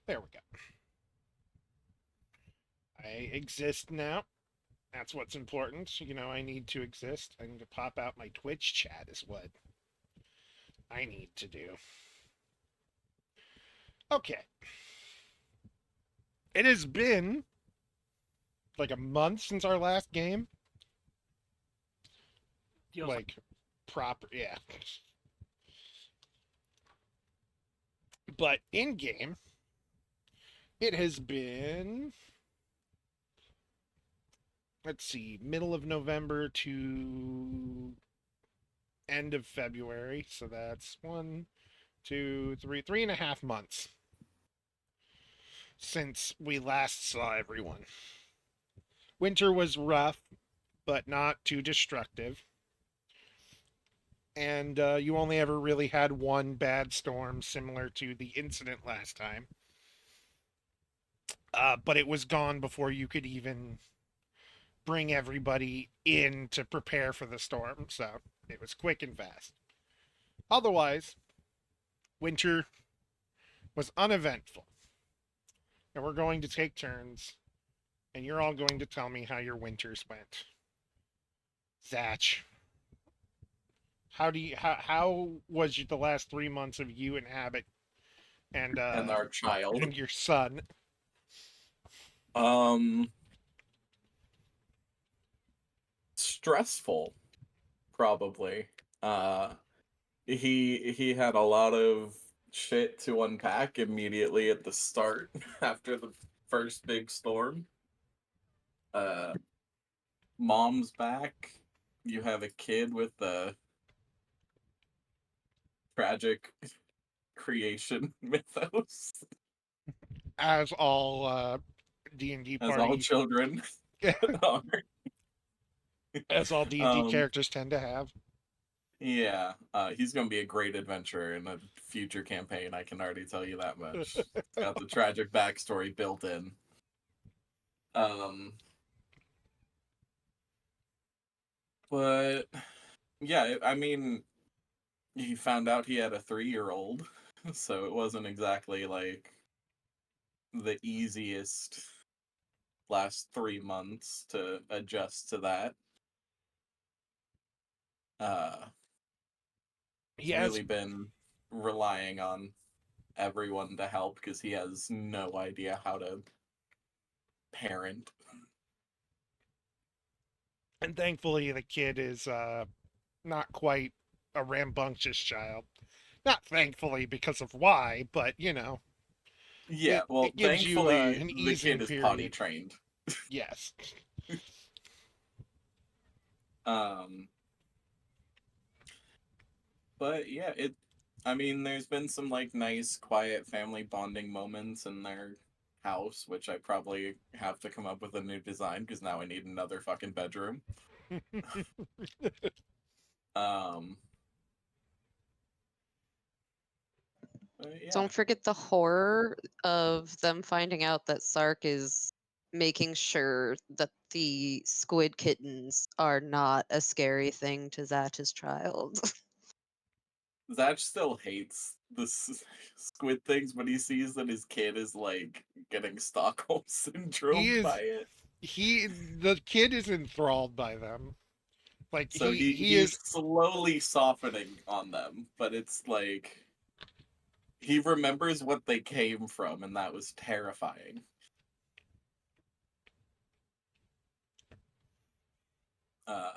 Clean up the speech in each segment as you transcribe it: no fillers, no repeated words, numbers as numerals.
There we go. I exist now. That's what's important. I need to exist. I need to pop out my Twitch chat is what I need to do. Okay. It has been like a month since our last game. Feels like Like, proper, yeah. But in game, it has been, let's see, middle of November to end of February. So that's 3.5 months since we last saw everyone. Winter was rough, but not too destructive. And you only ever really had one bad storm similar to the incident last time. But it was gone before you could even bring everybody in to prepare for the storm. So it was quick and fast. Otherwise, winter was uneventful. And we're going to take turns, and you're all going to tell me how your winters went. Zach, how was the last 3 months of you and Abbott and and our child. and your son? Um, Stressful, probably. Uh, he had a lot of shit to unpack immediately at the start after the first big storm. Uh, Mom's back. You have a kid with a tragic creation mythos, As all D&D as all party children are. as all D&D Um, characters tend to have. yeah, he's gonna be a great adventurer in a future campaign. I can already tell you that much. It's got the tragic backstory built in. Um, but yeah, I mean, he found out he had a 3-year-old, so it wasn't exactly like the easiest last 3 months to adjust to that. Uh, He he's has really been relying on everyone to help because he has no idea how to parent. and thankfully the kid is not quite a rambunctious child. Not thankfully because of why, but Yeah, it well, it gives you thankfully an the kid easing is potty period. trained. Yes. Um, but yeah, I mean, there's been some like nice, quiet family bonding moments in their house, which I probably have to come up with a new design because now I need another fucking bedroom. Um, but yeah, Don't forget the horror of them finding out that Sark is making sure that the squid kittens are not a scary thing to Zatch's child. Zach still hates the squid things when he sees that his kid is like getting Stockholm he syndrome by is it. the kid is enthralled by them. Like So he he's is slowly softening on them, but it's like he remembers what they came from, and that was terrifying. Uh,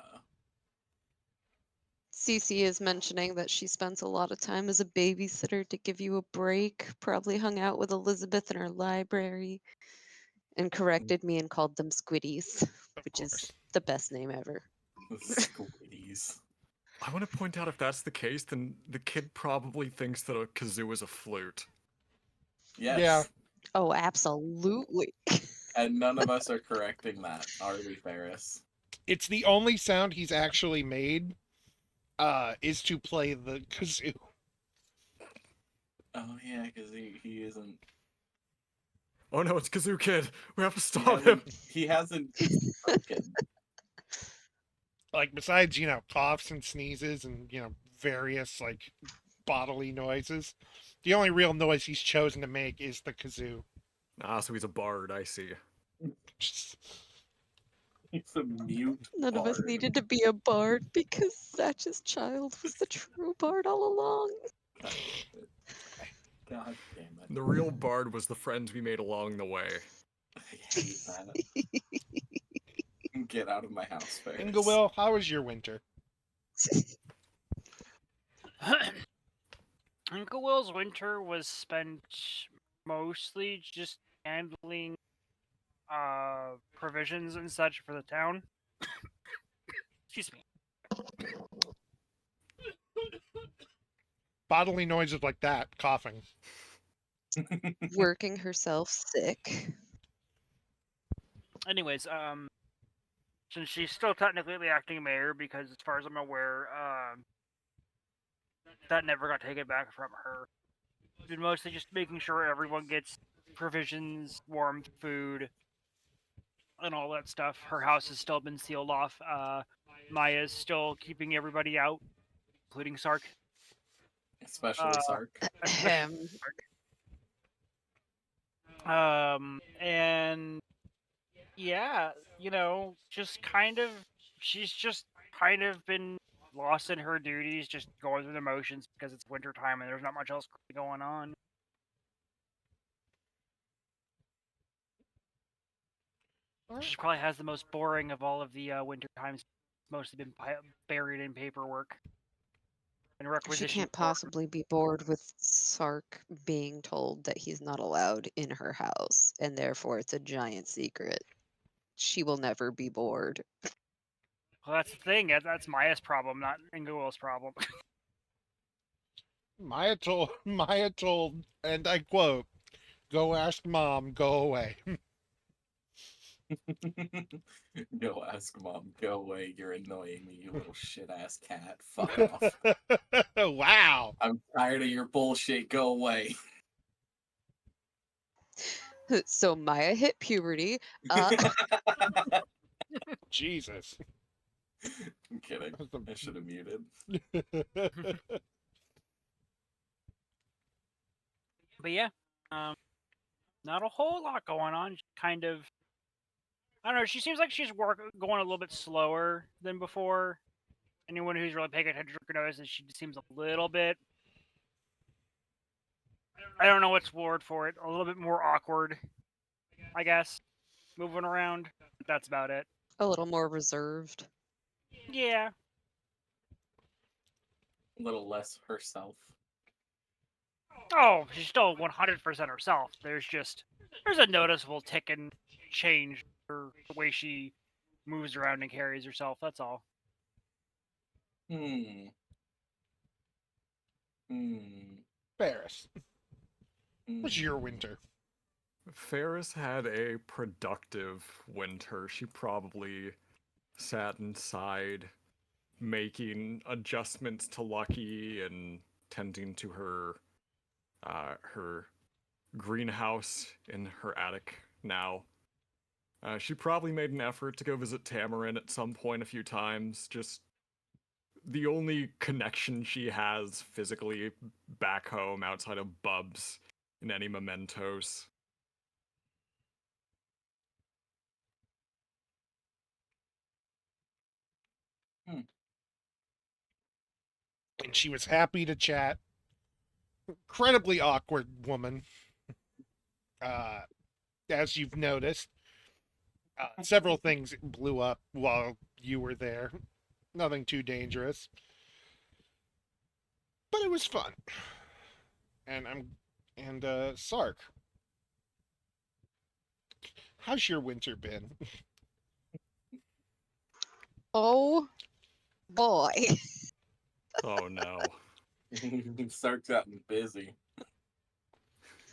Cece is mentioning that she spends a lot of time as a babysitter to give you a break, probably hung out with Elizabeth in her library, and corrected me and called them squiddies, of which is course. the best name ever. squiddies. I want to point out if that's the case, then the kid probably thinks that a kazoo is a flute. Yeah. Yes, Oh, absolutely. and none of us are correcting that, are we, Ferris? It's the only sound he's actually made is to play the kazoo. Oh yeah, because he isn't. Oh no, it's Kazoo Kid. We have to He stop him. hasn't spoken. Like besides, coughs and sneezes and, various like bodily noises. The only real noise he's chosen to make is the kazoo. Ah, so he's a bard, I see. He's a mute None of us bard. needed to be a bard because Satch's child was the true bard all along. God damn it. God damn it. The real bard was the friends we made along the way. I hate that. Get out of my house, Ferris. Ingewill, how was your winter? Uncle Will's winter was spent mostly just handling provisions and such for the town. Excuse me. Bodily noises like that, coughing. Working herself sick. Anyways, since she's still technically the acting mayor, because as far as I'm aware, that never got taken back from her. Been mostly just making sure everyone gets provisions, warm food, and all that stuff. Her house has still been sealed off. Maya's still keeping everybody out, including Sark. Especially Sark. Ahem. And yeah, just kind of, she's just kind of been lost in her duties, just going through the motions because it's winter time and there's not much else going on. She probably has the most boring of all of the winter times. Mostly been buried in paperwork and She requisition. can't possibly be bored with Sark being told that he's not allowed in her house, and therefore it's a giant secret. She will never be bored. Well, that's the thing. That's Maya's problem, not Ingowill's problem. Maya told, and I quote, "Go ask mom, go away." Go ask mom. Go away. You're annoying me, you little shit ass cat. Fuck off. Wow. I'm tired of your bullshit. Go away. So Maya hit puberty. Jesus. I'm kidding. I should have muted. But yeah, not a whole lot going on. Just kind of, I don't know. She seems like she's going a little bit slower than before. Anyone who's really paying attention to her knows that she seems a little bit. I don't know what's the word for it. A little bit more awkward, I guess. Moving around. That's about it. A little more reserved. Yeah. A little less herself. Oh, she's still 100% herself. There's a noticeable tick and change for the way she moves around and carries herself. That's all. Ferris, what's your winter? Ferris had a productive winter. She probably sat inside making adjustments to Lucky and tending to her greenhouse in her attic now. She probably made an effort to go visit Tamarin at some point a few times. Just the only connection she has physically back home outside of Bubs and any mementos. And she was happy to chat. Incredibly awkward woman. As you've noticed, several things blew up while you were there. Nothing too dangerous, but it was fun. And Sark, how's your winter been? Oh boy. Oh no. Sark's gotten busy.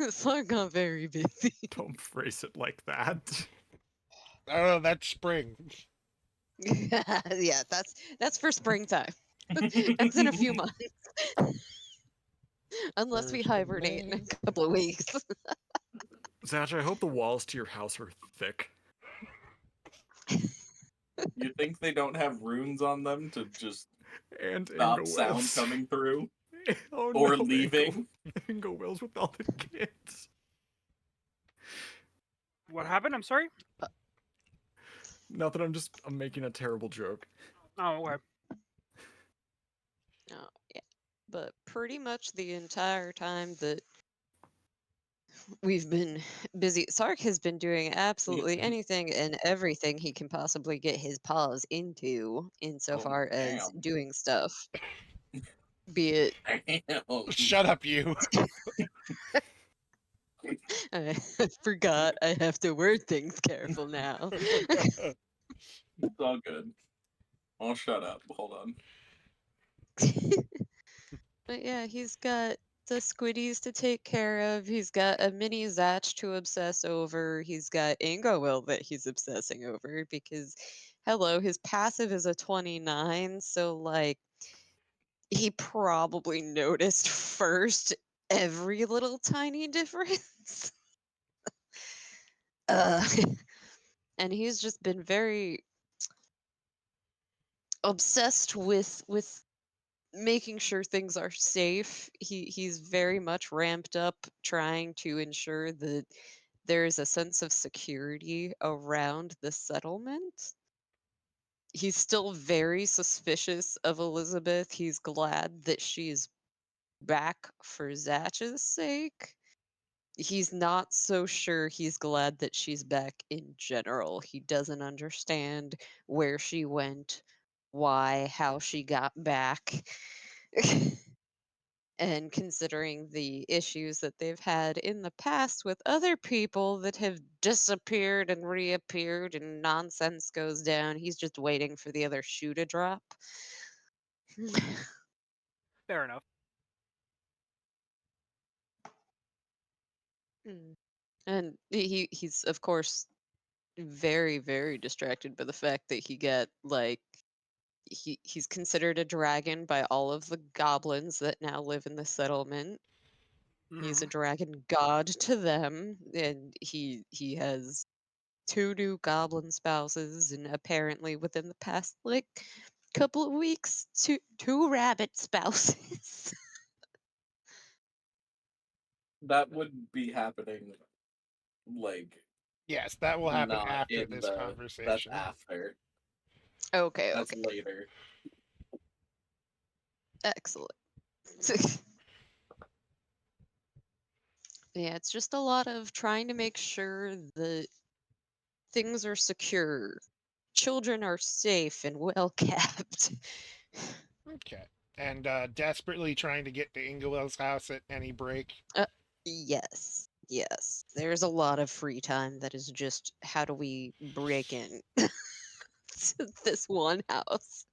Sark got very busy. Don't phrase it like that. I don't know, that's spring. Yeah, that's for springtime. That's in a few months. Unless we First of hibernate in May. a couple of weeks. Zach, I hope the walls to your house are thick. You think they don't have runes on them to just And stop sound Ingolf's. coming through? Oh or no, leaving. Ingo Will's with all the kids. What happened? I'm sorry. Not that I'm making a terrible joke. Oh, okay. Oh, yeah. But pretty much the entire time that we've been busy, Sark has been doing absolutely anything and everything he can possibly get his paws into, insofar as Damn. doing stuff. Be it, Damn. Shut up, you. I forgot I have to word things careful now. It's all good. I'll shut up. Hold on. But yeah, he's got the squiddies to take care of. He's got a mini Zatch to obsess over. He's got Ingowill that he's obsessing over because, hello, his passive is a 29. So, like, he probably noticed first every little tiny difference. uh, and he's just been very obsessed with making sure things are safe. He's very much ramped up trying to ensure that there's a sense of security around the settlement. He's still very suspicious of Elizabeth. He's glad that she's back for Zatch's sake. He's not so sure he's glad that she's back in general. He doesn't understand where she went, why, how she got back. And considering the issues that they've had in the past with other people that have disappeared and reappeared and nonsense goes down, he's just waiting for the other shoe to drop. Fair enough. Mm. And he's of course very, very distracted by the fact that he got like he's considered a dragon by all of the goblins that now live in the settlement. He's a Mhm. dragon god to them, and he has two new goblin spouses, and apparently within the past like couple of weeks, two rabbit spouses. That would be happening, like, Yes, that will happen not after in this the. That's conversation. after. Okay, That's okay, later. excellent. Yeah, it's just a lot of trying to make sure that things are secure, children are safe and well kept. Okay. And desperately trying to get to Ingawell's house at any break. Yes, yes. There's a lot of free time that is just how do we break in to this one house?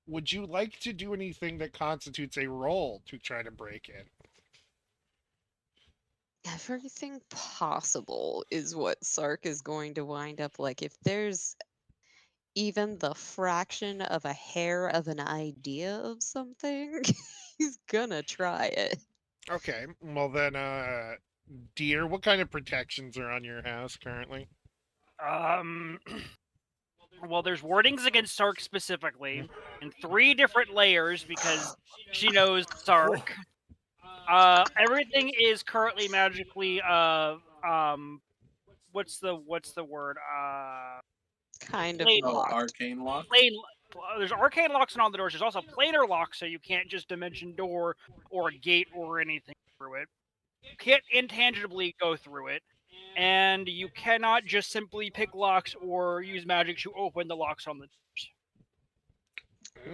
Would you like to do anything that constitutes a roll to try to break in? Everything possible is what Sark is going to wind up like. If there's even the fraction of a hair of an idea of something, he's gonna try it. Okay. Well then, dear, what kind of protections are on your house currently? Um. Well, there's wordings against Sark specifically in 3 different layers because she knows Sark. Everything is currently magically what's the word? Kind of Plain, Oh, locked. arcane lock. plain. There's arcane locks on all the doors. There's also planar locks, so you can't just dimension door or a gate or anything through it. You can't intangibly go through it, and you cannot just simply pick locks or use magic to open the locks on the doors.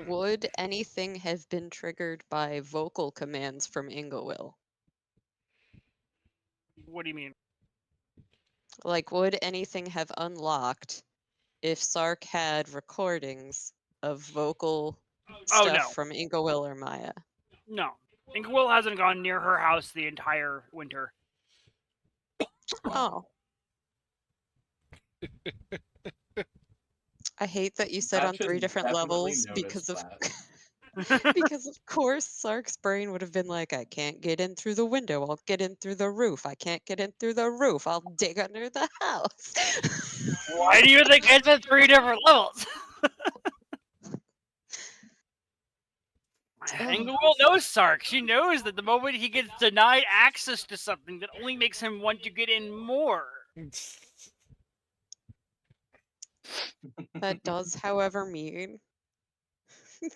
Would anything have been triggered by vocal commands from Ingowill? What do you mean? Like, would anything have unlocked if Sark had recordings of vocal Oh stuff no, from Ingowill or Maya? no. Inkwell hasn't gone near her house the entire winter. Oh. I hate that you said on Patch has 3 different definitely levels noticed because of that. because of course Sark's brain would have been like, I can't get in through the window, I'll get in through the roof. I can't get in through the roof, I'll dig under the house. Why do you think it's at 3 different levels? Inglewill knows Sark. She knows that the moment he gets denied access to something, that only makes him want to get in more. That does, however, mean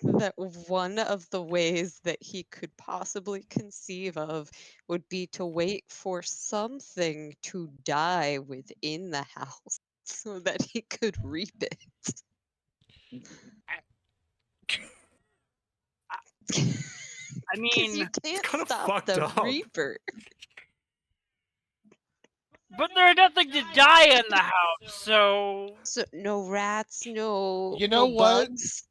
that one of the ways that he could possibly conceive of would be to wait for something to die within the house so that he could reap it. I 'Cause mean, you can't kinda stop fucked the up. reaper. but there's nothing to die in the house, so So no rats, no You know no what? bugs.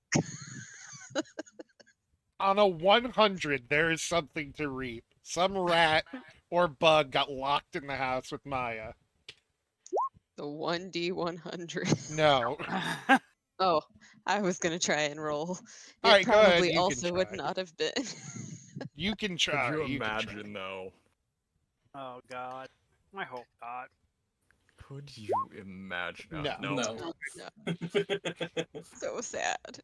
On a 100, there is something to reap. Some rat or bug got locked in the house with Maya. The 1D100. No. Oh, I was gonna try and roll. All It right, go ahead. probably You can also would try. not have been. You can Could try. you You can try. imagine, though? oh god, I hope not. Could you imagine? No. No. No. So sad.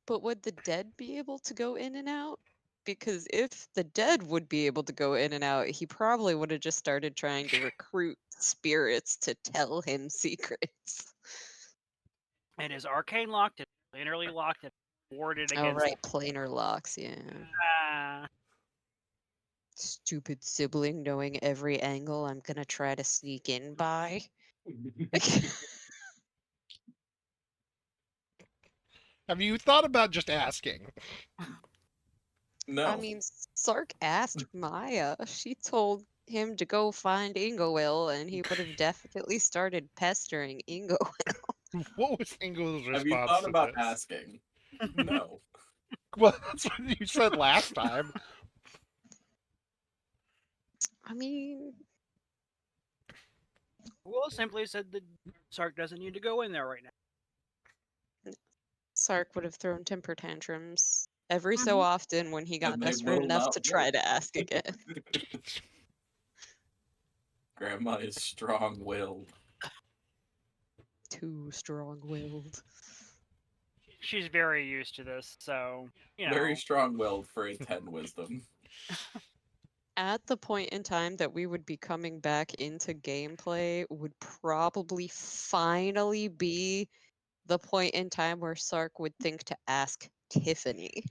But would the dead be able to go in and out? Because if the dead would be able to go in and out, he probably would have just started trying to recruit spirits to tell him secrets. It is arcane locked, it's linearly locked, it's warded Oh, against. right, planar locks, yeah. Ah, Stupid sibling knowing every angle I'm gonna try to sneak in by. Have you thought about just asking? No. I mean, Sark asked Maya. She told him to go find Ingowill, and he would have definitely started pestering Ingo. What was Ingle's response Have you thought to about this? asking? No. Well, that's what you said last time. I mean, Will simply said that Sark doesn't need to go in there right now. Sark would have thrown temper tantrums every so Mhm. often when he got And they desperate will enough not to try work. to ask again. Grandma is strong-willed. Too strong-willed. She's very used to this, so you know. Very strong-willed for a 10 wisdom. At the point in time that we would be coming back into gameplay would probably finally be the point in time where Sark would think to ask Tiffany.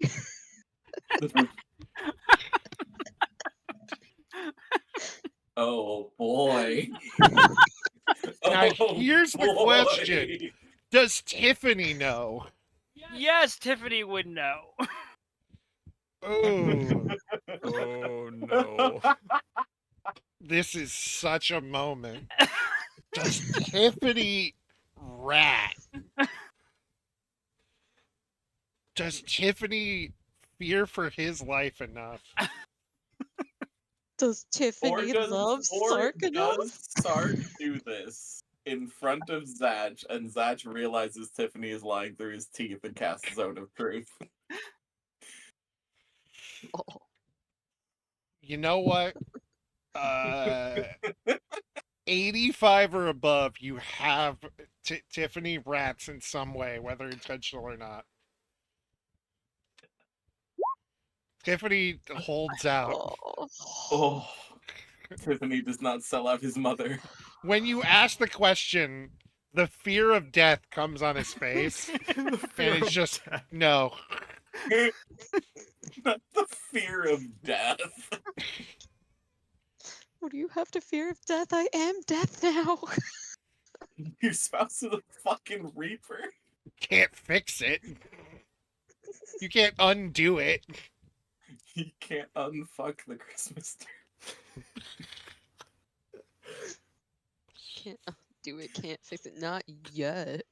Oh boy. Now, Oh, here's the boy. question. Does Tiffany know? Yes, Tiffany would know. Oh, Oh no. this is such a moment. Does Tiffany rat? Does Tiffany fear for his life enough? Does Or Tiffany love Sark enough? does Sark do this in front of Zach, and Zach realizes Tiffany is lying through his teeth and casts Zone of Truth? Oh, You know what? 85 or above, you have Tiffany rats in some way, whether intentional or not. Tiffany holds out. oh. Oh, Tiffany does not sell out his mother. When you ask the question, the fear of death comes on his face, The fear and it's of just death. no. Not the fear of death. What do you have to fear of death? I am death now. Your spouse is a fucking reaper. Can't fix it. You can't undo it. You can't unfuck the Christmas tree. Can't do it, can't fix it. Not yet.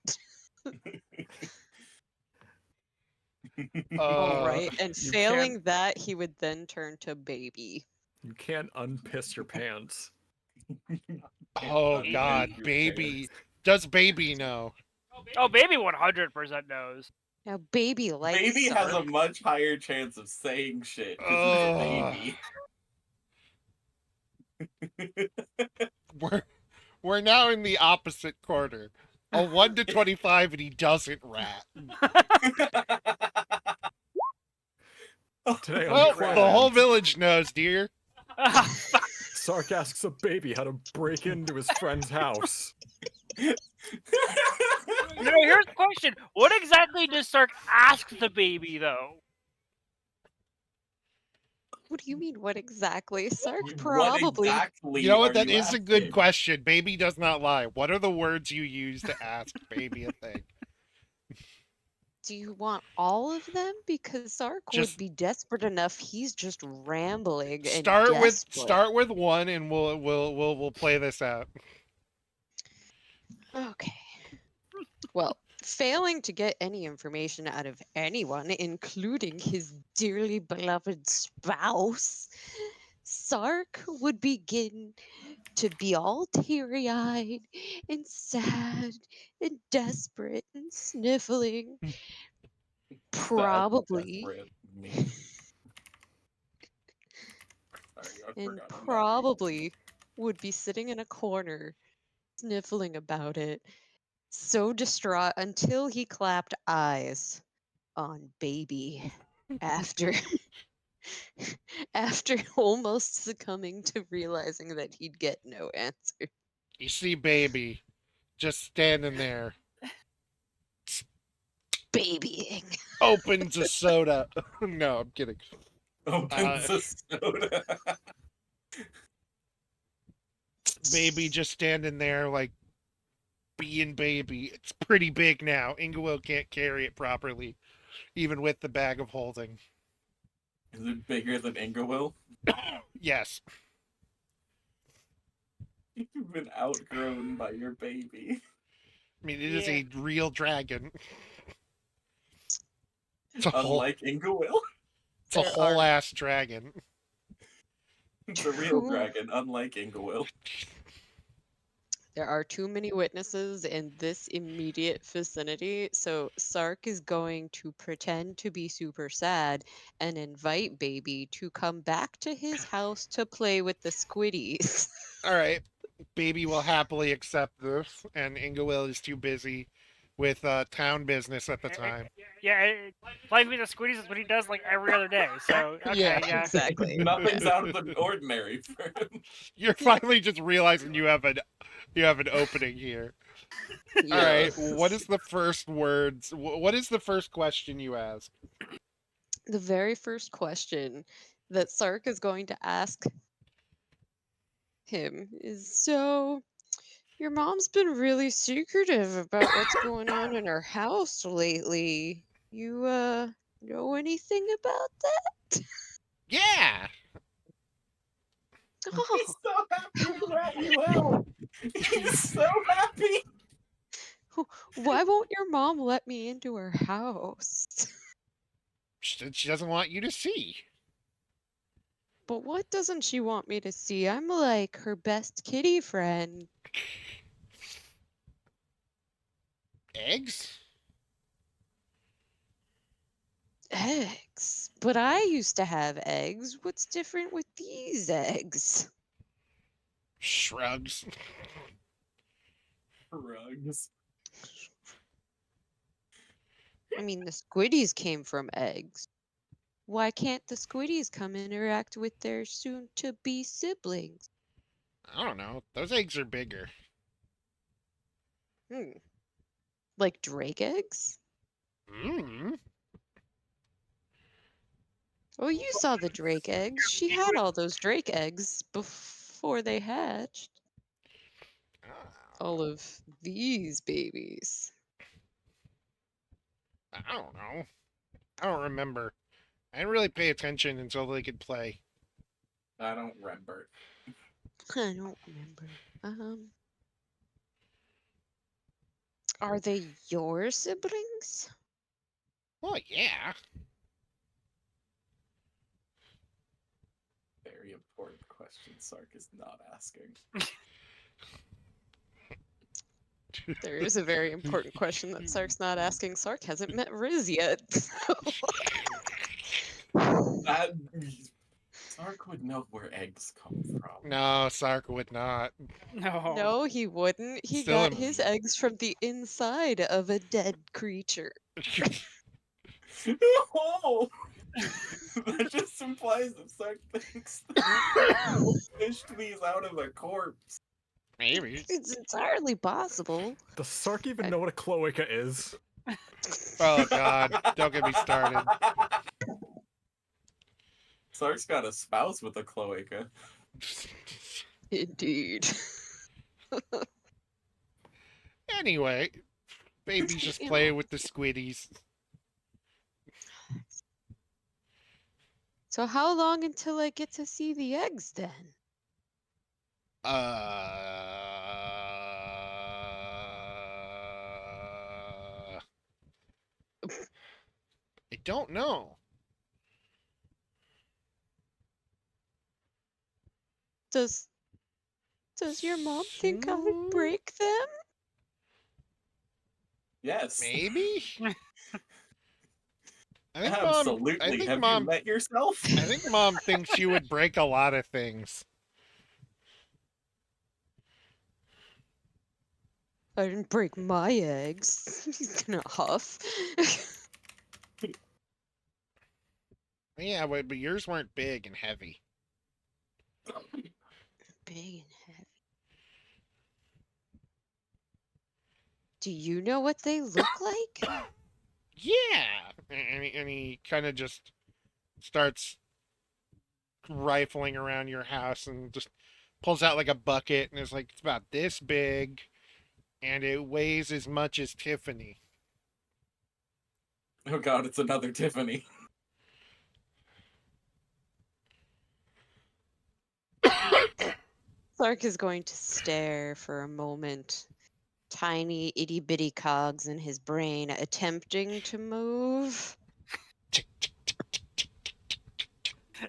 All right. And you failing that, he would then turn to baby. You can't unpiss your pants. Oh Can't God, undo your baby. parents. Does baby know? Oh, baby 100% knows. Now, baby likes Baby has a Sark. much higher chance of saying shit because Ugh. he's a baby. We're now in the opposite quarter. A 1 to 25, and he doesn't rat. Today on Well, the whole Korlands, village knows, dear. Sark asks a baby how to break into his friend's house. Here's the question: what exactly does Sark ask the baby, though? What do you mean, what exactly? Sark What probably. exactly You know what? are That you is a good asking? question. Baby does not lie. What are the words you use to ask baby a thing? Do you want all of them? Because Sark Just would be desperate enough. He's just rambling and desperate. start with one, and we'll play this out. Okay. Well, failing to get any information out of anyone, including his dearly beloved spouse, Sark would begin to be all teary eyed and sad and desperate and sniffling. Sad, Probably. desperate, me. Sorry, I And forgot I'm not reading. probably would be sitting in a corner sniffling about it, so distraught until he clapped eyes on baby after after almost succumbing to realizing that he'd get no answer. You see baby just standing there, Babying. opens a soda. No, I'm kidding. Opens a soda. Baby just standing there like being baby. It's pretty big now. Ingawil can't carry it properly, even with the bag of holding. Is it bigger than Ingawil? Yes. You've been outgrown by your baby. I mean, it is a real dragon. It's a Unlike Ingawil, There whole are ass dragon. it's a real True. dragon, unlike Ingawil. There are too many witnesses in this immediate vicinity, so Sark is going to pretend to be super sad and invite Baby to come back to his house to play with the squiddies. All right. Baby will happily accept this, and Ingawil is too busy with town business at the time. Yeah, playing with the squiddies is what he does like every other day. So okay, Yeah. yeah. Exactly. Nothing's out of the ordinary for him. You're finally just realizing you have an opening here. All right. What is the first words? What is the first question you ask? The very first question that Sark is going to ask him is, so your mom's been really secretive about what's going on in her house lately. You know anything about that? Yeah. Oh, He's so happy to rat you out. He's so happy. why won't your mom let me into her house? She doesn't want you to see. But what doesn't she want me to see? I'm like her best kitty friend. Eggs? Eggs. But I used to have eggs. What's different with these eggs? Shrugs. Rugs. I mean, the squiddies came from eggs. Why can't the squiddies come interact with their soon to be siblings? I don't know. Those eggs are bigger. Like drake eggs? Mm. Oh, you saw the drake eggs. She had all those drake eggs before they hatched. All of these babies. I don't know. I don't remember. I didn't really pay attention until they could play. I don't remember. I don't remember. Are they your siblings? Well, yeah. Very important question Sark is not asking. There is a very important question that Sark's not asking. Sark hasn't met Riz yet. That Sark would know where eggs come from. No, Sark would not. No. No, he wouldn't. He Still got his eggs from the inside of a dead creature. Oh! That just implies that Sark thinks that fished these out of a corpse. Maybe. It's entirely possible. Does Sark even know what a cloaca is? Oh god, don't get me started. Sark's got a spouse with a cloaca. Indeed. Anyway, baby's just playing with the squiddies. So how long until I get to see the eggs then? I don't know. Does your mom think I Soon? break them? Yes. Maybe? I think Absolutely. Have you met yourself? I think mom thinks you would break a lot of things. I didn't break my eggs. He's gonna huff. Yeah, but yours weren't big and heavy. Big and heavy. Do you know what they look like? Yeah! And he kind of just starts rifling around your house and just pulls out like a bucket and is like, it's about this big and it weighs as much as Tiffany. Oh god, it's another Tiffany. Clark is going to stare for a moment. Tiny itty bitty cogs in his brain attempting to move.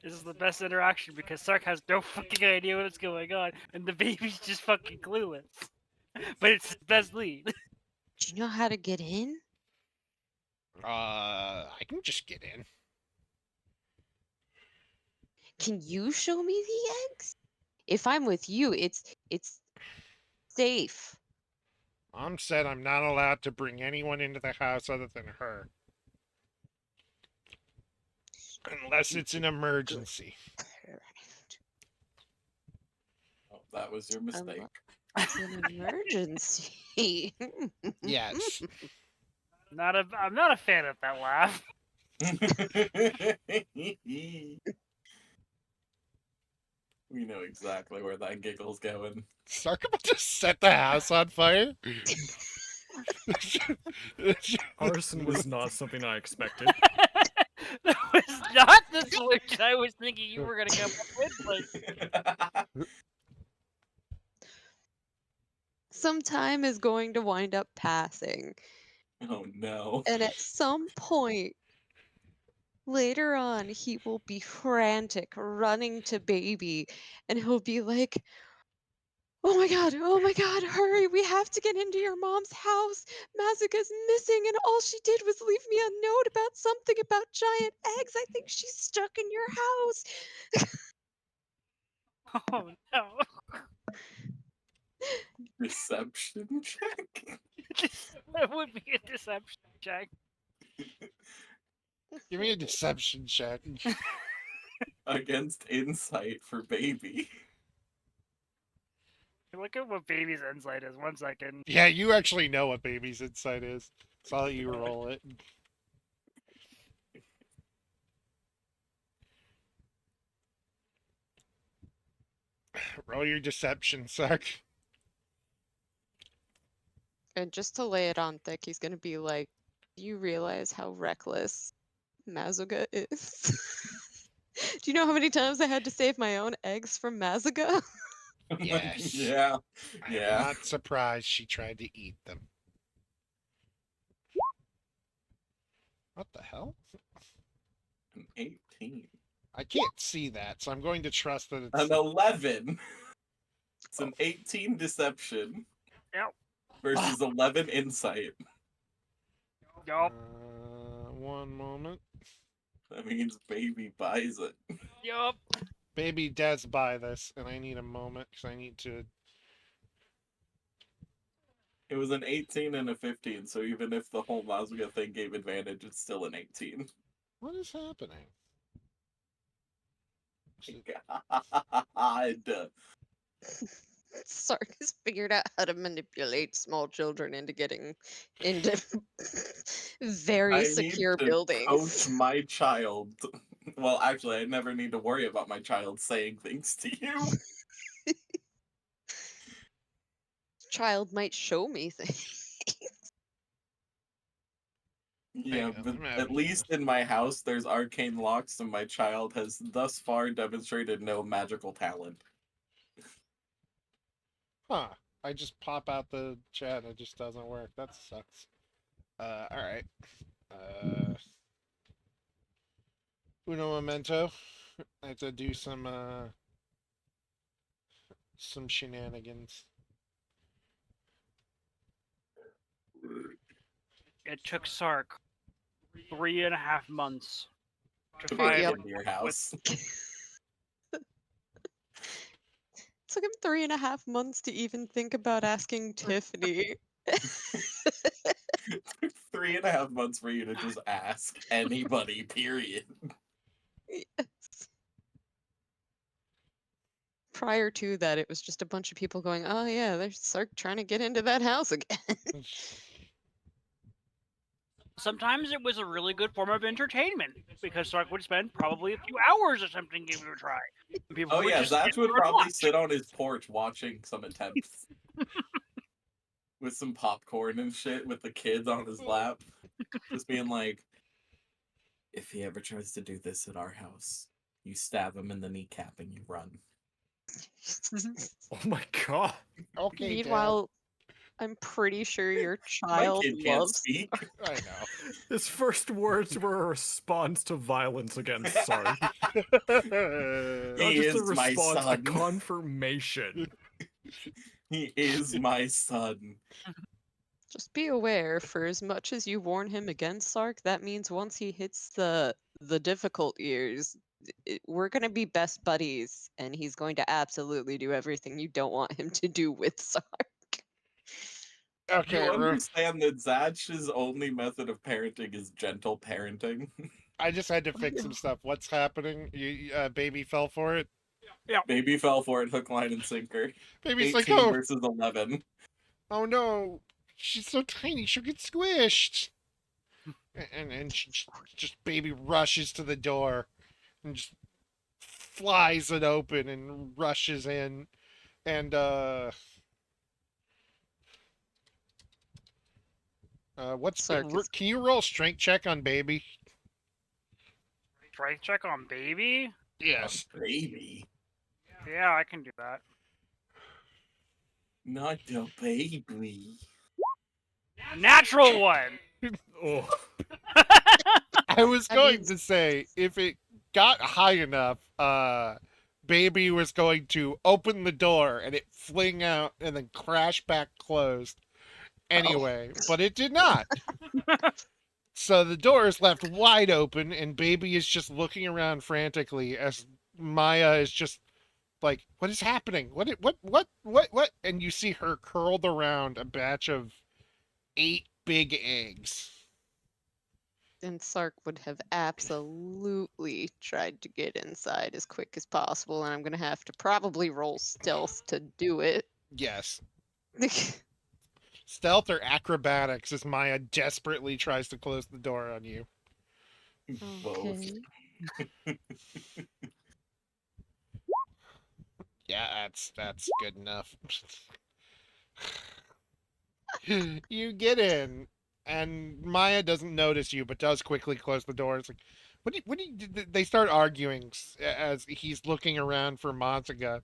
This is the best interaction because Sark has no fucking idea what's going on, and the baby's just fucking clueless. But it's his best lead. Do you know how to get in? I can just get in. Can you show me the eggs? If I'm with you, it's safe. Mom said I'm not allowed to bring anyone into the house other than her. Unless it's an emergency. Oh, that was your mistake. It's an emergency. Yes. I'm not a fan of that laugh. We know exactly where that giggle's going. Sark about to set the house on fire? Arson was not something I expected. That was not the solution I was thinking you were gonna come up with. But Some time is going to wind up passing. Oh no. And at some point later on, he will be frantic, running to baby, and he'll be like, oh my god, hurry, we have to get into your mom's house. Mazuka's missing, and all she did was leave me a note about something about giant eggs. I think she's stuck in your house. oh no. Deception check? That would be a deception check. Give me a deception check. Against insight for baby. Look at what baby's insight is. 1 second. Yeah, you actually know what baby's insight is. So I'll let you roll it. Roll your deception, Sark. And just to lay it on thick, he's gonna be like, do you realize how reckless Mazuka is? Do you know how many times I had to save my own eggs from Mazuka? Yes. Yeah. I'm Yeah. not surprised she tried to eat them. What the hell? An 18. I can't see that, so I'm going to trust that it's... An 11. It's an 18 deception. Yep. Versus 11 insight. Yup. One moment. That means baby buys it. Yup. Baby does buy this, and I need a moment because I need to. It was an 18 and a 15, so even if the whole Mazga thing gave advantage, it's still an 18. What is happening? God. Sark has figured out how to manipulate small children into getting into very I need secure to buildings. coach my child. Well, actually, I never need to worry about my child saying things to you. Child might show me things. Yeah, Hang on, but I'm at having least in my house, there's arcane locks, and my child has thus far demonstrated no magical talent. Huh. I just pop out the chat and it just doesn't work. That sucks. Alright. Uh, uno momento. I have to do some shenanigans. It took Sark 3.5 months to To finally break Yep. into your come up with house. Took him 3.5 months to even think about asking Tiffany. 3.5 months for you to just ask anybody, period. Yes. Prior to that, it was just a bunch of people going, "Oh yeah, there's Sark trying to get into that house again." Sometimes it was a really good form of entertainment because Sark would spend probably a few hours attempting to give it a try. And people Oh would yeah, just sit Zach would there and probably watch. sit on his porch watching some attempts. With some popcorn and shit with the kids on his lap. Just being like, if he ever tries to do this at our house, you stab him in the kneecap and you run. Oh my god. Okay, Dad. Meanwhile, I'm pretty sure your My child kid can't loves speak. I know. His first words were a response to violence against Sark. Not He just a is my response, a son. confirmation. He is my son. Just be aware, for as much as you warn him against Sark, that means once he hits the difficult years, we're gonna be best buddies, and he's going to absolutely do everything you don't want him to do with Sark. Okay, You understand that Zach's only method of parenting is gentle parenting? I just had to fix some stuff. What's happening? Baby fell for it. Baby fell for it, hook, line, and sinker. Baby's like, 18 oh, versus 11. oh no, she's so tiny, she'll get squished. And she just baby rushes to the door and just flies it open and rushes in. And Sark is can you roll strength check on baby? Strength check on baby? Yes. Baby. Yeah, I can do that. Not a baby. Natural one! Oh, I was That going means- to say if it got high enough, baby was going to open the door and it fling out and then crash back closed. Anyway, but it did not. So the door is left wide open and baby is just looking around frantically as Maya is just like, what is happening? What? And you see her curled around a batch of 8 big eggs. and Sark would have absolutely tried to get inside as quick as possible, and I'm gonna have to probably roll stealth to do it. Yes. Stealth or acrobatics as Maya desperately tries to close the door on you. Both. Yeah, that's good enough. You get in, and Maya doesn't notice you, but does quickly close the door. It's like, what do you? They start arguing as he's looking around for Montaga,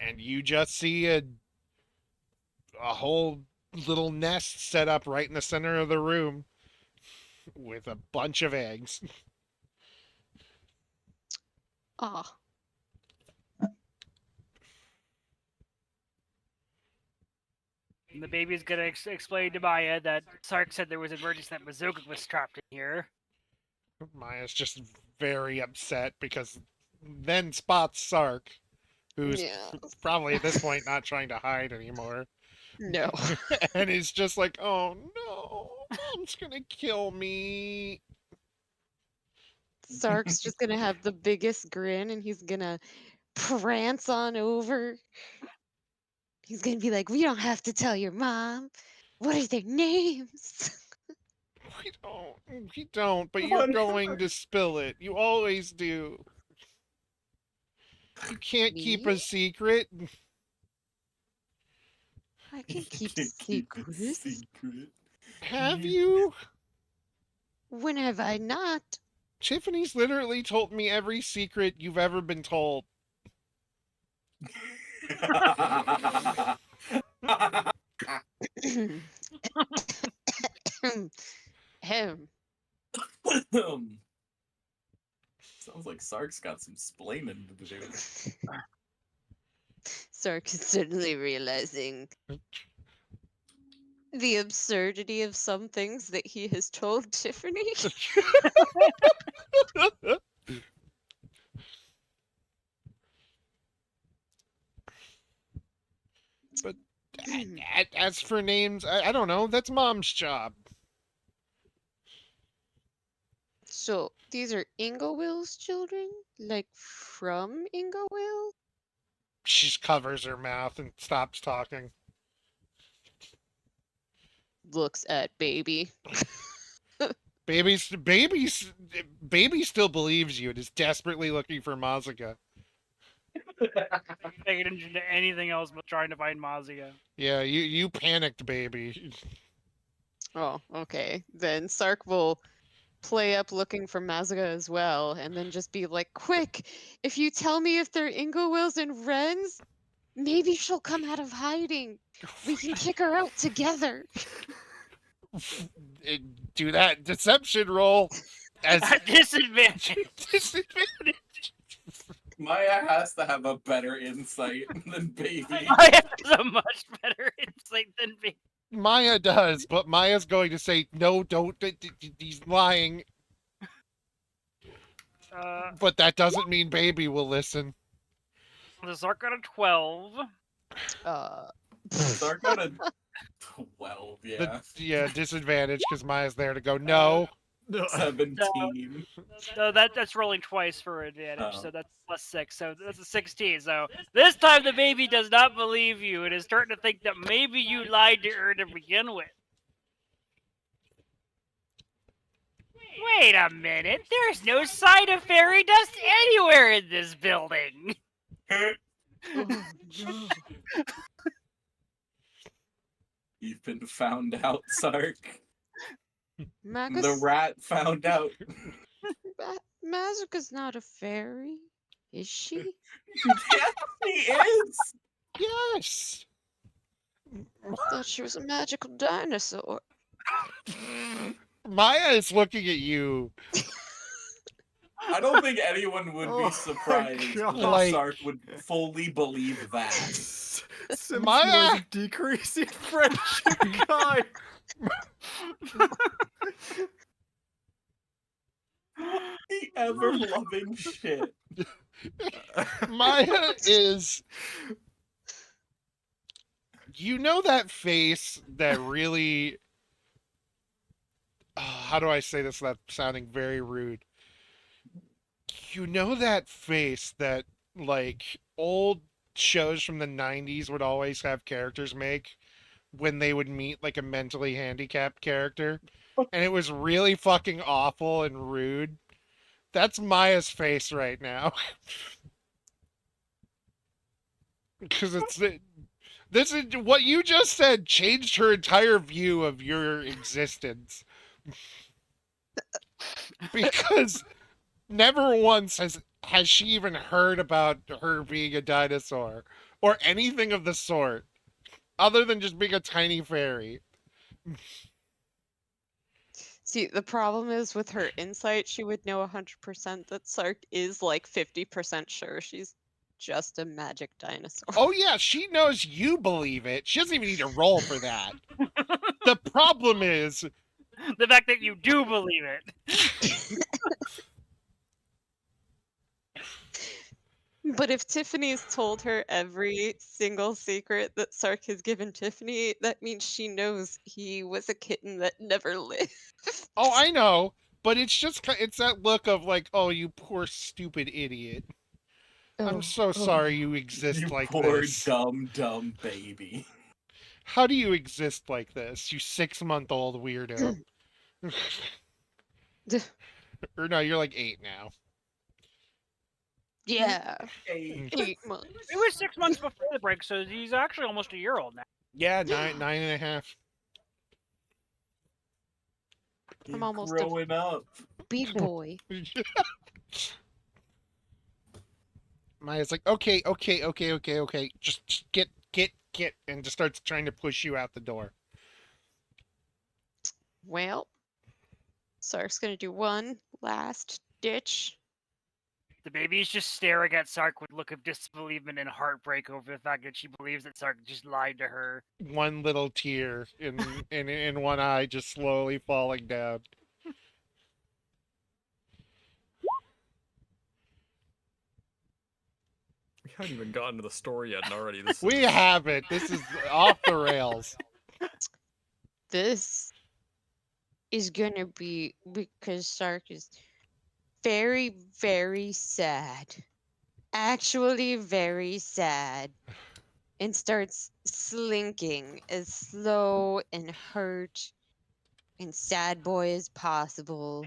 and you just see a whole little nest set up right in the center of the room with a bunch of eggs. Ah, And the baby's gonna explain to Maya that Sark said there was an emergency that Mazoka was trapped in here. Maya's just very upset because then spots Sark, who's Yeah. probably at this point not trying to hide anymore, No. and is just like, "Oh no, Mom's gonna kill me." Sark's just gonna have the biggest grin and he's gonna prance on over. He's gonna be like, "We don't have to tell your mom. What are their names?" We don't, but you're One- going to spill it. You always do. You can't keep Me? a secret. I can keep Can't keep it secrets. secret. Have you? When have I not? Tiffany's literally told me every secret you've ever been told. Him. Sounds like Sark's got some splaining to do. Sark is certainly realizing the absurdity of some things that he has told Tiffany. But as for names, I don't know. That's Mom's job. So these are Ingowill's children? Like from Ingowill? She just covers her mouth and stops talking. Looks at baby. Baby still believes you and is desperately looking for Mazuka. Paying attention to anything else but trying to find Mazia. Yeah, you panicked, baby. Oh, okay. Then Sark will play up looking for Mazuka as well, and then just be like, "Quick! If you tell me if they're Ingowills and Wrens, maybe she'll come out of hiding. We can kick her out together." Do that deception roll as At disadvantage. Maya has to have a better insight than baby. I have a much better insight than me. Maya does, but Maya's going to say no. Don't. He's lying. But that doesn't mean baby will listen. The Zark got a 12. Sark got a 12, yeah. Yeah, disadvantage because Maya's there to go. No. 17. So that's rolling twice for advantage, Oh. so that's plus 6. So that's a 16. So this time the baby does not believe you and is starting to think that maybe you lied to her to begin with. Wait a minute, there's no sign of fairy dust anywhere in this building. Oh, no. You've been found out, Sark. Magus, The rat found out. Mazuka's not a fairy, is she? Yes, he is! Yes. I thought she was a magical dinosaur. Maya is looking at you. I don't think anyone would Oh my be surprised God. that Like- Sark would fully believe that. Sims Maya! was decreasing friendship guy. The ever-loving shit. Maya is. You know that face that really. How do I say this without sounding very rude? You know that face that, like, old shows from the 90s would always have characters make when they would meet, like, a mentally handicapped character? And it was really fucking awful and rude. That's Maya's face right now. Because this is what you just said changed her entire view of your existence. Because never once has she even heard about her being a dinosaur or anything of the sort, other than just being a tiny fairy. See, the problem is with her insight, she would know 100% that Sark is like 50% sure she's just a magic dinosaur. Oh yeah, she knows you believe it. She doesn't even need to roll for that. The problem is The fact that you do believe it. But if Tiffany's told her every single secret that Sark has given Tiffany, that means she knows he was a kitten that never lived. Oh, I know, but it's just it's that look of like, oh, you poor stupid idiot. I'm so sorry you exist You like poor this. dumb baby. How do you exist like this, you 6-month-old weirdo? Or no, you're like 8 now. Yeah, Hey. 8 months. It was 6 months before the break, so he's actually almost a year old now. Yeah, nine and a half. You're almost a- growing up. Big boy. Maya's like, okay, just get, and just starts trying to push you out the door. Well, Sark's gonna do one last ditch. The baby's just staring at Sark with a look of disbelievement and heartbreak over the fact that she believes that Sark just lied to her. One little tear in one eye, just slowly falling down. We haven't even gotten to the story yet, and already this We is... have it. This is off the rails. This is gonna be because Sark is very, very sad. Actually, very sad. And starts slinking as slow and hurt and sad boy as possible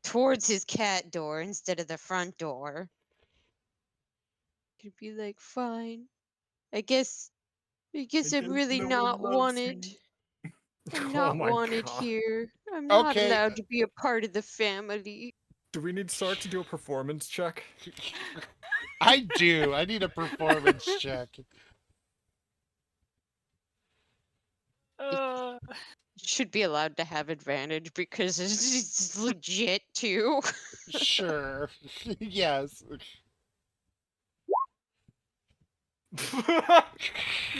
towards his cat door instead of the front door. Could be like, fine. I guess I'm guess really no not one loves wanted. you. I'm Oh not my wanted god. here. I'm not Okay. allowed to be a part of the family. Do we need Sark to do a performance check? I do. I need a performance check. Uh, Should be allowed to have advantage because it's legit too. Sure. Yes.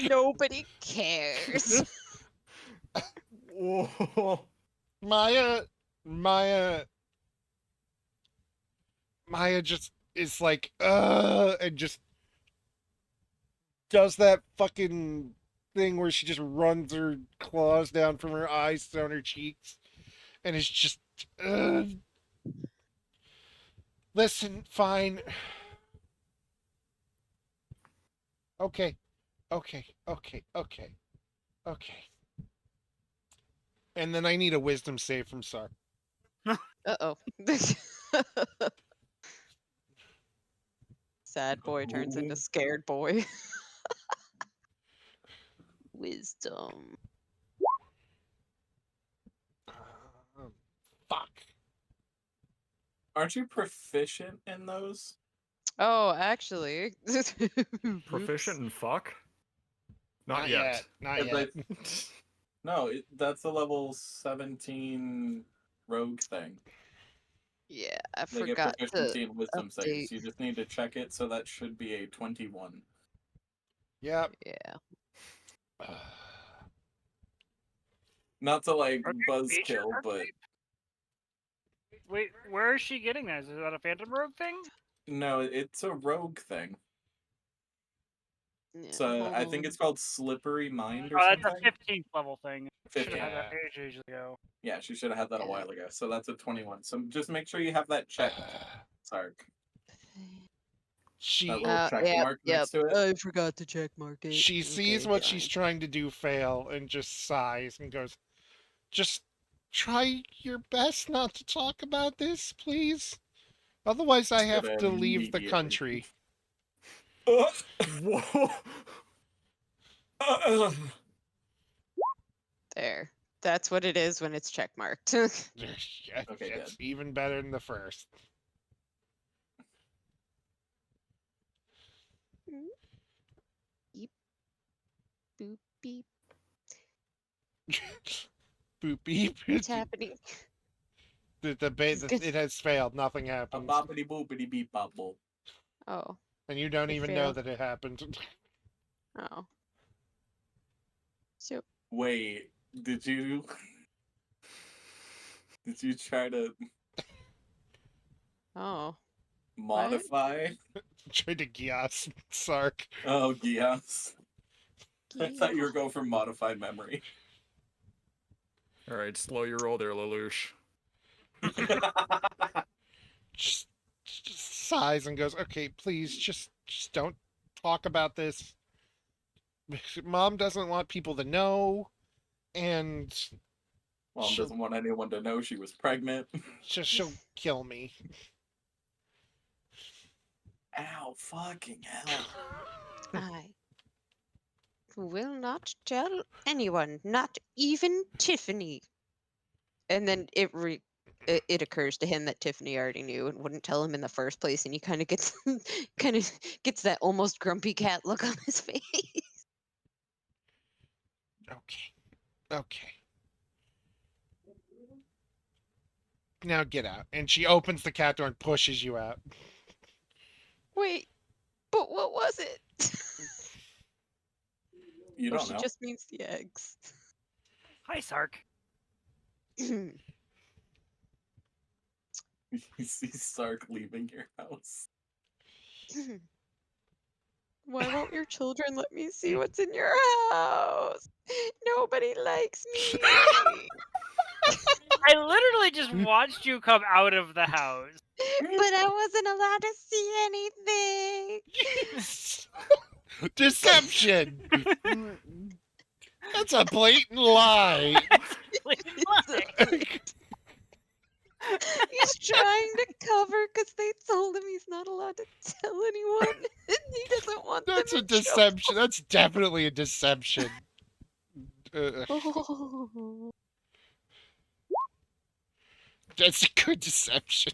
Nobody cares. Whoa. Maya Maya Maya just is like, and just does that fucking thing where she just runs her claws down from her eyes down her cheeks, and it's just, uh, listen, fine. Okay, okay. And then I need a wisdom save from Sark. Uh-oh. Sad boy turns into Ooh. scared boy. Wisdom. Fuck. Aren't you proficient in those? Oh, actually. Proficient Oops. in fuck? Not Not yet. yet. Not If yet. No, that's a level 17 rogue thing. Yeah, I They get forgot to proficiency in wisdom update. saves. You just need to check it, so that should be a 21. Yep. Yeah. Not to like Are they featured buzzkill, her but wait, where is she getting that? Is that a Phantom Rogue thing? no, it's a rogue thing. Yeah, So hold I think on. it's called Slippery Mind or Oh, that's something. a 15th level thing. Should have had that Yeah. page ages ago. Yeah, she should have had that a Yeah. while ago. So that's a 21. So just make sure you have that checked, Sark. She That little check mark Yep. next to it. I forgot to check mark it. she sees Okay, what fine. she's trying to do fail and just sighs and goes, "Just try your best not to talk about this, please. Otherwise, I have to leave the Immediately. country." Whoa. There. That's what it is when it's check marked. Yeah, Okay, it's good. even better than the first. Beep. Boop beep. Boop beep. What's happening? It has failed. Nothing A happens. boppity boopity beep bop boop. Oh. And you don't It even know failed. that it happened. Oh. So Wait, did you try to oh. Modify? Tried to Gias Sark. Oh, yes. I thought you were Yeah. going for modified memory. All right, slow your roll there, Lelouch. Just, just sighs and goes, "Okay, please, just don't talk about this. Mom doesn't want people to know, and Mom she'll doesn't want anyone to know she was pregnant. she'll kill me." Ow, fucking hell. I will not tell anyone, not even Tiffany. And then it occurs to him that Tiffany already knew and wouldn't tell him in the first place, and he kind of gets kind of gets that almost grumpy cat look on his face. Okay, okay. Now get out. And she opens the cat door and pushes you out. Wait, but what was it? You Or don't she know. just means the eggs. Hi, Sark. You see Sark leaving your house. Why won't your children let me see what's in your house? Nobody likes me. I literally just watched you come out of the house. But I wasn't allowed to see anything. Deception. That's a blatant lie. Like, He's trying to cover because they told him he's not allowed to tell anyone. And he doesn't want That's them a in trouble. deception. That's definitely a deception. Oh. That's a good deception.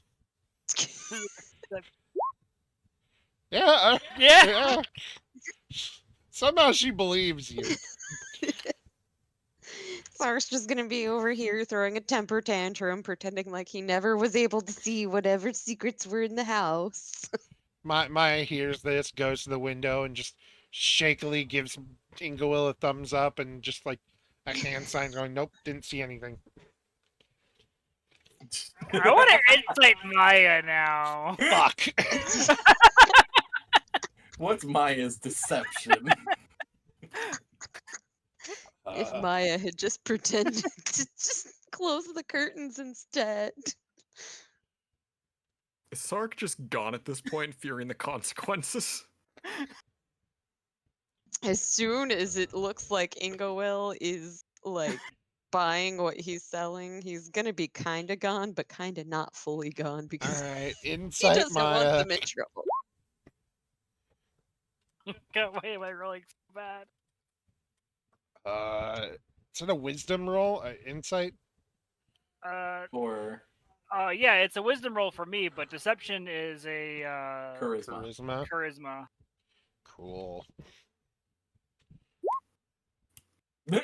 Yeah, yeah. yeah. Somehow she believes you. Sark's just gonna be over here throwing a temper tantrum, pretending like he never was able to see whatever secrets were in the house. Maya hears this, goes to the window, and just shakily gives Ingewill a thumbs up and just like a hand sign going, "Nope, didn't see anything." I want to insight Maya now. Fuck. What's Maya's deception? If Maya had just pretended to just close the curtains instead. Is Sark just gone at this point, fearing the consequences? As soon as it looks like Ingowill is like buying what he's selling, he's gonna be kinda gone, but kinda not fully gone All because right, he insight doesn't want Maya. them in trouble. God, why am I rolling so bad? Is it a wisdom roll? Insight? Or Yeah, it's a wisdom roll for me, but deception is a charisma. Charisma. charisma. Cool.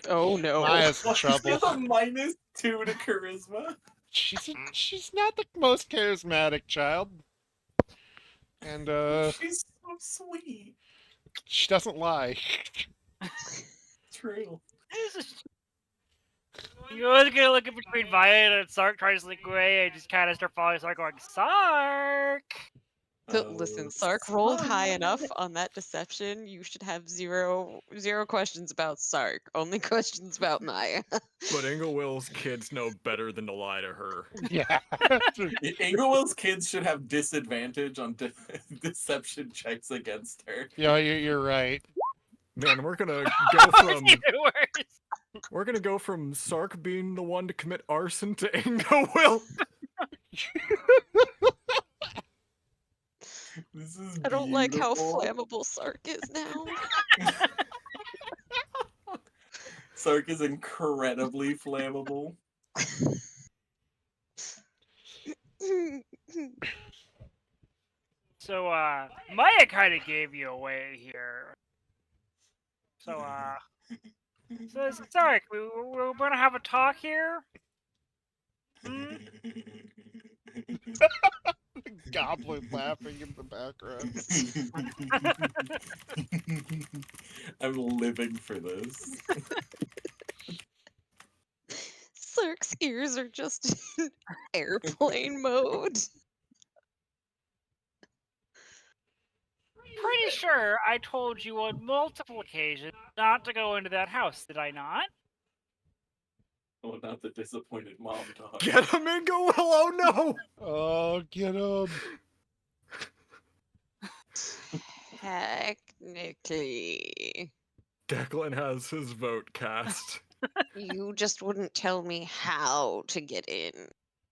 Oh no. Maya's in She trouble. has a -2 to charisma. She's not the most charismatic child. And She's so sweet. she doesn't lie. True. You always gonna look in between Maya and Sark trying to slink away and just kind of start following Sark going, Sark! But listen, Sark rolled high enough on that deception. You should have zero questions about Sark. Only questions about Maya. But Ingewill's kids know better than to lie to her. Yeah. Ingewill's kids should have disadvantage on deception checks against her. Yeah, you're right. Man, we're gonna go It's from even worse. Sark being the one to commit arson to Ingewill. This is I don't like how beautiful. flammable Sark is now. Sark is incredibly flammable. So, Maya kind of gave you away here. So, so Sark, we're gonna have a talk here? Hmm? Goblin laughing in the background. I'm living for this. Sark's ears are just in airplane mode. pretty sure I told you on multiple occasions not to go into that house, did I not? Oh, not the disappointed mom dog. Get him in, go well, oh no! Oh, get him. Technically. Declan has his vote cast. You just wouldn't tell me how to get in.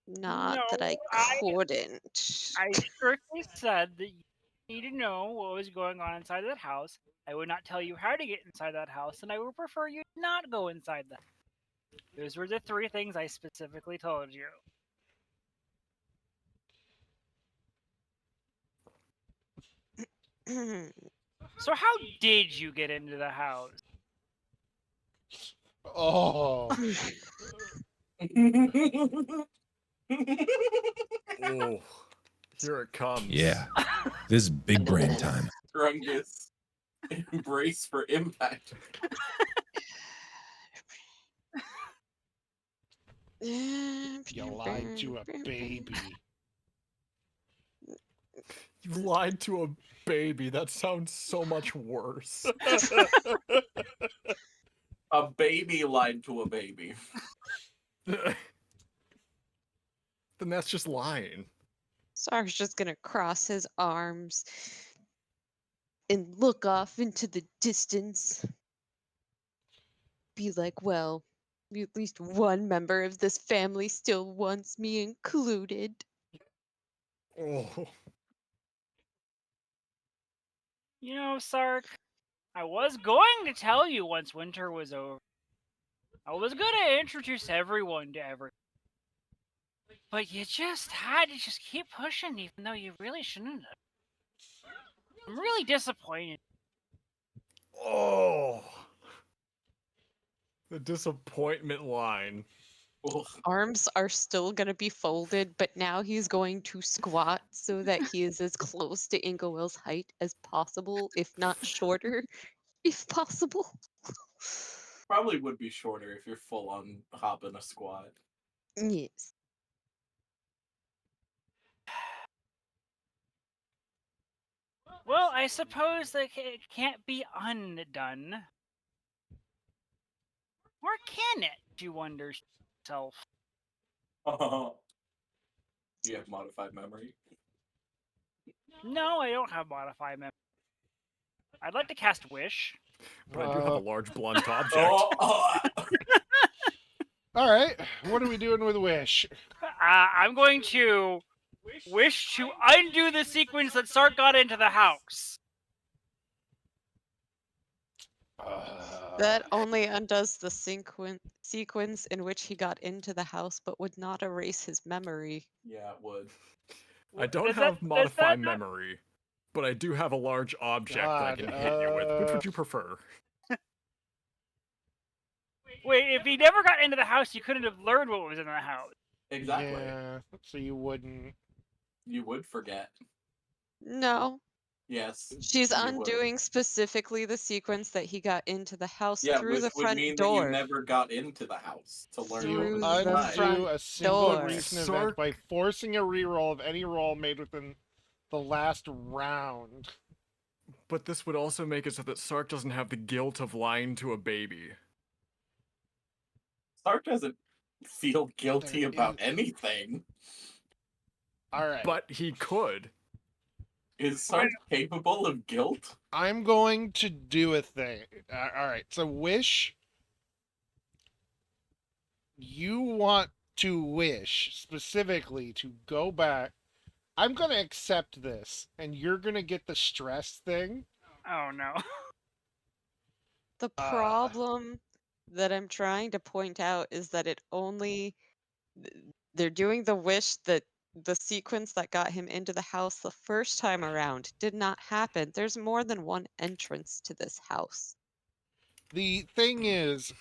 Not No, that I couldn't. I strictly said that you need to know what was going on inside that house. I would not tell you how to get inside that house, and I would prefer you not go inside that. Those were the 3 things I specifically told you. So how did you get into the house? Oh. Oh, here it comes. Yeah, this is big brain time. Grungus. Embrace for impact. You lied to a baby. You lied to a baby. That sounds so much worse. A baby lied to a baby. Then that's just lying. Sark's just gonna cross his arms and look off into the distance. Be like, well, at least one member of this family still wants me included. Oh. You know, Sark, I was going to tell you once winter was over. I was going to introduce everyone to everyone. But you just had to just keep pushing, even though you really shouldn't have. I'm really disappointed. Oh. The disappointment line. Ugh. Arms are still gonna be folded, but now he's going to squat so that he is as close to Ingowill's height as possible, if not shorter, if possible. Probably would be shorter if you're full on hop in a squat. Yes. Well, I suppose that it can't be undone. Or can it, you wonder yourself? You have modified memory. No, I don't have modify memory. I'd like to cast Wish. But I do have a large blunt object. Oh, All right. What are we doing with Wish? I'm going to wish to undo the sequence that Sark got into the house. That only undoes the sequence in which he got into the house, but would not erase his memory. yeah, it would. I don't Does have that- modify does that not- memory, but I do have a large object that I God, can hit you with. Which would you prefer? Wait, if he never got into the house, you couldn't have learned what was in the house. Exactly. Yeah, so you wouldn't. You would forget. No, Yes. she's you would. undoing specifically the sequence that he got into the house Yeah, through which the would front mean door. that you never got into the house to learn Through what was the inside. front Undo a single door. recent event by forcing a reroll of any roll made within the last round. But this would also make it so that Sark doesn't have the guilt of lying to a baby. Stark doesn't feel guilty There about is- anything. All right. But he could. Is Sark capable of guilt? I'm going to do a thing. All right. So, Wish, you want to wish specifically to go back. I'm going to accept this, and you're going to get the stress thing. Oh no. The problem that I'm trying to point out is that it only they're doing the wish that the sequence that got him into the house the first time around did not happen. There's more than one entrance to this house. The thing is,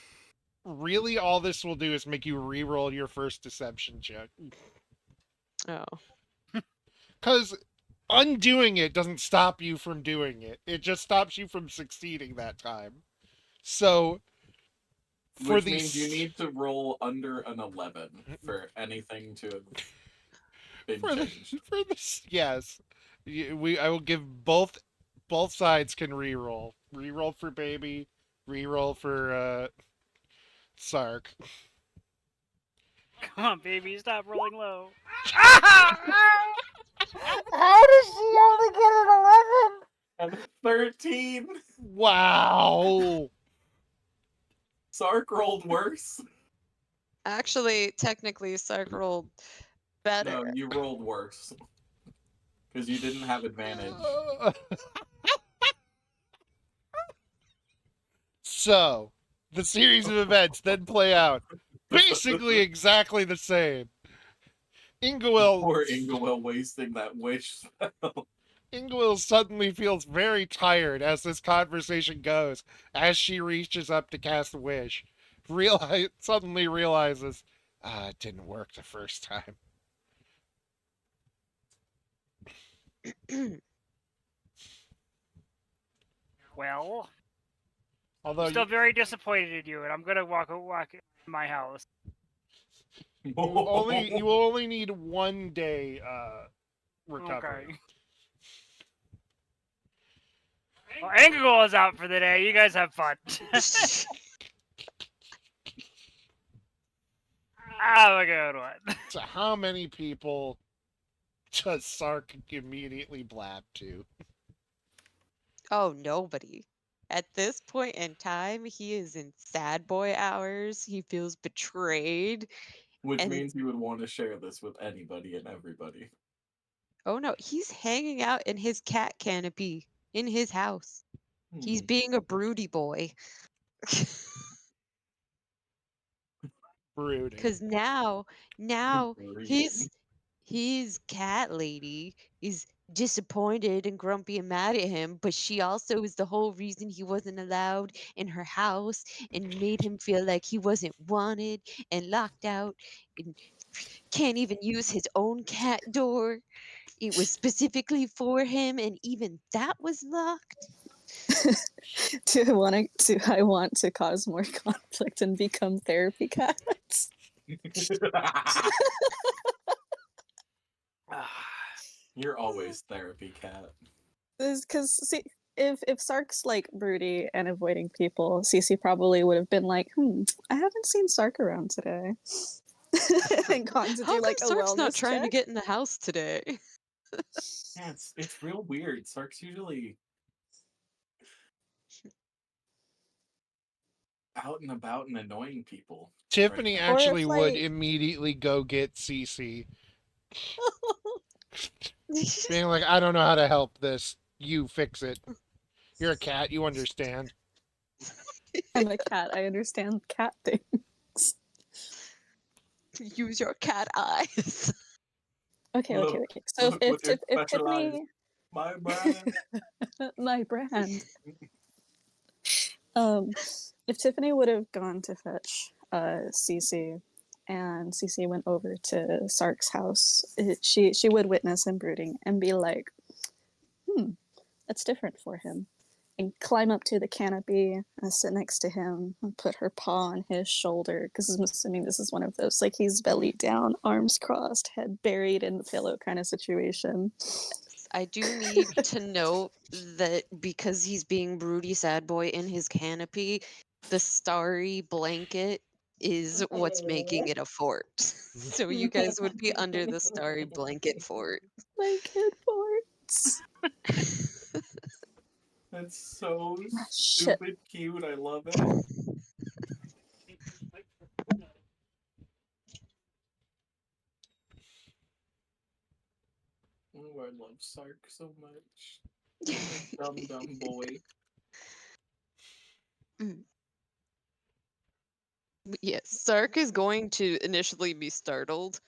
really, all this will do is make you re-roll your first deception check. Oh. Because undoing it doesn't stop you from doing it. It just stops you from succeeding that time. So, for Which the means you need to roll under an 11 for anything to have been for the changed. for this, yes, I will give both Both sides can re-roll. Re-roll for baby. Re-roll for Sark. Come on, baby, stop rolling low. How does she only get an 11? And 13. Wow. Sark rolled worse. Actually, technically, Sark rolled better. No, you rolled worse. Because you didn't have advantage. So, the series of events then play out basically exactly the same. Ingawil Poor Ingawell wasting that wish spell. Ingawil suddenly feels very tired as this conversation goes, as she reaches up to cast a wish. Suddenly realizes, it didn't work the first time. Well, Although I'm still very disappointed in you, and I'm gonna walk in my house. you will only need 1 day recovery. Okay. Well, Angagol is out for the day. You guys have fun. Have a good one. So how many people does Sark immediately blab to? Oh, nobody. At this point in time, he is in sad boy hours. He feels betrayed. Which And means you would want to share this with anybody and everybody. oh no, he's hanging out in his cat canopy in his house. He's being a broody boy. Brooding. Because now Breeding. his cat lady is disappointed and grumpy and mad at him, but she also is the whole reason he wasn't allowed in her house and made him feel like he wasn't wanted and locked out and can't even use his own cat door. It was specifically for him, and even that was locked. I want to cause more conflict and become therapy cats? You're always therapy cat. Because see, if Sark's like broody and avoiding people, Cece probably would have been like, I haven't seen Sark around today. And gone to How do come like a Sark's not wellness trying to check. get in the house today? Yeah, it's real weird. Sark's usually out and about and annoying people. Tiffany now. Or actually if would like immediately go get Cece, being like, I don't know how to help this. You fix it. You're a cat. You understand. I'm a cat, I understand cat things. Use your cat eyes. Okay. Look, So look with your if specialized Tiffany, my brand. my brand, if Tiffany would have gone to fetch Cece, and Cece went over to Sark's house, she would witness him brooding and be like, that's different for him. And climb up to the canopy and sit next to him and put her paw on his shoulder, because I'm assuming this is one of those like he's belly down, arms crossed, head buried in the pillow kind of situation. I do need to note that because he's being broody sad boy in his canopy, the starry blanket is what's making it a fort. So you guys would be under the starry blanket fort. Blanket forts. That's so Shit. stupid cute. I love it. Oh, I love Sark so much. Dumb boy. Yes, Sark is going to initially be startled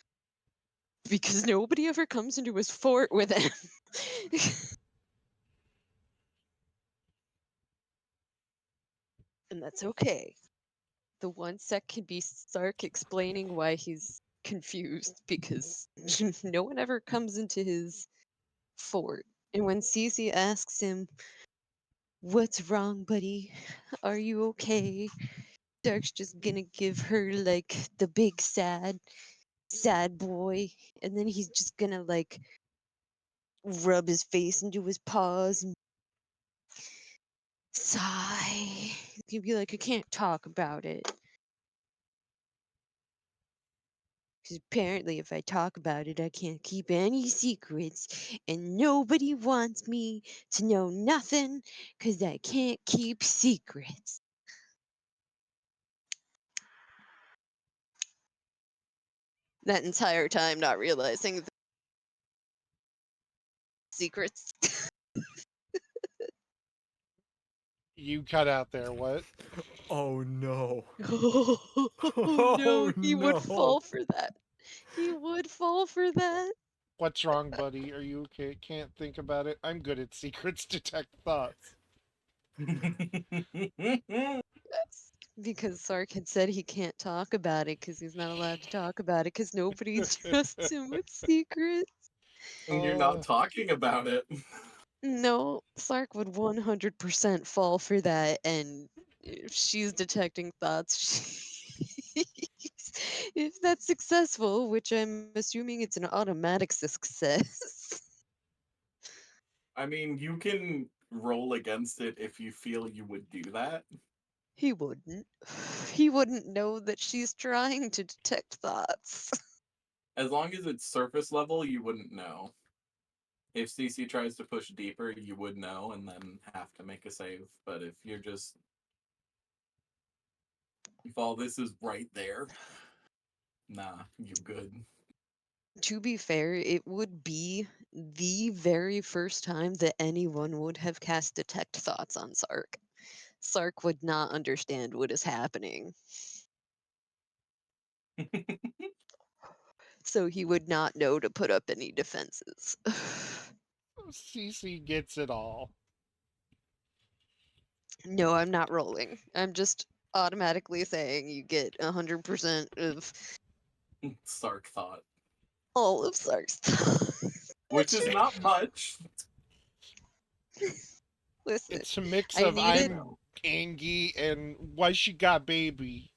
because nobody ever comes into his fort with him. And that's okay. The one sec can be Sark explaining why he's confused because no one ever comes into his fort. And when Cece asks him, "What's wrong, buddy? Are you okay?" Sark's just gonna give her like the big sad boy, and then he's just gonna like rub his face into his paws and Sigh. You'd be like, I can't talk about it. Because apparently, if I talk about it, I can't keep any secrets, and nobody wants me to know nothing because I can't keep secrets. That entire time, not realizing the secrets. You cut out there. What? Oh no. Oh no, Oh he would no. fall for that. He would fall for that. What's wrong, buddy? Are you okay? Can't think about it. I'm good at secrets. Detect thoughts. Yes. Because Sark had said he can't talk about it because he's not allowed to talk about it because nobody trusts him with secrets. You're not talking about it. No, Sark would 100% fall for that, and if she's detecting thoughts, if that's successful, which I'm assuming it's an automatic success, I mean, you can roll against it if you feel you would do that. he wouldn't. He wouldn't know that she's trying to detect thoughts. As long as it's surface level, you wouldn't know. If CC tries to push deeper, you would know and then have to make a save. But if you're just. If all this is right there, nah, you good. To be fair, it would be the very first time that anyone would have cast Detect Thoughts on Sark. Sark would not understand what is happening, so he would not know to put up any defenses. Cece gets it all. No, I'm not rolling. I'm just automatically saying you get 100% of Sark thought. all of Sark's thoughts. Which is not much. Listen, It's a mix I of needed. I'm Angie and why she got baby.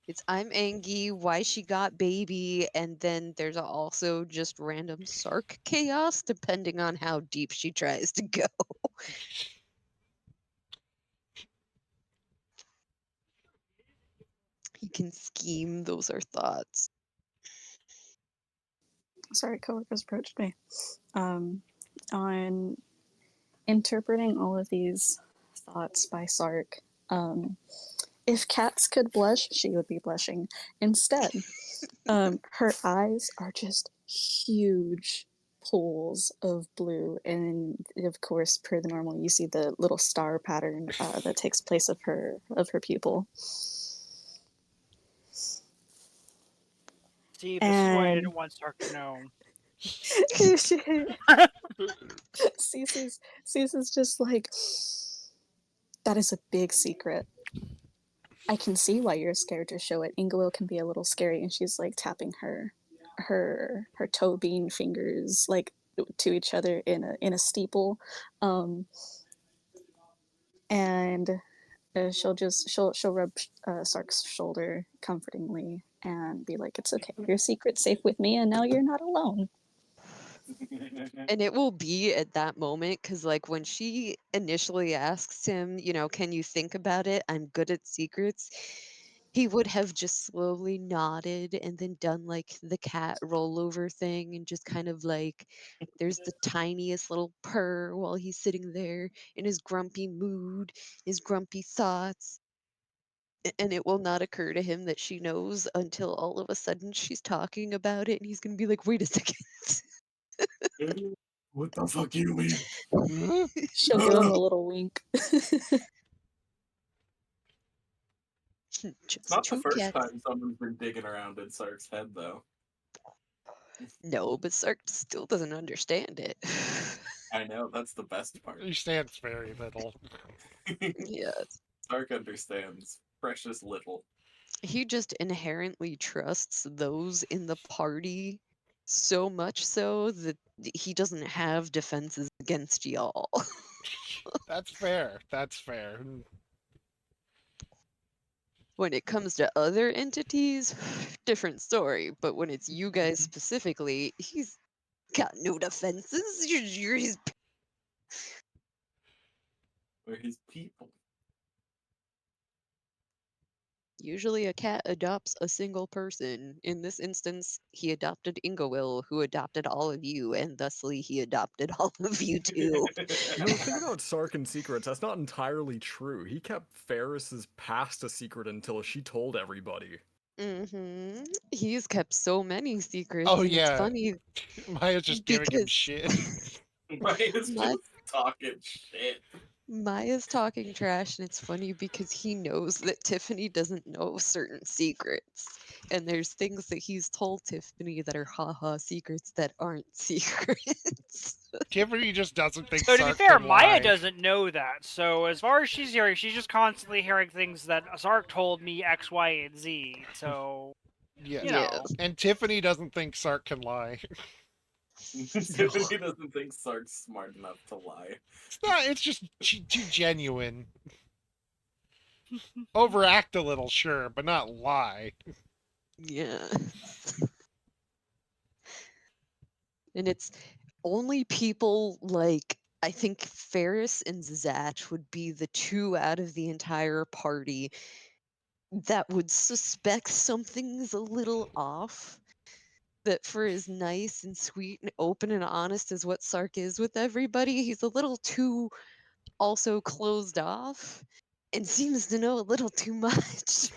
It's I'm Angie, why she got baby, and then there's also just random Sark chaos depending on how deep she tries to go. He can scheme, those are thoughts. Sorry, coworkers approached me on interpreting all of these thoughts by Sark. If cats could blush, she would be blushing. Instead, her eyes are just huge pools of blue, and of course, per the normal, you see the little star pattern that takes place of her pupil. See, this is why I And didn't want Stark to know. Cece's just like, that is a big secret. I can see why you're scared to show it. Ingawil can be a little scary, and she's like tapping her toe bean fingers like to each other in a steeple, and she'll rub Sark's shoulder comfortingly and be like, "It's okay. Your secret's safe with me, and now you're not alone." And it will be at that moment because, like, when she initially asks him, can you think about it? I'm good at secrets. He would have just slowly nodded and then done like the cat rollover thing and just kind of like, there's the tiniest little purr while he's sitting there in his grumpy mood, his grumpy thoughts. And it will not occur to him that she knows until all of a sudden she's talking about it and he's going to be like, wait a second. What the fuck you mean? Hmm? She'll give him a little wink. It's Just not the two first cats. time someone's been digging around in Sark's head, though. No, but Sark still doesn't understand it. I know, that's the best part. He stands very little. Yes. Sark understands. Precious little. He just inherently trusts those in the party so much so that he doesn't have defenses against y'all. That's fair. That's fair. When it comes to other entities, different story. But when it's you guys specifically, he's got no defenses. He's We're his people. Usually a cat adopts a single person. In this instance, he adopted Ingowil, who adopted all of you, and thusly he adopted all of you too. You know, the thing about Sark and secrets, that's not entirely true. He kept Ferris's past a secret until she told everybody. Mm-hmm. He's kept so many secrets, Oh and it's yeah, funny Maya's just giving him because shit. Maya's Ma- just talking shit. Maya's talking trash, and it's funny because he knows that Tiffany doesn't know certain secrets. And there's things that he's told Tiffany that are haha secrets that aren't secrets. Tiffany just doesn't think So to be Sark fair, can Maya lie. doesn't know that. So as far as she's hearing, she's just constantly hearing things that Sark told me X, Y, and Z. So Yeah. you Yeah. know, And Tiffany doesn't think Sark can lie. Tiffany doesn't think Sark's smart enough to lie. It's not. It's just too genuine. Overact a little, sure, but not lie. Yeah. And it's only people like I think Ferris and Zatch would be the two out of the entire party that would suspect something's a little off. That for as nice and sweet and open and honest as what Sark is with everybody, he's a little too also closed off and seems to know a little too much.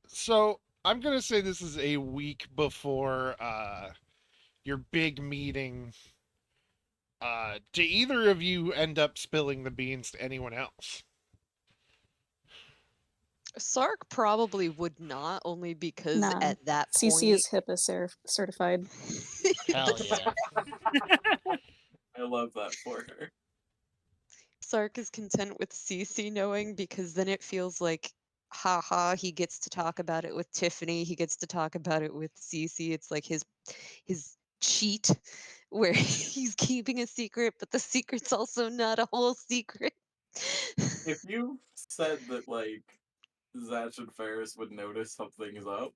So I'm gonna say this is a week before your big meeting. Do either of you end up spilling the beans to anyone else? Sark probably would not, only because Nah. at that CC point is HIPAA certified. Hell yeah. I love that for her. Sark is content with Cece knowing because then it feels like, haha, he gets to talk about it with Tiffany. He gets to talk about it with Cece. It's like his cheat where he's keeping a secret, but the secret's also not a whole secret. If you said that, like, Zatch and Ferris would notice something's up,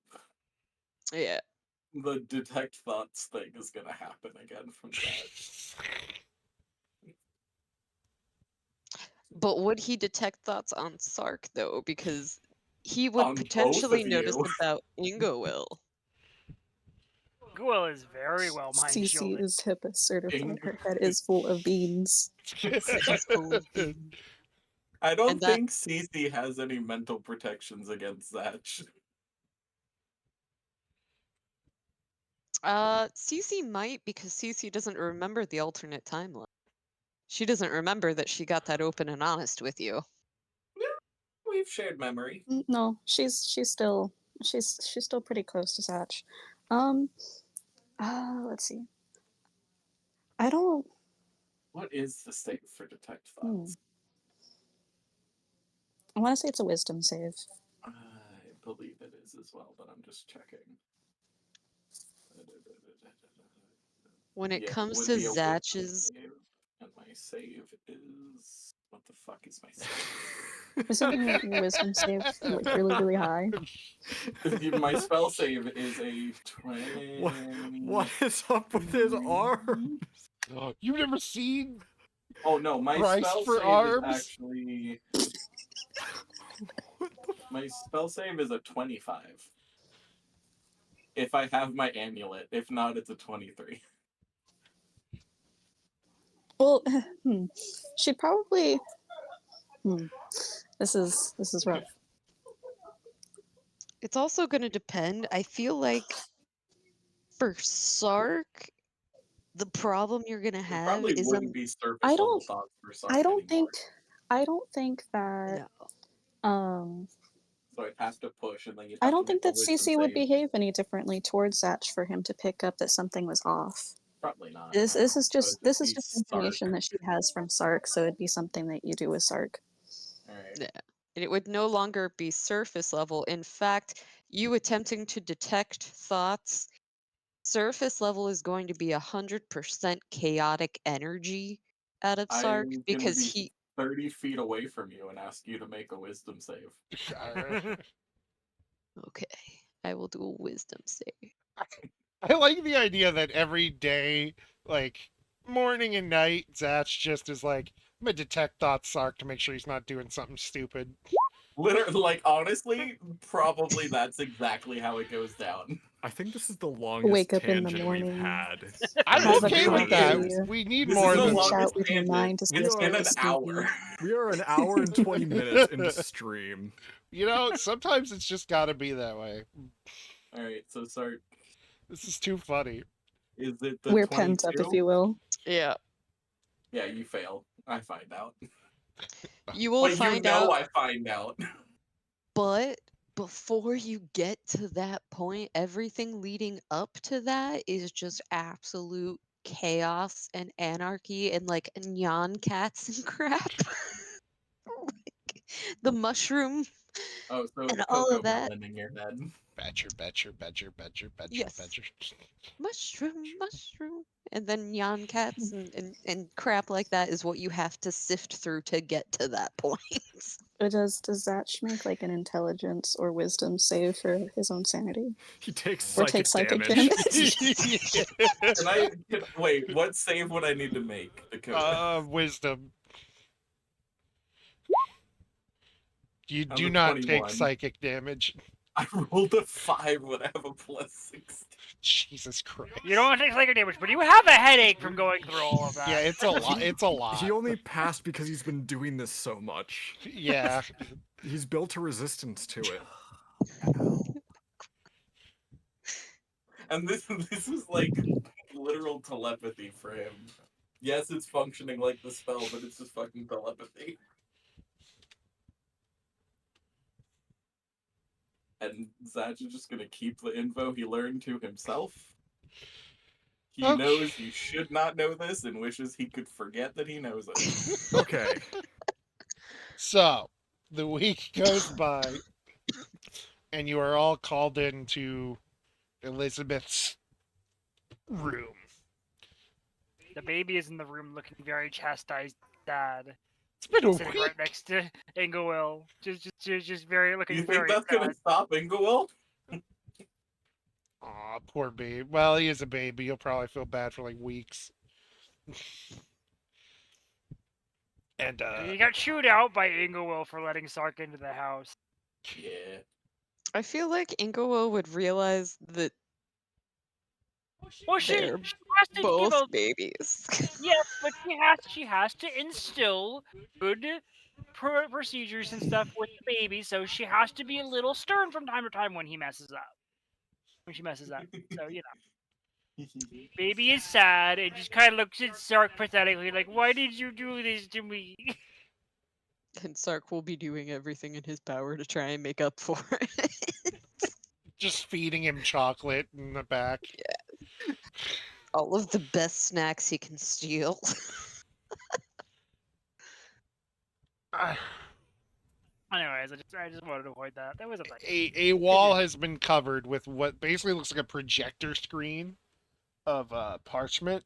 Yeah. the detect thoughts thing is gonna happen again from Zatch. But would he detect thoughts on Sark though? Because he would On both potentially of notice you. about Ingowil. Guel is very well mind CC shielded. is HIPAA certified. Ing- Her head is full of beans. It's full of beans. I And don't that think Cece has any mental protections against Zatch. Cece might, because Cece doesn't remember the alternate timeline. She doesn't remember that she got that open and honest with you. We've shared memory. No, she's still pretty close to Satch. Let's see. I don't. What is the state for detect Hmm. thoughts? I want to say it's a wisdom save. I believe it is as well, but I'm just checking. When it Yeah, it comes would to be a wisdom Zatch's, save, and my save is what the fuck is my save? Isn't your wisdom save like really high? My spell save is a 20. What is up with his arm? You've never seen Oh no, my Christ spell for save is arms? actually my spell save is a 25. If I have my amulet, if not, it's a 23. Well, she'd probably. This is rough. it's also going to depend. I feel like for Sark, the problem you're going to It have probably is wouldn't be surface I level don't. thoughts for Sark I don't anymore. think that. no. So I'd have to push, and then you'd I have don't to make think a that wisdom CC would save. behave any differently towards Zatch for him to pick up that something was off. Probably not. This no, is because just it'd be information Sark. that she has from Sark, so it'd be something that you do with Sark. Alright. Yeah. And it would no longer be surface level. In fact, you attempting to detect thoughts, surface level is going to be 100% chaotic energy out of Sark I'm gonna because be he. 30 feet away from you and ask you to make a wisdom save. Okay, I will do a wisdom save. I like the idea that every day, like, morning and night, Zatch just is like, I'm gonna detect thoughts Sark to make sure he's not doing something stupid. Literally, like, honestly, probably that's exactly how it goes down. I think this is the longest Wake up in the tangent we've morning, had. I'm have a okay with that. coffee, We need This more is the than reach longest out with your tangent mind to We see are in an what's hour. We are an hour and 20 minutes into stream. You know, sometimes it's just gotta be that way. Alright, so Sark, This is too funny. is it the We're pent up, if 22? you will. Yeah. Yeah, you fail. I find out. You will But you find know out, I find out. but before you get to that point, everything leading up to that is just absolute chaos and anarchy and like neon cats and crap. Like, the mushroom Oh, so and it's all Coco of that. Melon in your head. Badger. Yes. Mushroom. And then neon cats and crap like that is what you have to sift through to get to that point. Does Zatch make like an intelligence or wisdom save for his own sanity? He takes Or psychic take psychic damage. damage? Wait, what save would I need to make, Dakota? Wisdom. You On do the not take 21. psychic damage. I rolled a 5 when I have a plus 16. Jesus Christ. You don't want to take psychic damage, but you have a headache from going through all of that. Yeah, it's a lot. It's a lot. He only passed because he's been doing this so much. Yeah. He's built a resistance to it. And this is like literal telepathy for him. Yes, it's functioning like the spell, but it's just fucking telepathy. And Zatch is just gonna keep the info he learned to himself. He Okay. knows he should not know this and wishes he could forget that he knows it. Okay. So, the week goes by, and you are all called into Elizabeth's room. The baby is in the room looking very chastised dad. It's been a Sitting week. right next to Inglewill. Just very looking You think very that's gonna sad. stop Inglewill? Aw, poor baby. Well, he is a baby. He'll probably feel bad for like weeks. And He got chewed out by Inglewill for letting Sark into the house. Yeah. I feel like Inglewill would realize that Well, she they're has to give both a babies. yes, but she has to instill good procedures and stuff with the baby, so she has to be a little stern from time to time when he messes up. When she messes up, so you know, baby is sad and just kind of looks at Sark pathetically, like, "Why did you do this to me?" And Sark will be doing everything in his power to try and make up for it. just feeding him chocolate in the back. All of the best snacks he can steal. Anyways, I just wanted to avoid that. That was a thing. A wall has been covered with what basically looks like a projector screen of parchment,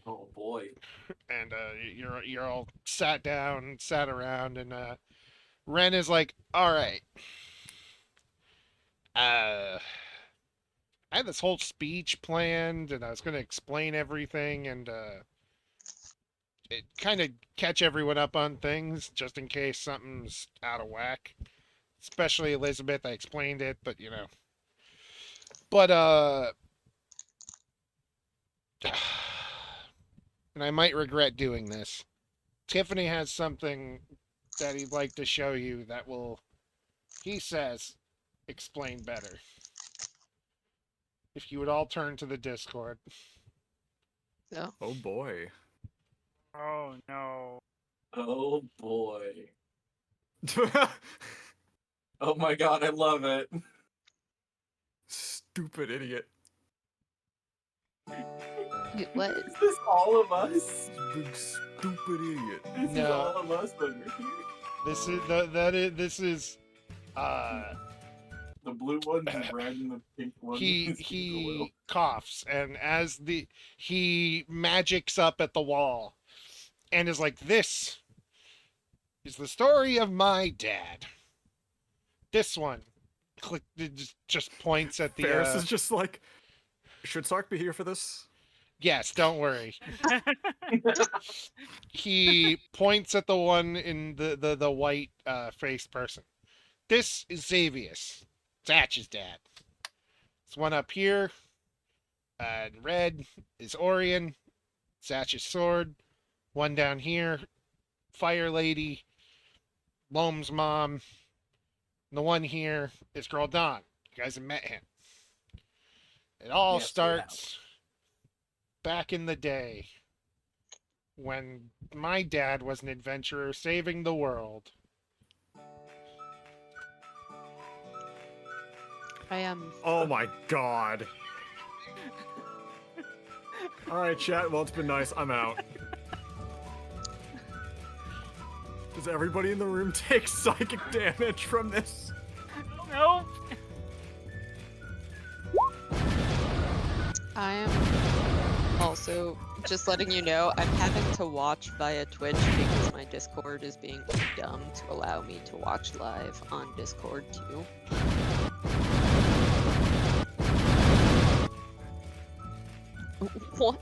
Oh boy. and you're all sat down, sat around, and Ren is like, "All right, I had this whole speech planned, and I was going to explain everything, and it kind of catch everyone up on things, just in case something's out of whack. Especially Elizabeth, I explained it, but you know, but and I might regret doing this. Tiffany has something that he'd like to show you that will, he says, explain better. If you would all turn to the Discord. No. Oh boy. Oh no. Oh boy. Oh my god, I love it. Stupid idiot. Wait, what? Is this all of us? Big stupid idiot. This is No. all of us over here. This is The blue one's is red and the pink one he is Inglewill. he coughs, and as he magics up at the wall and is like, "This is the story of my dad. This one." Click, it just points at the Ferris is just like, should Sark be here for this? Yes, don't worry. He points at the one in the white faced person. This is Xavius, Zatch's dad. This one up here, in red, is Orion, Zatch's sword. One down here, Fire Lady, Loam's mom. And the one here is Girl Dawn. You guys have met him. It all Yes, we have. starts back in the day when my dad was an adventurer saving the world. I am. Oh my god. Alright, chat. Well, it's been nice. I'm out. Does everybody in the room take psychic damage from this? Nope. I am also just letting you know I'm having to watch via Twitch because my Discord is being too dumb to allow me to watch live on Discord too. What?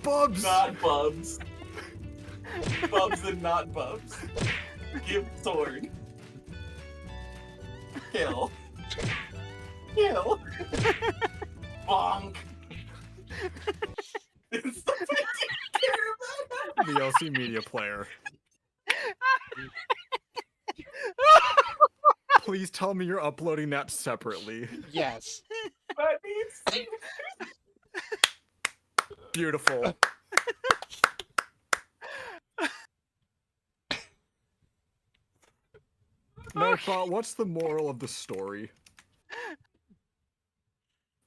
Bubs! Not Bubs. Bubs and not Bubs. Give sword. Kill. Kill. Bonk. It's the thing you care about. The LC Media player. Please tell me you're uploading that separately. Yes. That needs Beautiful. Nightbot, what's the moral of the story?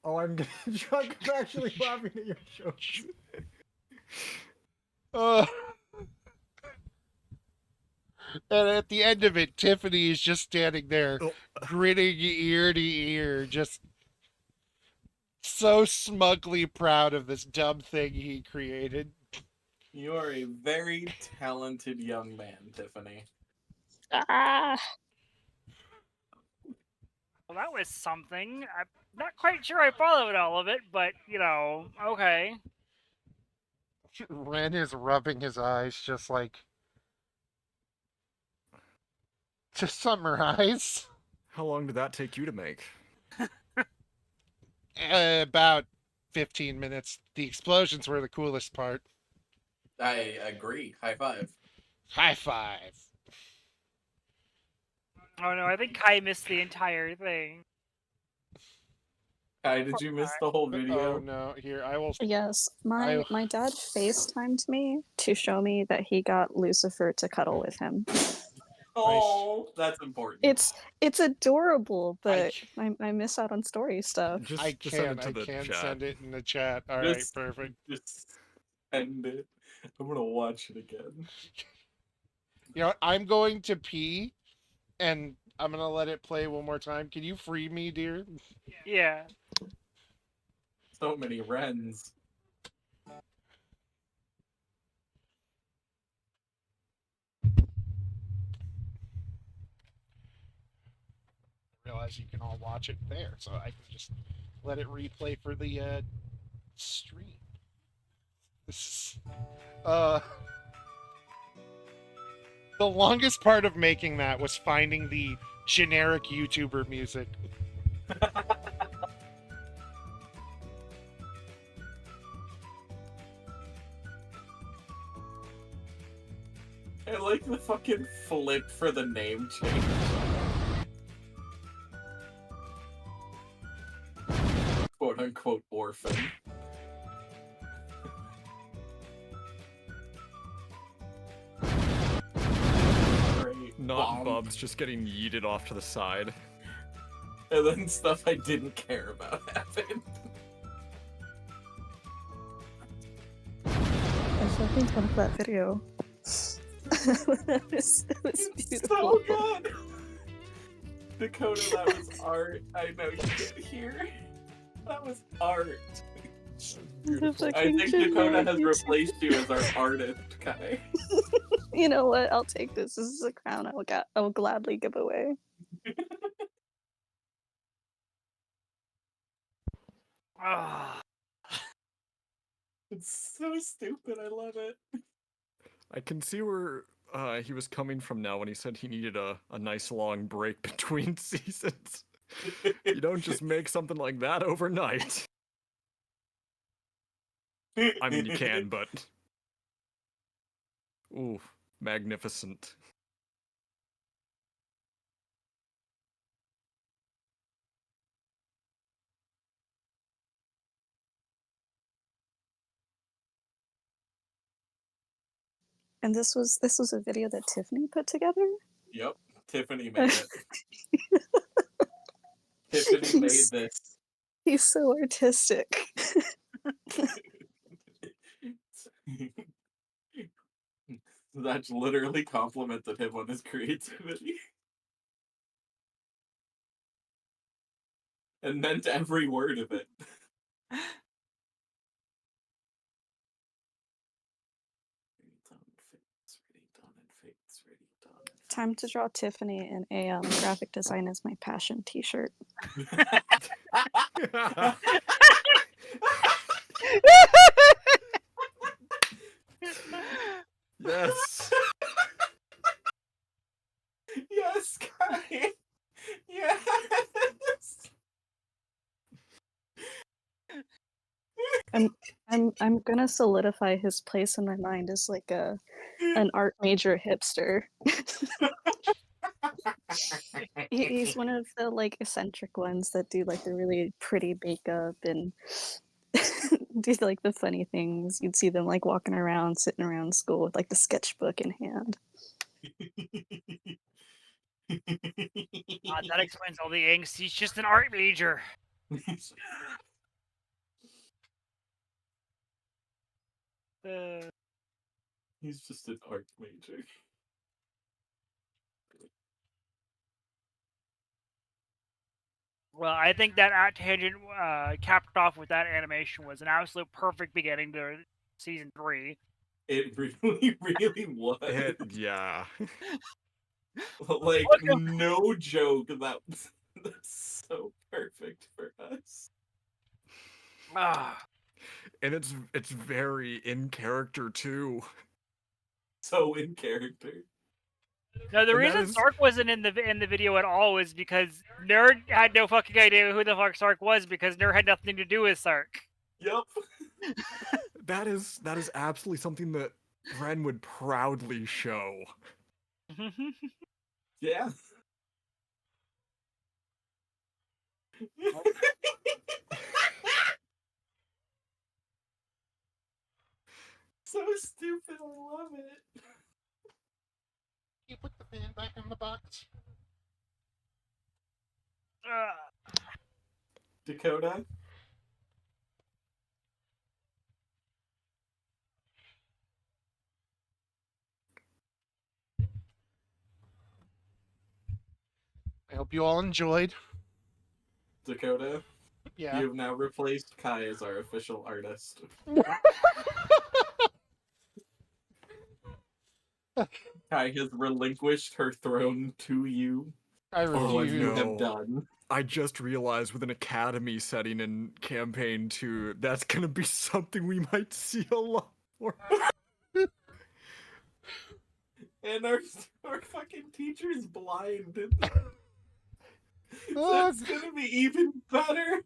Oh, I'm getting drunk. I'm actually laughing at your jokes. And at the end of it, Tiffany is just standing there, Oh. grinning ear to ear, just so smugly proud of this dumb thing he created. You are a very talented young man, Tiffany. Ah, Well, that was something. I'm not quite sure I followed all of it, but you know, okay. Ren is rubbing his eyes, just like. To summarize, How long did that take you to make? about 15 minutes. The explosions were the coolest part. I agree. High five. High five. Oh no, I think Kai missed the entire thing. Kai, did you miss the whole video? Oh no, here, I will. yes. I- My dad FaceTimed me to show me that he got Lucifer to cuddle with him. Oh, that's important. It's adorable, but I- I miss out on story stuff. Just, I just send can, it to the I can chat. send it in the chat. All right, Just- perfect. Just end it. I'm gonna watch it again. You know what? I'm going to pee, and I'm gonna let it play one more time. Can you free me, dear? Yeah. So many Wrens. Realize you can all watch it there, so I can just let it replay for the stream. This is, the longest part of making that was finding the generic YouTuber music. I like the fucking flip for the name change. Quote unquote orphan. Great. Not Bonk. Bubs just getting yeeted off to the side. And then stuff I didn't care about happened. I fucking loved that video. it was It's beautiful. so good! Dakota, that was art. I know you can hear. That was art. Beautiful. I think Dakota has replaced you as our artist, Kai. You know what? I'll take this. This is a crown I will gladly give away. Ah, It's so stupid. I love it. I can see where he was coming from now when he said he needed a nice long break between seasons. You don't just make something like that overnight. I mean, you can, but... Ooh, magnificent. And this was a video that Tiffany put together. Yep, Tiffany made it. Tiffany made this. He's so artistic. That's literally complimented him on his creativity. And meant every word of it. Time to draw Tiffany in a graphic design is my passion t-shirt. Yes. Yes, Kai. Yes. I'm gonna solidify his place in my mind as like an art major hipster. He's one of the like eccentric ones that do like the really pretty makeup and do like the funny things. You'd see them like walking around, sitting around school with like the sketchbook in hand. that explains all the angst. He's just an art major. He's just an art major. Well, I think that at tangent capped off with that animation was an absolute perfect beginning to season 3. It really, really was. Yeah. Like, no joke. That's so perfect for us. Ah, And it's very in character too. So in character. no, the And that reason is- Sark wasn't in the video at all was because Nerd had no fucking idea who the fuck Sark was because Nerd had nothing to do with Sark. Yep. that is absolutely something that Ren would proudly show. Yeah. So stupid. I love it. You put the fan back in the box. Dakota? I hope you all enjoyed. Dakota? Yeah. You have now replaced Kai as our official artist. Kai has relinquished her throne to you I for what refuse. you no. have done. I just realized with an academy setting in campaign 2, that's gonna be something we might see a lot more. And our fucking teacher's blind. Oh, That's gonna be even better.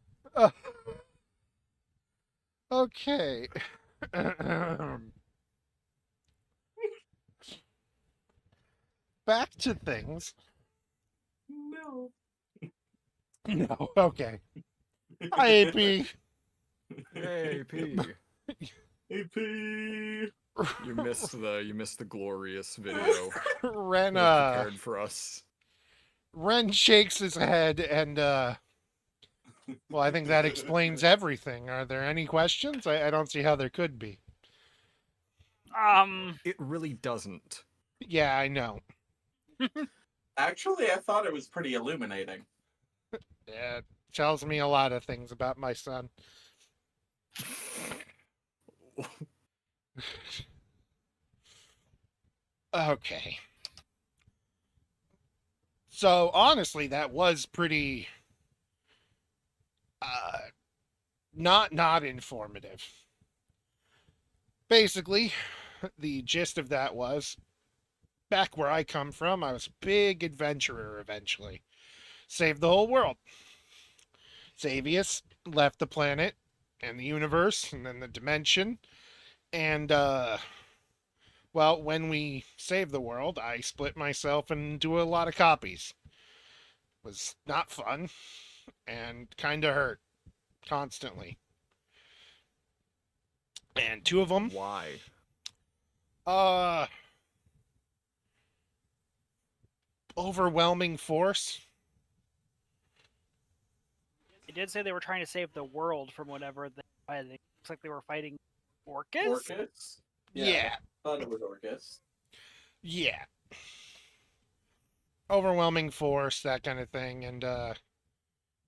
okay. Back to things. No. No, okay. Hi, AP. Hey, P. AP. You missed the glorious video Ren, that was prepared for us. Ren shakes his head and, well, I think that explains everything. Are there any questions? I don't see how there could be. It really doesn't. Yeah, I know. Actually, I thought it was pretty illuminating. It tells me a lot of things about my son. Okay. So honestly, that was pretty uh not informative. Basically, the gist of that was back where I come from, I was a big adventurer eventually. Saved the whole world. Xavius left the planet and the universe and then the dimension. And well, when we saved the world, I split myself into a lot of copies. It was not fun and kind of hurt constantly. And two of them, Why? uh, overwhelming force. They did say they were trying to save the world from whatever they were fighting. Looks like they were fighting Orcus? Orcus? Yeah, Thought it was Orcus. yeah. Overwhelming force, that kind of thing. And,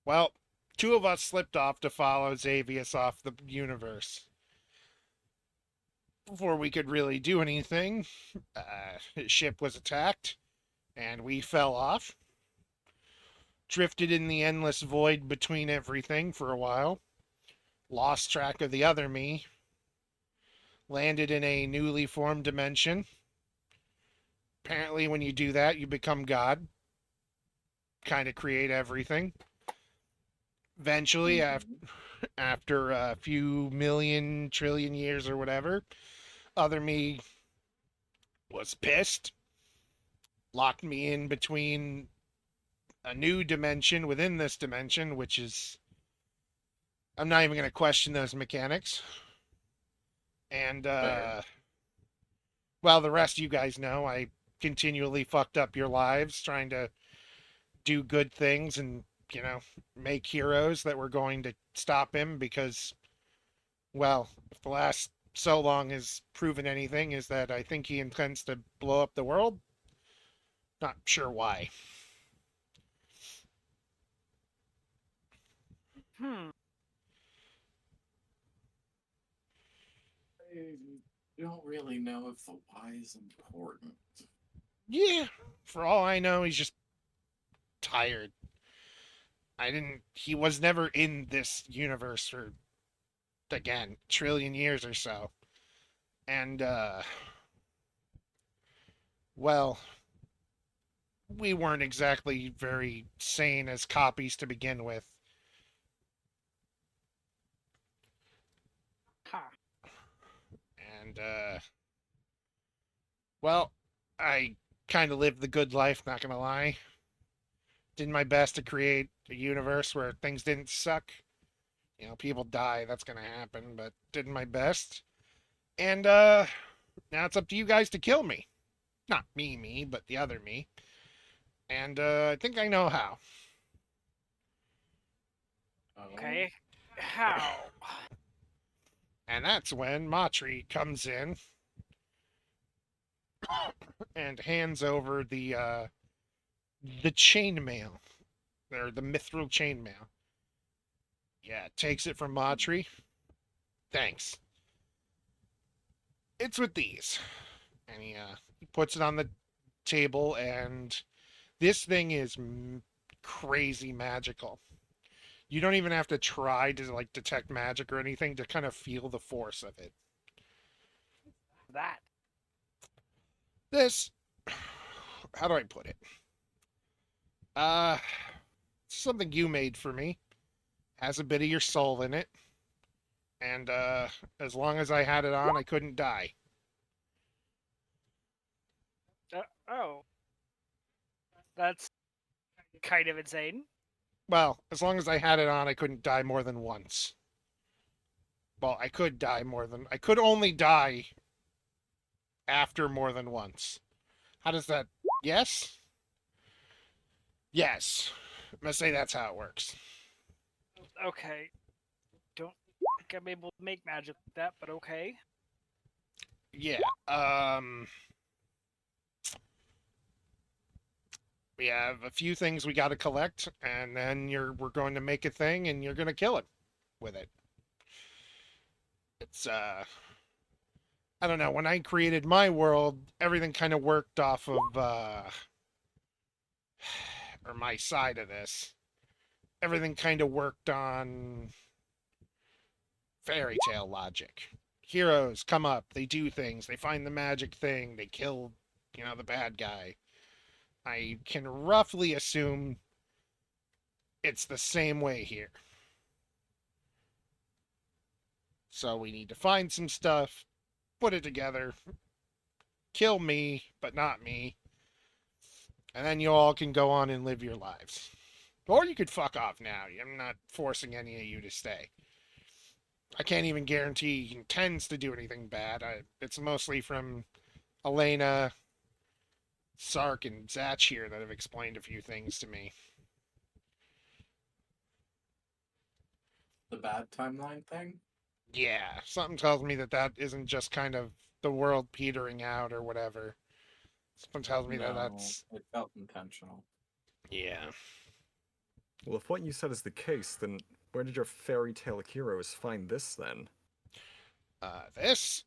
well, two of us slipped off to follow Xavius off the universe. Before we could really do anything, his ship was attacked, and we fell off. Drifted in the endless void between everything for a while. Lost track of the other me. Landed in a newly formed dimension. Apparently, when you do that, you become God. Kind of create everything. Eventually, after a few million, trillion years or whatever, other me was pissed. Locked me in between a new dimension within this dimension, which is. I'm not even going to question those mechanics. And, Fair. well, the rest you guys know, I continually fucked up your lives trying to do good things and, make heroes that were going to stop him because, well, if the last so long has proven anything, is that I think he intends to blow up the world. Not sure why. Hmm. I don't really know if the why is important. Yeah, for all I know, he's just tired. He was never in this universe for, again, trillion years or so. And, well, we weren't exactly very sane as copies to begin with. Huh. And, well, I kind of lived the good life, not gonna lie. Did my best to create a universe where things didn't suck. People die, that's gonna happen, but did my best. And, now it's up to you guys to kill me. Not me, but the other me. And, I think I know how. Okay. How? And that's when Matri comes in and hands over the chainmail. Or the mithril chainmail. Yeah, takes it from Matri. Thanks. It's with these. And he puts it on the table, and this thing is crazy magical. You don't even have to try to like detect magic or anything to kind of feel the force of it. That. This, how do I put it? Uh, something you made for me. Has a bit of your soul in it. And as long as I had it on, I couldn't die. Oh. That's kind of insane. Well, as long as I had it on, I couldn't die more than once. Well, I could only die after more than once. How does that? Yes? Yes. I'm gonna say that's how it works. Okay. Don't think I'm able to make magic like that, but okay. Yeah. We have a few things we got to collect, and then we're going to make a thing, and you're going to kill it with it. it's I don't know. When I created my world, everything kind of worked off of or my side of this. Everything kind of worked on fairy tale logic. Heroes come up, they do things, they find the magic thing, they kill, the bad guy. I can roughly assume it's the same way here. So we need to find some stuff, put it together, kill me, but not me, and then you all can go on and live your lives. Or you could fuck off now. I'm not forcing any of you to stay. I can't even guarantee he intends to do anything bad. It's mostly from Elena, Sark, and Zach here that have explained a few things to me. The bad timeline thing? Yeah, something tells me that isn't just kind of the world petering out or whatever. Something tells me that No, that's... it felt intentional. Yeah. Well, if what you said is the case, then where did your fairy tale heroes find this then? This?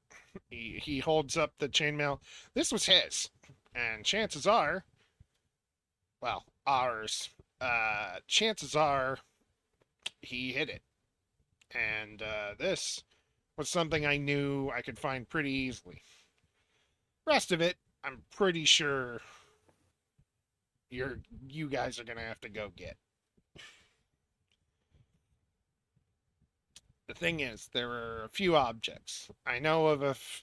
He holds up the chainmail. This was his. And chances are... Well, ours. Chances are he hid it. And this was something I knew I could find pretty easily. Rest of it, I'm pretty sure you guys are gonna have to go get. The thing is, there are a few objects. I know of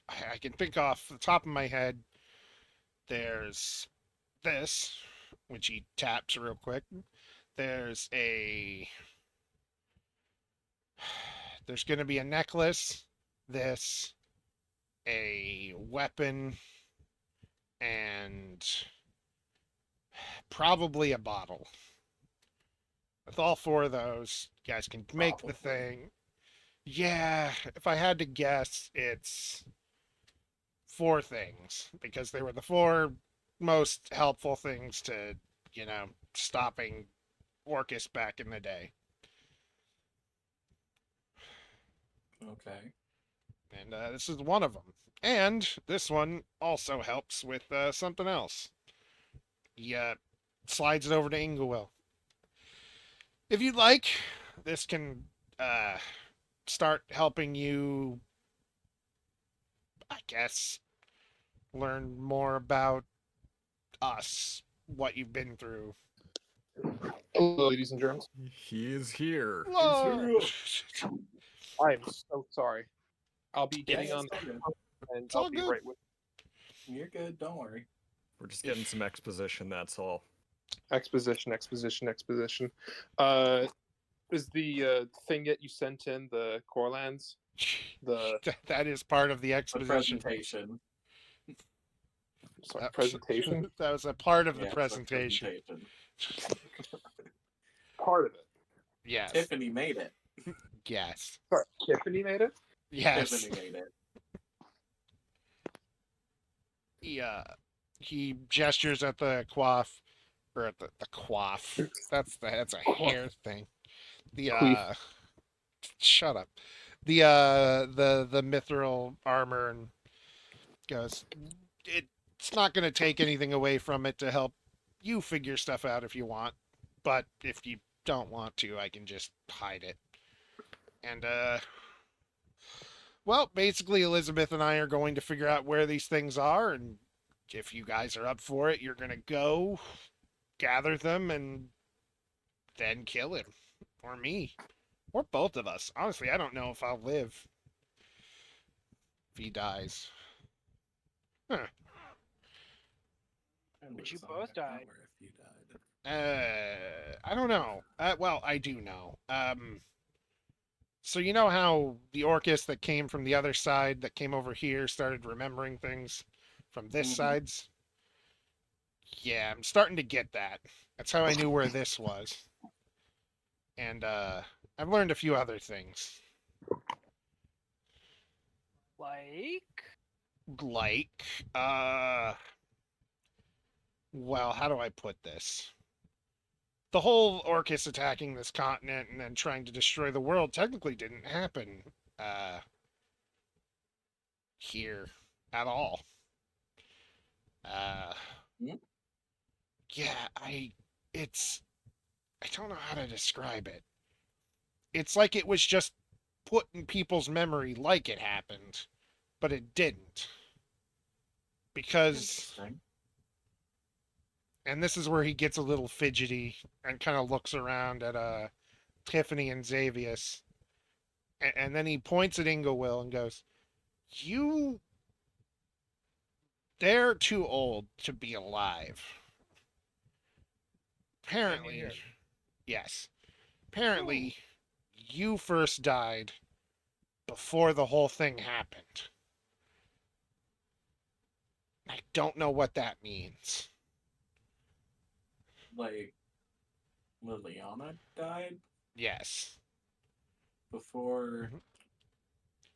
I can think off the top of my head. There's this, which he taps real quick. There's gonna be a necklace, this, a weapon, and probably a bottle. With all four of those, you guys can make the thing. Yeah, if I had to guess, it's 4 things, because they were the 4 most helpful things to, stopping Orcus back in the day. Okay. And this is one of them. And this one also helps with something else. He slides it over to Inglewill. If you'd like, this can start helping you, I guess, learn more about us, what you've been through. Hello, ladies and germs. He is here. Whoa! I am so sorry. I'll be getting Yeah, on it's all good. and It's all I'll be good. right with You're good, don't worry. We're just getting some exposition, that's all. exposition. Is the thing that you sent in the Korlands? That is part of the The exposition. presentation. Sorry, presentation? That was a part of the Yeah, presentation. Part of it. Yes. Tiffany made it. Yes. Sorry, Tiffany made it? Yes. Tiffany made it. He gestures at the coif, or at the coif. That's a hair thing. The Queef. shut up. The mithril armor, and goes, it's not going to take anything away from it to help you figure stuff out if you want, but if you don't want to, I can just hide it. And well, basically Elizabeth and I are going to figure out where these things are, and if you guys are up for it, you're going to go gather them and then kill him, or me, or both of us. Honestly, I don't know if I'll live if he dies. Huh. But you both died. If you died. I don't know. Well, I do know. So you know how the Orcus that came from the other side that came over here started remembering things from this side's? Yeah, I'm starting to get that. That's how I knew where this was. And I've learned a few other things. Like? Well, how do I put this? The whole Orcus attacking this continent and then trying to destroy the world technically didn't happen here at all. Uh, Hmm? yeah, it's, I don't know how to describe it. It's like it was just put in people's memory like it happened, but it didn't. Because, Interesting. and this is where he gets a little fidgety and kind of looks around at Tiffany and Xavius, and then he points at Inglewill and goes, "You, they're too old to be alive. Apparently, yes. Apparently, you first died before the whole thing happened. I don't know what that means." Like, Liliana died Yes. before Mhm.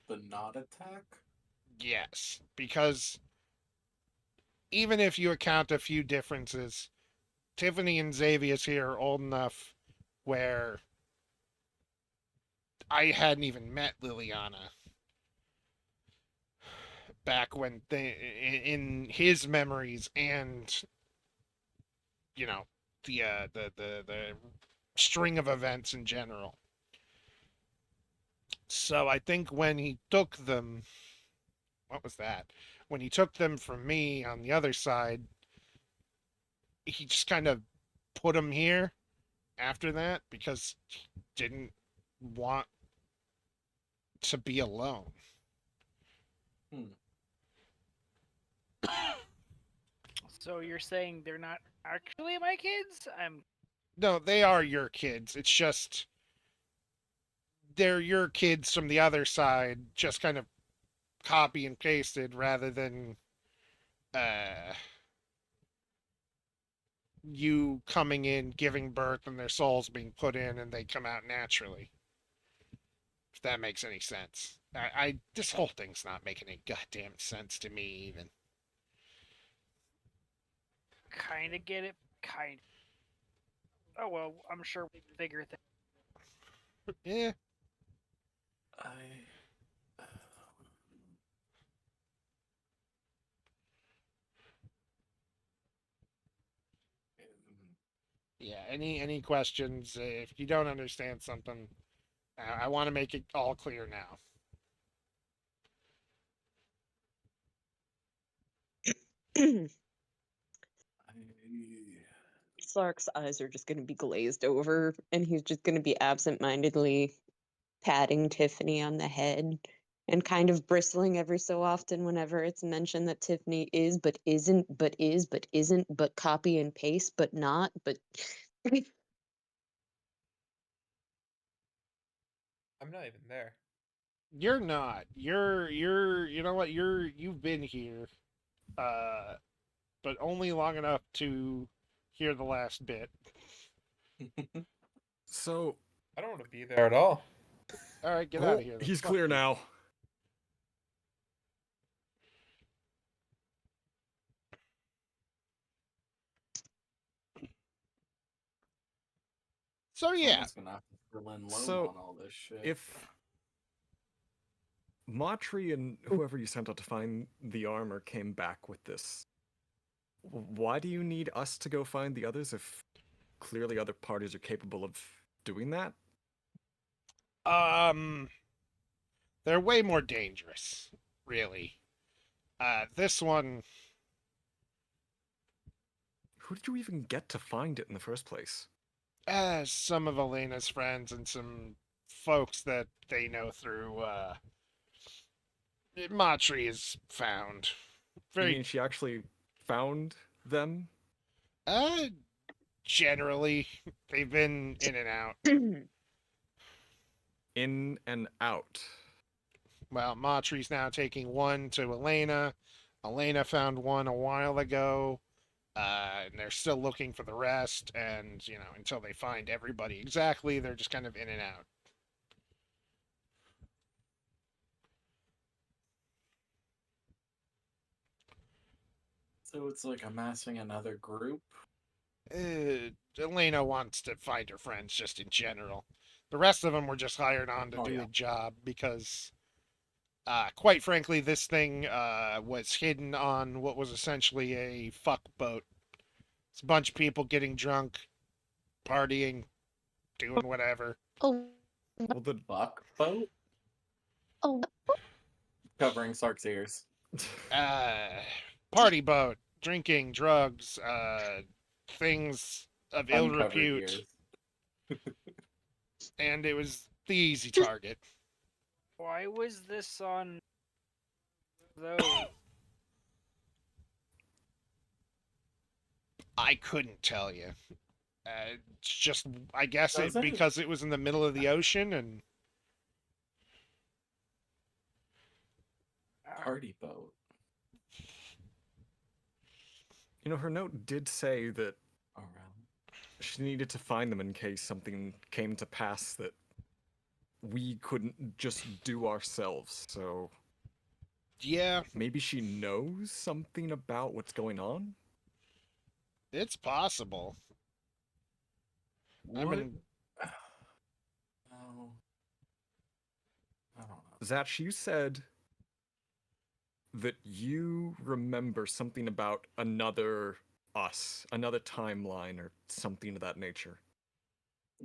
the knot attack? Yes. Because even if you account a few differences, Tiffany and Xavius here are old enough where I hadn't even met Liliana back when in his memories, and you know the string of events in general. So I think when he took them, what was that? When he took them from me on the other side, he just kind of put them here after that because he didn't want to be alone. Hmm. So you're saying they're not actually my kids? No, they are your kids. It's just they're your kids from the other side, just kind of copy and pasted rather than uh, you coming in, giving birth, and their souls being put in, and they come out naturally. If that makes any sense. This whole thing's not making any goddamn sense to me, even. kind of get it. Kind. Oh well, I'm sure we'll figure things. Yeah. I. Yeah. Any questions? If you don't understand something, I want to make it all clear now. Slark's eyes are just going to be glazed over, and he's just going to be absentmindedly patting Tiffany on the head and kind of bristling every so often whenever it's mentioned that Tiffany is, but isn't, but is, but isn't, but copy and paste, but not, but. I'm not even there. You're not. You know what? You've been here, uh, but only long enough to hear the last bit. So, I don't want to be there at all. All right, get out oh, of here. Then. he's Fuck clear you. now. So yeah, Someone's gonna have to fill in low So, on all this shit. if Matri and whoever you sent out to find the armor came back with this, why do you need us to go find the others if clearly other parties are capable of doing that? they're way more dangerous, really. This one, Who did you even get to find it in the first place? some of Elena's friends and some folks that they know through Matri is found. You Very mean she actually found them? uh generally they've been in and out. In and out. Well, Matri's now taking one to Elena. Elena found one a while ago. And they're still looking for the rest, and until they find everybody exactly, they're just kind of in and out. So it's like amassing another group. Elena wants to find her friends just in general. The rest of them were just hired on to Oh, do yeah. a job because Quite frankly, this thing was hidden on what was essentially a fuck boat. It's a bunch of people getting drunk, partying, doing whatever. Oh, Well, the Fuck boat oh, covering Sark's ears. Uh, Party boat, drinking, drugs, things of ill Uncovered repute, ears. and it was the easy target. Why was this on those? I couldn't tell you. It's just, I guess it Doesn't because it was in the middle of the ocean, and party boat. her note did say that Around. she needed to find them in case something came to pass that we couldn't just do ourselves. So yeah, maybe she knows something about what's going on? it's possible. I What? mean, Oh, I don't know. Zatch, you said that you remember something about another us, another timeline, or something of that nature.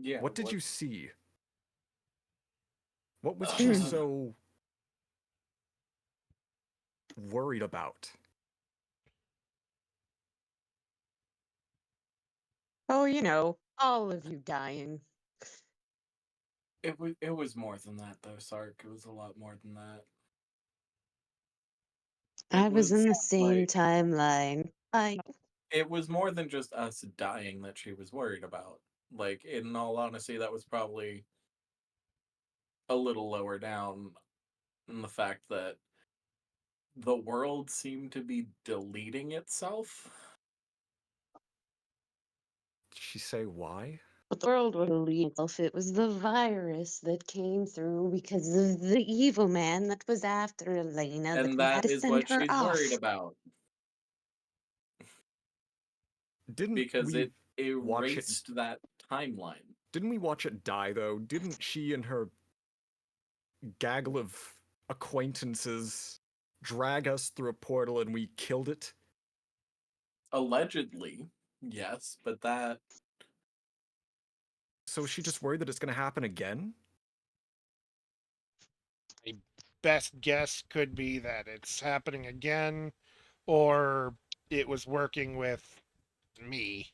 Yeah. What did you see? What was she Uh, so worried about? oh, all of you dying. It was more than that though, Sark. It was a lot more than that. I It was was in the same like timeline. it was more than just us dying that she was worried about. Like, in all honesty, that was probably a little lower down in the fact that the world seemed to be deleting itself. Did she say why? But the world would believe itself. It was the virus that came through because of the evil man that was after Elena that And we had that to is send what her she's worried off. about. Didn't Because we it watch it? erased that timeline. Didn't we watch it die though? Didn't she and her gaggle of acquaintances drag us through a portal and we killed it? Allegedly, yes, but that So is she just worried that it's going to happen again? a best guess could be that it's happening again, or it was working with me,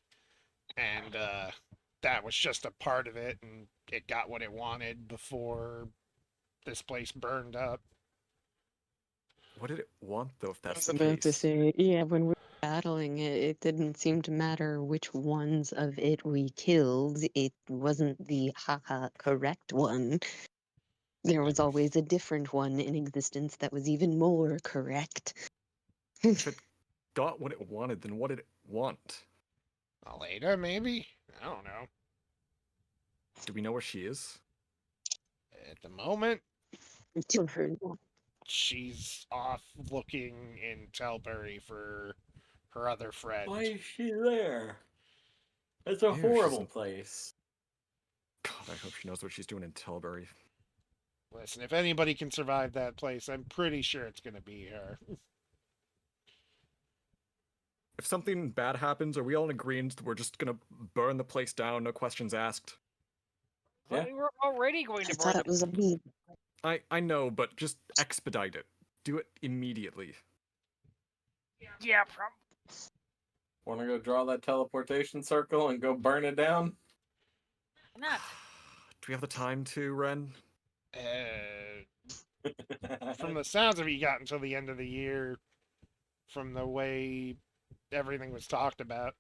and that was just a part of it, and it got what it wanted before this place burned up. What did it want though, if I that's was the about to case? say, yeah, when we were battling it, it didn't seem to matter which ones of it we killed. It wasn't the haha correct one. There was always a different one in existence that was even more correct. If it got what it wanted, then what did it want? Aleda, maybe? I don't know. Do we know where she is? At the moment, Two of her. she's off looking in Telbury for her other friend. why is she there? It's a Ew, horrible place. God, I hope she knows what she's doing in Tilbury. Listen, if anybody can survive that place, I'm pretty sure it's going to be her. If something bad happens, are we all in agreement that we're just gonna burn the place down, no questions asked? Yeah. We were already going I to thought burn it was a me. I know, but just expedite it. Do it immediately. Yeah, Want to go draw that teleportation circle and go burn it down? not. Do we have the time to, Ren? From the sounds of it, you got until the end of the year from the way everything was talked about.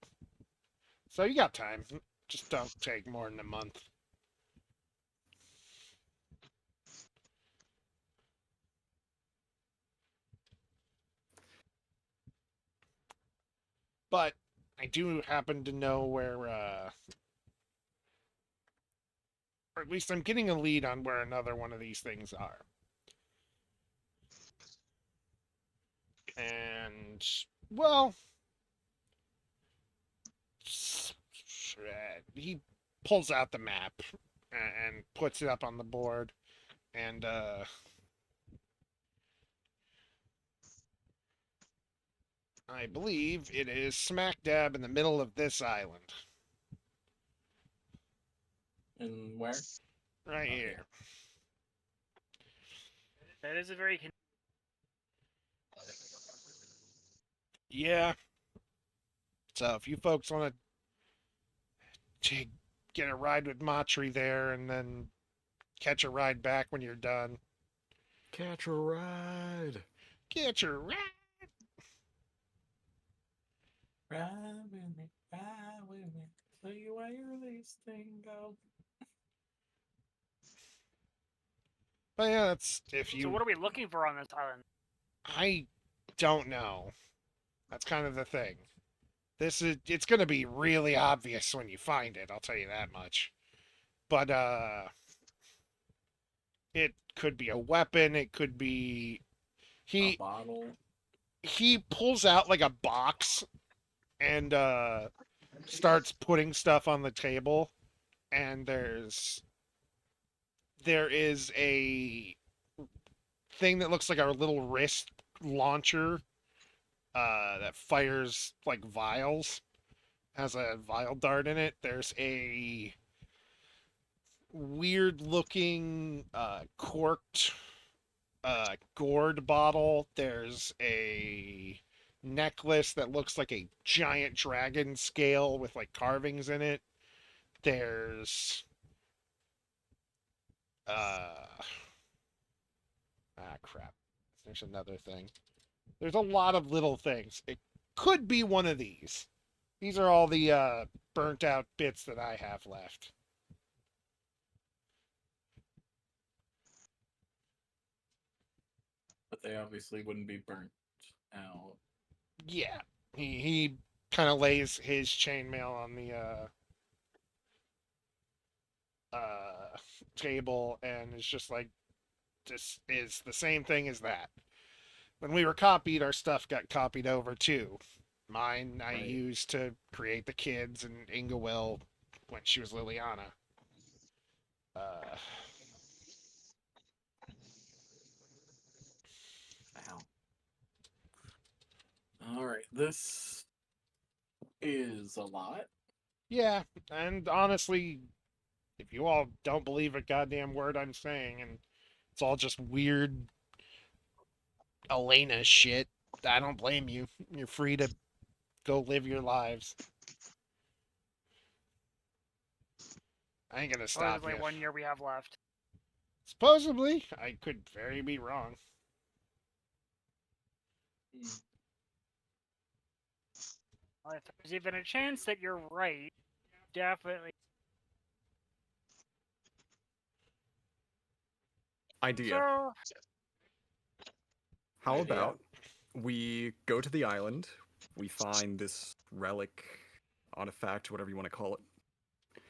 So you got time. Just don't take more than a month. But I do happen to know where, or at least I'm getting a lead on where another one of these things are. And, well, he pulls out the map and puts it up on the board. And, I believe it is smack dab in the middle of this island. And where? Right Oh, here. That is a very Yeah. So if you folks want to get a ride with Matri there and then catch a ride back when you're done, Catch a ride. catch a ride. Ride with me, ride with me. Tell you where this thing go. But yeah, that's if So you. what are we looking for on this island? I don't know. That's kind of the thing. It's going to be really obvious when you find it, I'll tell you that much. But it could be a weapon, it could be A he bottle. he pulls out like a box and starts putting stuff on the table, and there is a thing that looks like a little wrist launcher that fires like vials, has a vial dart in it. There's a weird looking corked gourd bottle. There's a necklace that looks like a giant dragon scale with like carvings in it. There's crap. There's another thing. There's a lot of little things. It could be one of these. These are all the burnt out bits that I have left. But they obviously wouldn't be burnt out. Yeah. He kind of lays his chainmail on the table and is just like, this is the same thing as that. When we were copied, our stuff got copied over too. Mine I Right. used to create the kids, and Inga will when she was Liliana. Uh, Ow. Alright, this is a lot. yeah, and honestly, if you all don't believe a goddamn word I'm saying, and it's all just weird Elena shit, I don't blame you. You're free to go live your lives. I ain't gonna stop Supposedly you. 1 year we have left. Supposedly, I could very be wrong. Well, if there's even a chance that you're right, definitely. Idea. So, How Idea. about we go to the island, we find this relic, artifact, whatever you want to call it,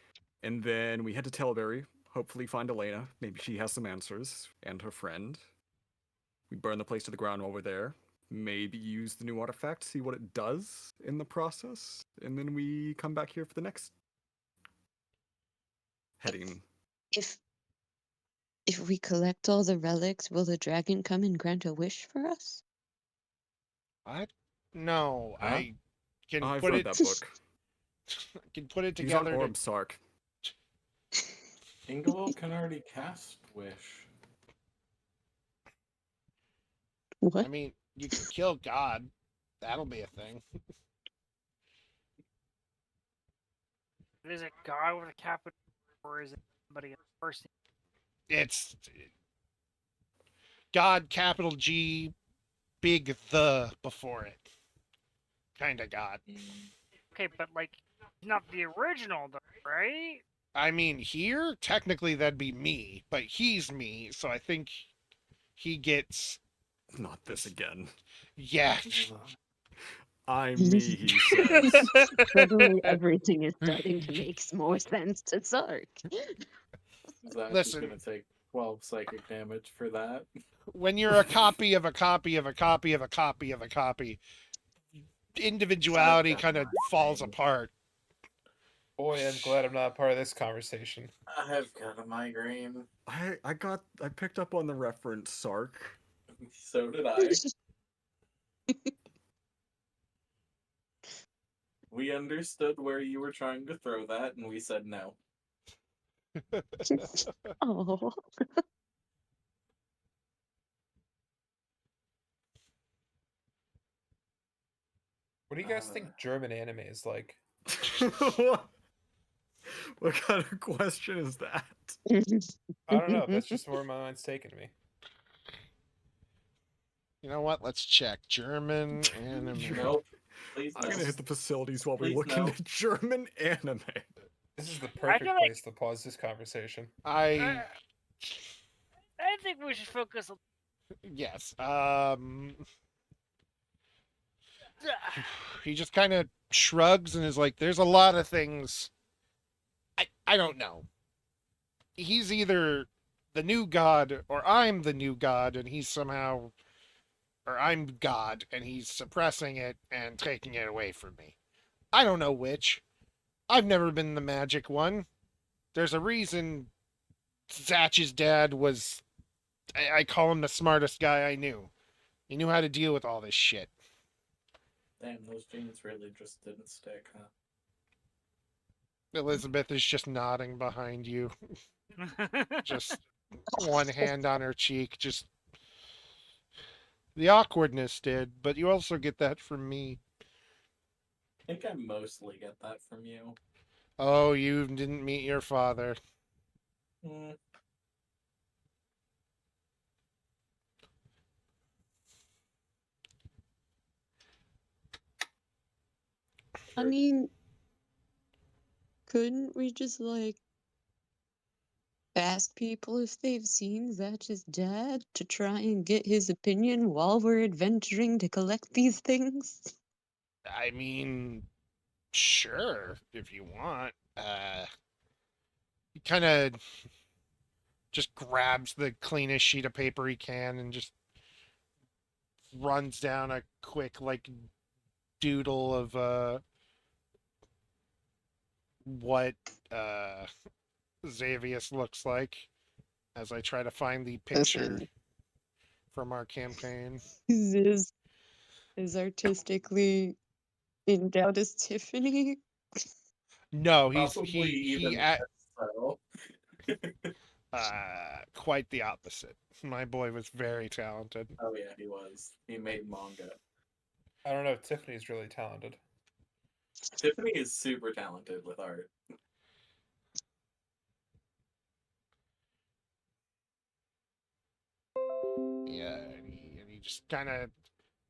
and then we head to Telberry, hopefully find Elena. Maybe she has some answers, and her friend. We burn the place to the ground while we're there. Maybe use the new artifact, see what it does in the process, and then we come back here for the next heading. If we collect all the relics, will the dragon come and grant a wish for us? What? No, Huh? I can I've put read it. that book. Can put it He's on together. Orb Sark. Ingolil can already cast Wish. What? I mean, you can kill God. That'll be a thing. is it God with a capital, or is it somebody in person? It's God, capital G, big the before it. Kinda God. Okay, but like, not the original, though, right? I mean, here, technically that'd be me, but he's me, so I think he gets. Not this again. Yeah. I'm me, he says. Suddenly everything is starting to make more sense to Sark. Zach is Listen. gonna take 12 psychic damage for that. When you're a copy of a copy of a copy of a copy of a copy, individuality I've got kind of my falls thing. apart. Boy, I'm glad I'm not part of this conversation. I've got a migraine. I picked up on the reference, Sark. So did I. We understood where you were trying to throw that, and we said no. Oh. What do you guys think German anime is like? What kind of question is that? I don't know. That's just where my mind's taking me. You know what? Let's check. German anime. Nope. Please I'm no. gonna hit the facilities while we Please look no. into German anime. This is the I perfect feel like place to pause this conversation. I I think we should focus. yes. He just kind of shrugs and is like, "There's a lot of things. I don't know. He's either the new god or I'm the new god, and he's somehow, or I'm God and he's suppressing it and taking it away from me. I don't know which. I've never been the magic one. There's a reason Zatch's dad was. I call him the smartest guy I knew. He knew how to deal with all this shit. Damn, those jeans really just didn't stick, huh? Elizabeth is just nodding behind you, just one hand on her cheek. Just the awkwardness did, but you also get that from me. I think I mostly get that from you. Oh, you didn't meet your father. Mm, I mean, couldn't we just like ask people if they've seen Zatch's dad to try and get his opinion while we're adventuring to collect these things? I mean, sure, if you want. He kind of just grabs the cleanest sheet of paper he can and just runs down a quick, like, doodle of, what, Xavius looks like as I try to find the picture Listen, from our campaign. is as artistically endowed as Tiffany. No, probably he even at less so. quite the opposite. My boy was very talented. Oh yeah, he was. He made manga. I don't know. Tiffany's really talented. Tiffany is super talented with art. Yeah, and he just kind of,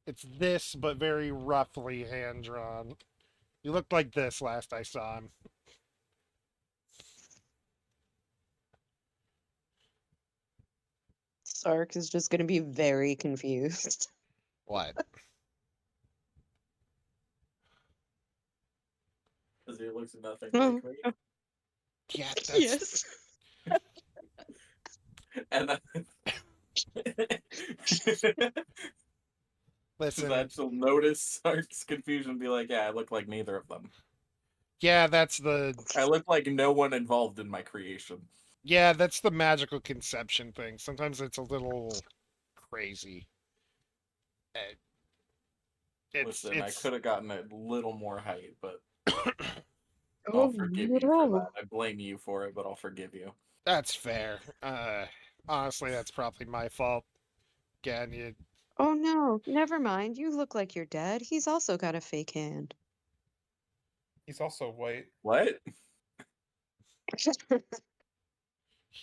it's this, but very roughly hand drawn. He looked like this last I saw him. Sark is just gonna be very confused. What? Because he looks nothing Oh, like me. Yeah, that's yes. And listen. that you'll notice Sark's confusion and be like, yeah, I look like neither of them. Yeah, that's the I look like no one involved in my creation. that's the magical conception thing. Sometimes it's a little crazy. Uh, Listen, I could have gotten a little more height, but Oh I'll forgive you for no. that. I blame you for it, but I'll forgive you. That's fair. Honestly, that's probably my fault. Again, you, Oh no, never mind. You look like your dad. He's also got a fake hand. He's also white. What?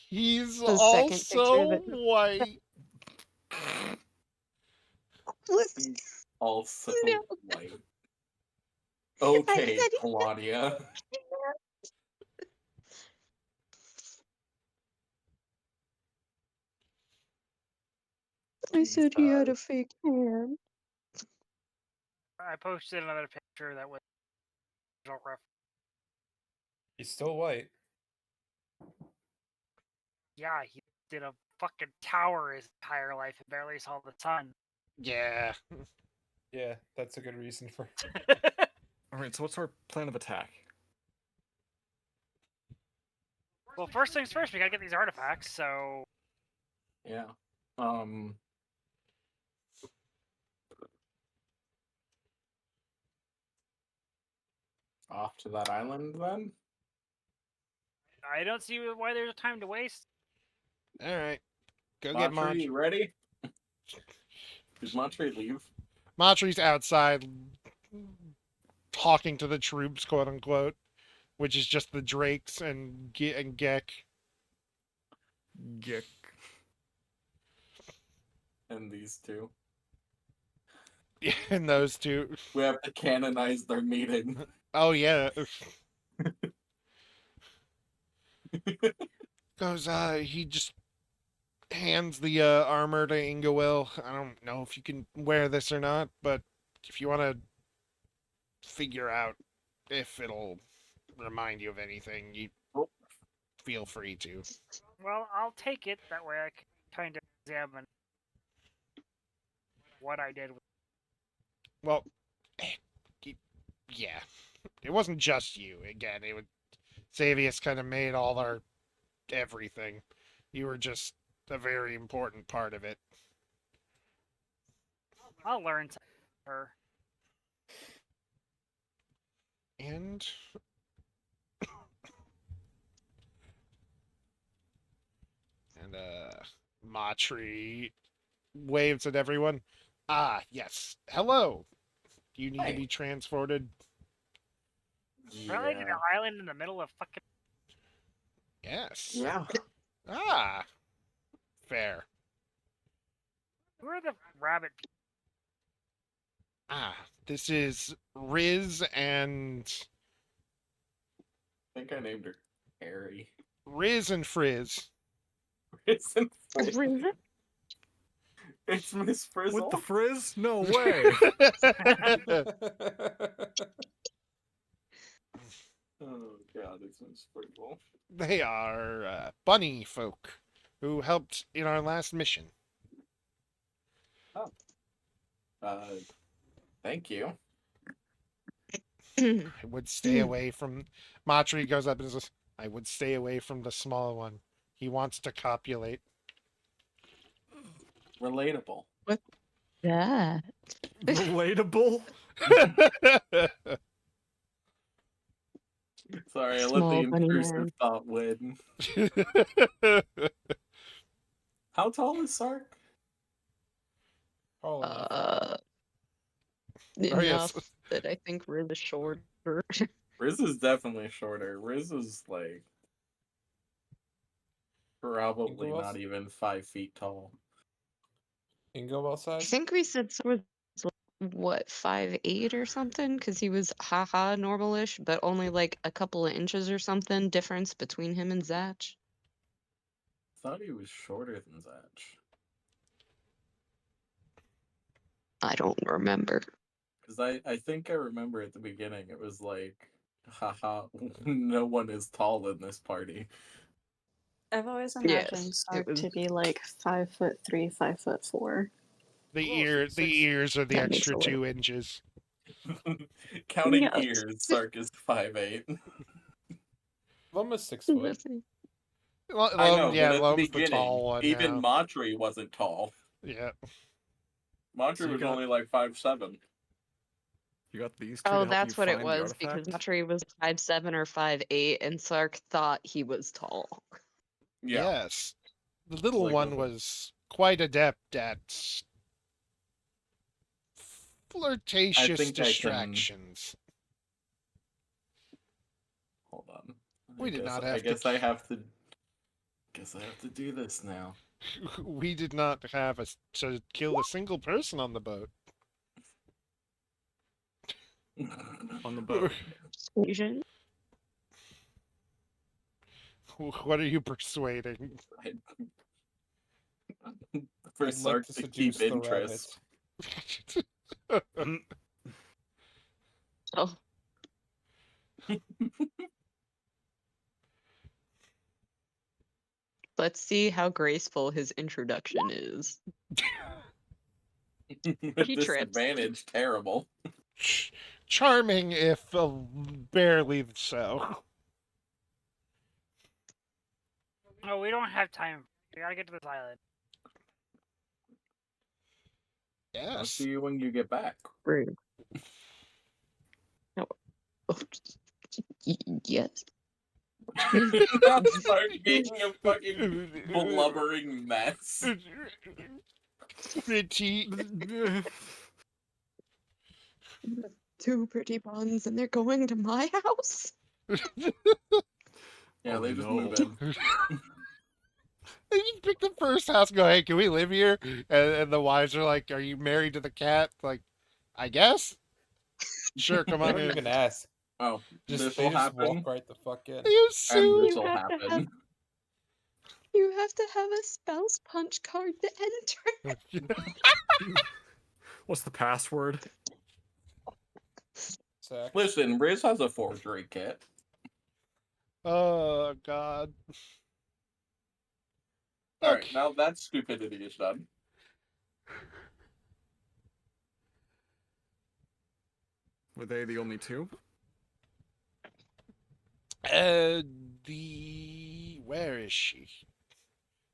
he's The second picture also that white. listen, He's also no. white. I Okay, said Claudia. I said he had a Jesus. fake hand. I posted another picture that was rough. He's still white. Yeah, he did a fucking tower his entire life and barely saw the sun. Yeah. Yeah, that's a good reason for. Alright, so what's our plan of attack? Well, first things first, we gotta get these artifacts, so Yeah. Off to that island then? I don't see why there's time to waste. All right, go get Matri, Mach. you ready? Did Matri leave? Matri's outside talking to the troops, quote unquote, which is just the Drakes and Gek. Gick. And these two. And those two. We have to canonize their meeting. Oh yeah. Goes, he just hands the armor to Ingawil. I don't know if you can wear this or not, but if you want to figure out if it'll remind you of anything, you feel free to. Well, I'll take it. That way I can kind of examine what I did with Well, yeah, it wasn't just you. Again, it would Xavius kind of made all our everything. You were just a very important part of it. I'll learn to her. And Matri waves at everyone. Ah, yes. Hello. Do you need to Hey. be transported? Really? To Yeah. the island in the middle of fucking. Yes. Yeah. Ah. Fair. Who are the rabbit people? Ah, this is Riz and I think I named her Harry. Frizz. Isn't it? It's Miss Frizzle. With the frizz? No way. Oh god, it's Miss Frizzle. They are bunny folk who helped in our last mission. Thank you. I would stay away from. Matri goes up and says, I would stay away from the small one. He wants to copulate. Relatable. Yeah. Relatable? Sorry, I let Small the bunny intrusive man. thought win. How tall is Sark? Tall enough. Oh, yes. Enough that I think we're the shorter. Riz is definitely shorter. Riz is like probably Ingo not even 5 feet tall. Ingo I size? think we said so was what 5'8" or something because he was haha normalish, but only like a couple of inches or something difference between him and Zach. Thought he was shorter than Zach. I don't remember. Because I think I remember at the beginning it was like, haha, no one is tall in this party. I've always Yes, imagined it Sark was- to be like 5'3", 5'4". The ears are the That makes extra a lot. 2 inches. Counting Yes. ears, Sark is 5'8". Almost 6 foot. Nothing. I know, Yeah, but at the Loam's the beginning, tall one even now. Matri wasn't tall. Yeah. Matri So you was got- only like 5'7". You got these two to Oh, help that's you what it find the was because artifact? Matri was 5'7" or 5'8", and Sark thought he was tall. Yeah. Yes. The little Like one a- was quite adept at flirtatious think I can- distractions. Hold on. We did not I have to guess I have to. Guess I have to do this now. We did not have to kill a single person on the boat. On the boat. Persuasion. What are you persuading? For I'd Sark like to to keep seduce the interest. rabbit. Oh, let's see how graceful his introduction is. With He trips. disadvantage, terrible. Charming, if barely so. Oh, we don't have time. We gotta get to this island. I'll Yes. see you when you get back. Rude. No. Yes. Start being a fucking blubbering mess. Pretty. Two pretty buns, and they're going to my house. Yeah, Oh, they just no. move in. They just pick the first house and go, hey, can we live here? And the wives are like, are you married to the cat? Like, I guess. Sure, come They on don't in. even ask. Oh, They this will just walk happen, right the fuck in. You and soon. this You will have to happen. You have to have a spouse punch card to enter. What's the password? Sex. Listen, Riz has a forgery kit. Oh, God. All Okay. right, now that stupidity is done. Were they the only two? Where is she?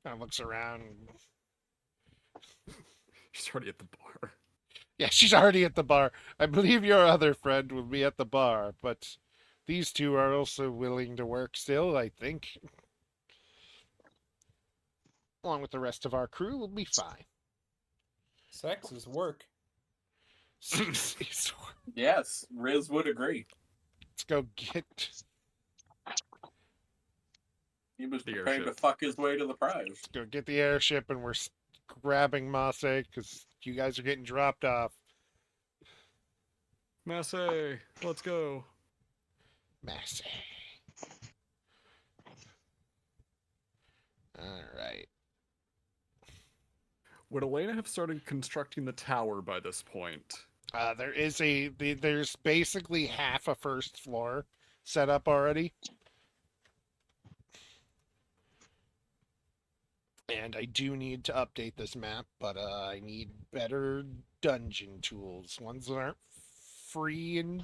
Kind of looks around. She's already at the bar. Yeah, she's already at the bar. I believe your other friend will be at the bar, but these two are also willing to work still, I think. Along with the rest of our crew, we'll be fine. Sex is work. Let's Yes, Riz would agree. go get. He was The preparing to airship. fuck his way to the prize. Let's go get the airship, and we're grabbing Masse because you guys are getting dropped off. Masse, let's go. Masse. All right. Would Elena have started constructing the tower by this point? There's basically half a first floor set up already. And I do need to update this map, but I need better dungeon tools. Ones that aren't free and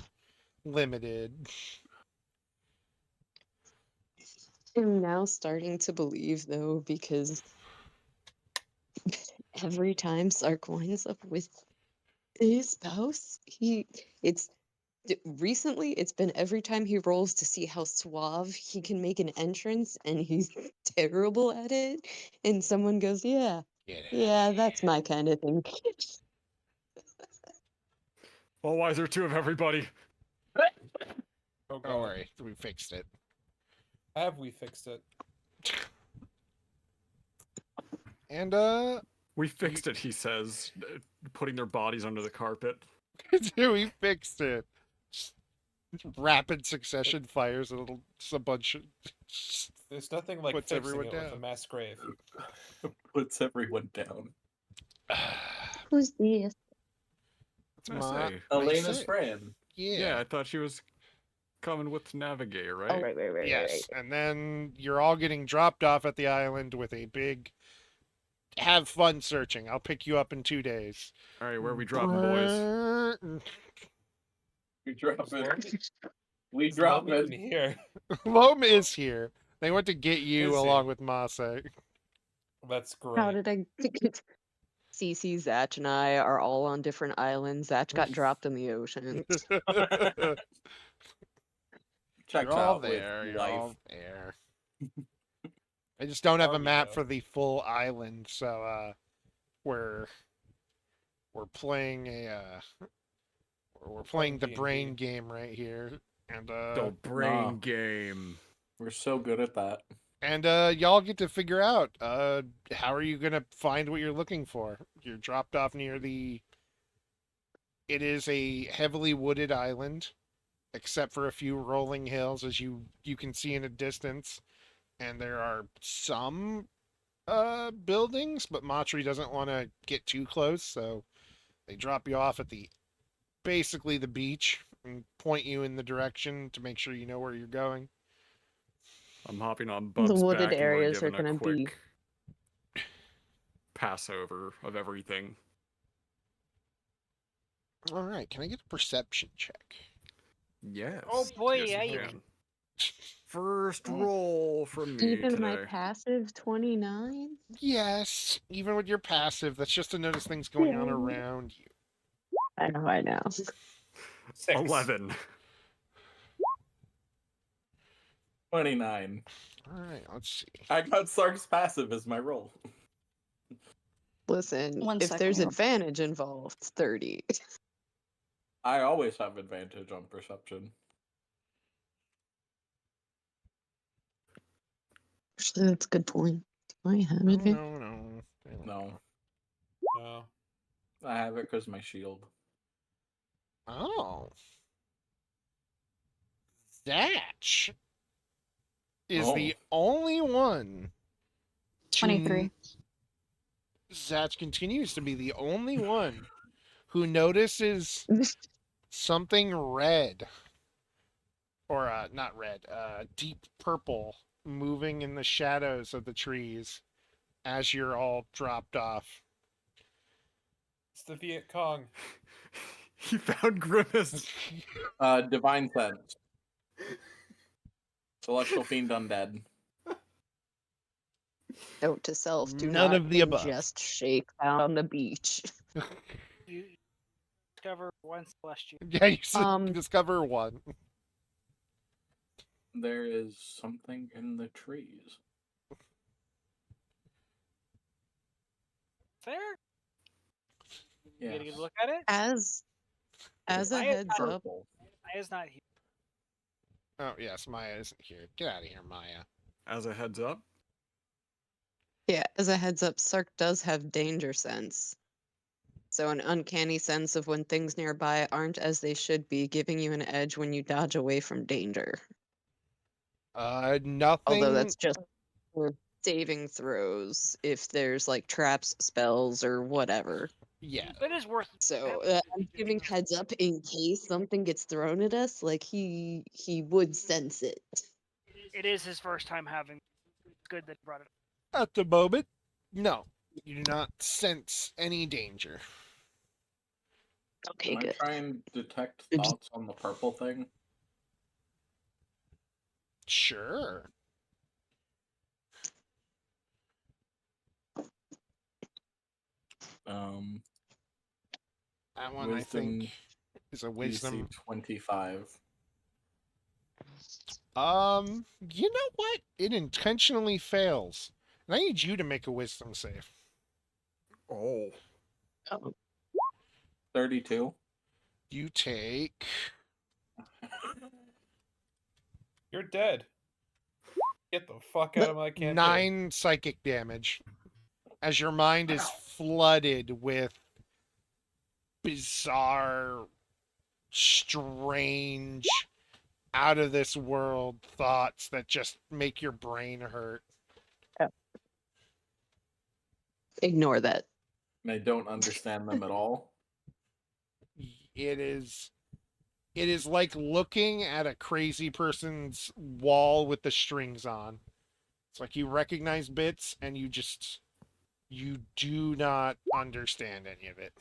limited. I'm now starting to believe, though, because every time Sark winds up with his spouse, recently it's been every time he rolls to see how suave he can make an entrance, and he's terrible at it. And someone goes, "Yeah, yeah, that's my kind of thing." All wiser two of everybody. Oh, Don't worry, we fixed it. Have we fixed it? And We fixed it, he says, putting their bodies under the carpet. we fixed it. Just rapid succession fires and a bunch of There's nothing like puts fixing everyone it down. with a mass grave. Puts everyone down. Who's this? It's Masse. Elena's friend. Yeah, I thought she was coming with Navigator, right? Oh, right. Yes, and then you're all getting dropped off at the island with a big have fun searching. I'll pick you up in 2 days. All right, where are we dropping, boys? We drop it. We It's drop not even it. here. Loam is here. They went to get you Is he? along with Masse. That's great. How did I get Cece, Zach, and I are all on different islands. Zach got dropped in the ocean. Checks You're all out there. with You're life. all there. I just don't have Are a we, map though? for the full island, so we're playing we're playing the D&D. brain game right here, and The brain Nah. game. We're so good at that. and y'all get to figure out how are you gonna find what you're looking for. You're dropped off near the. It is a heavily wooded island, except for a few rolling hills, as you can see in a distance. And there are some buildings, but Matri doesn't want to get too close, so they drop you off at basically the beach and point you in the direction to make sure you know where you're going. I'm hopping on The Bub's wooded back and we're areas are giving a gonna be- quick passover of everything. All right, can I get a perception check? Yes. Oh boy, yes, you yikes. can. First roll from me Even my today. passive 29? Yes, even with your passive, that's just to notice things going on Yeah. around you. I know. 6. 11. 29. All right, let's see. I got Sark's passive as my roll. Listen, One if there's second. advantage involved, 30. I always have advantage on perception. Actually, that's a good point. Do I have No, advantage? no. No, No. I have it because my shield. Oh. Thatch is Oh. the only one. 23. Zatch continues to be the only one who notices something red, or not red, deep purple, moving in the shadows of the trees as you're all dropped off. It's the Viet Cong. He found Grimace. Divine Sense. Celestial Fiend Undead. Note to self, do None not of the above. ingest shake on the beach. You discover one celestial. Yeah, you discover one. There is something in the trees. There? You Yes. gonna get a look at it? As a Maya heads up, Purple. Maya's not here. Oh, yes, Maya isn't here. Get out of here, Maya. As a heads up, Sark does have danger sense. So an uncanny sense of when things nearby aren't as they should be, giving you an edge when you dodge away from danger. Nothing. Although that's just for saving throws if there's like traps, spells, or whatever. Yeah. That is worth. So I'm giving heads up in case something gets thrown at us. Like he would sense it. It is his first time having. It's good that he brought it up. At the moment, no. You do not sense any danger. Okay, Can I good. try and detect Good. thoughts on the purple thing? Sure. That one, I Wisdom think, is a DC wisdom. 25. You know what? It intentionally fails. And I need you to make a wisdom save. oh, 32. You take You're dead. Get the fuck out of my campaign. 9 psychic damage as your mind is flooded with bizarre, strange, out of this world thoughts that just make your brain hurt. Ignore that. And I don't understand them at all. It is like looking at a crazy person's wall with the strings on. It's like you recognize bits and you do not understand any of it.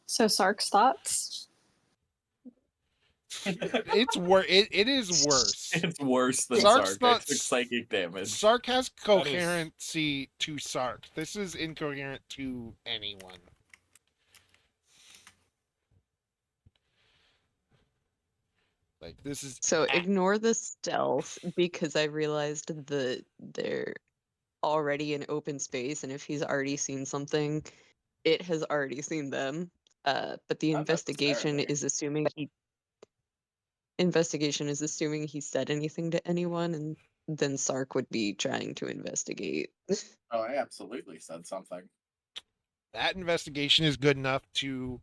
So Sark's thoughts? It is worse. It's worse than Sark's Sark. I not took psychic damage. Sark has That is- coherency to Sark. This is incoherent to anyone. Like this is So ignore the stealth because I realized that they're already in open space, and if he's already seen something, it has already seen them. But the Not investigation necessarily. is assuming he said anything to anyone, and then Sark would be trying to investigate. Oh, I absolutely said something. that investigation is good enough to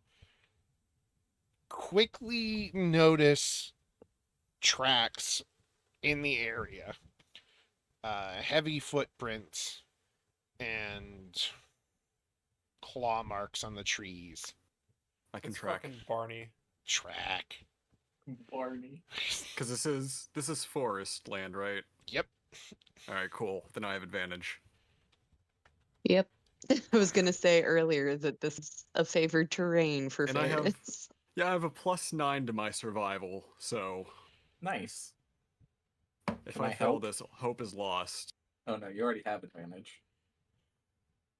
quickly notice tracks in the area, heavy footprints, and claw marks on the trees. I can It's track fucking Barney. Track. Barney. because this is forest land, right? Yep. All right, cool. Then I have advantage. Yep. I was gonna say earlier that this is a favored terrain for And I have- ferrets. Yeah, I have a +9 to my survival, so Nice. if Can I I fail help? this, hope is lost. Oh no, you already have advantage.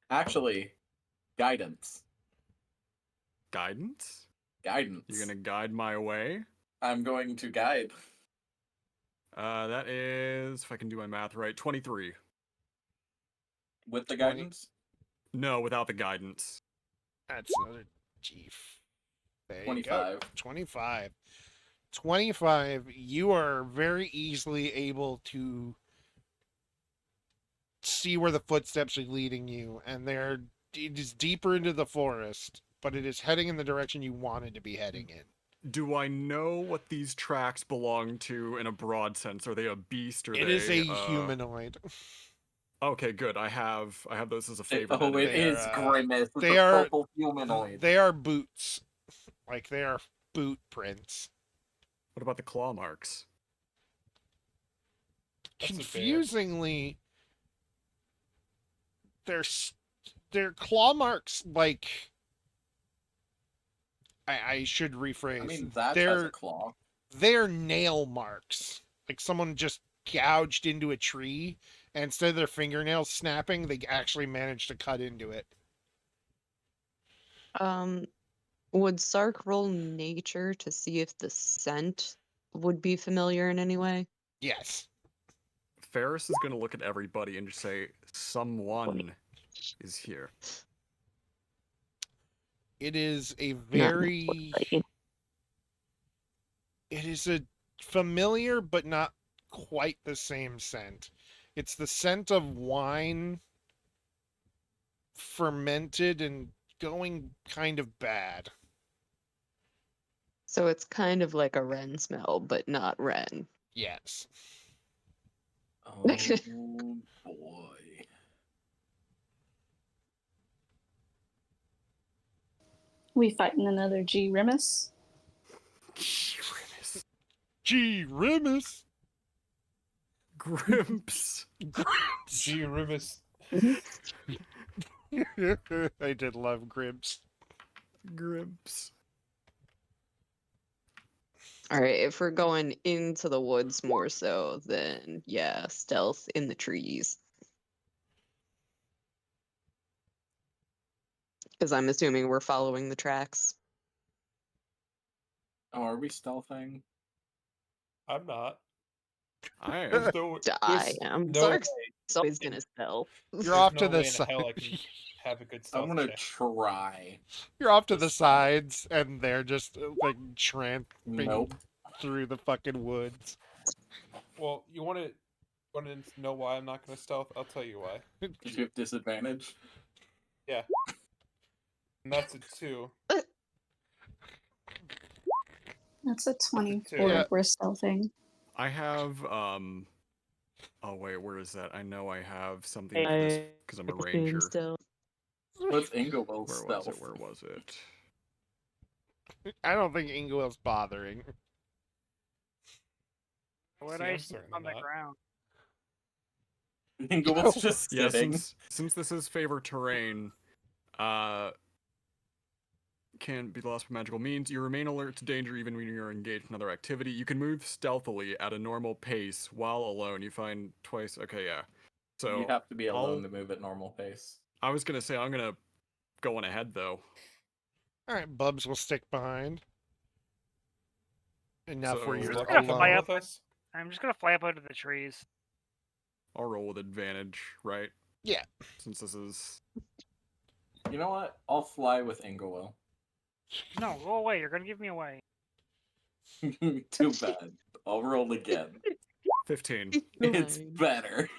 Actually, guidance. Guidance? Guidance. You're gonna guide my way? I'm going to guide. That is, if I can do my math right, 23. With the 20. guidance? No, without the guidance. That's another chief. There you go. 25. 25. 25. You are very easily able to see where the footsteps are leading you, and it is deeper into the forest, but it is heading in the direction you wanted to be heading in. Do I know what these tracks belong to in a broad sense? Are they a beast or It they is a humanoid. Okay, good. I have those as a favorite Oh, it enemy. They're, is Grimace. It's they a are- purple humanoid. They are boots. Like, they are boot prints. What about the claw marks? That's a bear. Confusingly, they're claw marks, like... I should rephrase. I mean, that has a claw. They're nail marks. Like someone just gouged into a tree, and instead of their fingernails snapping, they actually managed to cut into it. Would Sark roll nature to see if the scent would be familiar in any way? Yes. Ferris is going to look at everybody and just say, someone is here. It is a Not very... necessarily. It is a familiar, but not quite the same scent. It's the scent of wine fermented and going kind of bad. So it's kind of like a Ren smell, but not Ren. Yes. Oh, boy. We fighting another G Remus? Gee, Remus. Grimps. G. Remus. I did love Grimps. Grimps. All right, if we're going into the woods more so, then yeah, stealth in the trees. Because I'm assuming we're following the tracks. Oh, are we stealthing? I'm not. I am. There's no, I there's am. no Sark's way- always gonna stealth. You're there's off no to the way in side. hell I can have a good stealth I'm gonna check. try. You're off to the Just stealth. sides, and they're just like tramping Nope. through the fucking woods. Well, you want to know why I'm not going to stealth? I'll tell you why. Did you have disadvantage? Yeah. And that's a 2. That's a 24 Yeah. if we're stealthing. I have, oh wait, where is that? I know I have something for this, because I'm a ranger. Still. What's Ingowell's Where stealth? was it? Where was it? I don't think Ingwell's bothering. What See, I I'm see certainly on the not. ground. Ingowell's just Yeah, sitting. since this is favor terrain, can be lost by magical means. You remain alert to danger even when you're engaged in another activity. You can move stealthily at a normal pace while alone. You find twice. Okay, yeah. So You have to be alone I'll- to move at normal pace. I was gonna say I'm gonna go on ahead though. All right, Bubs will stick behind. Enough So- where you're Lucky gonna coming fly alone. up. with us? I'm just gonna fly up out of the trees. I'll roll with advantage, right? Yeah. Since this is You know what? I'll fly with Ingowell. No, go away. You're gonna give me away. Too bad. I'll roll again. 15. It's Fine. better.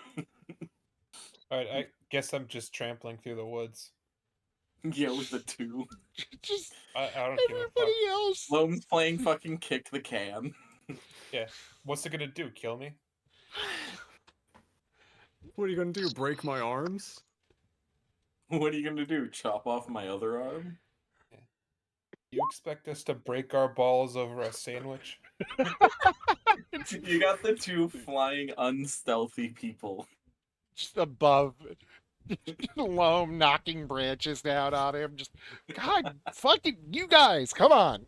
Alright, I guess I'm just trampling through the woods. Yeah, with a 2. Just I don't give a fuck. everybody else. Lone's playing fucking kick the can. What's it gonna do? Kill me? What are you gonna do? Break my arms? What are you gonna do? Chop off my other arm? You expect us to break our balls over a sandwich? You got the 2 flying unstealthy people. Just above. Loam knocking branches down on him. Just, God, fucking, you guys, come on.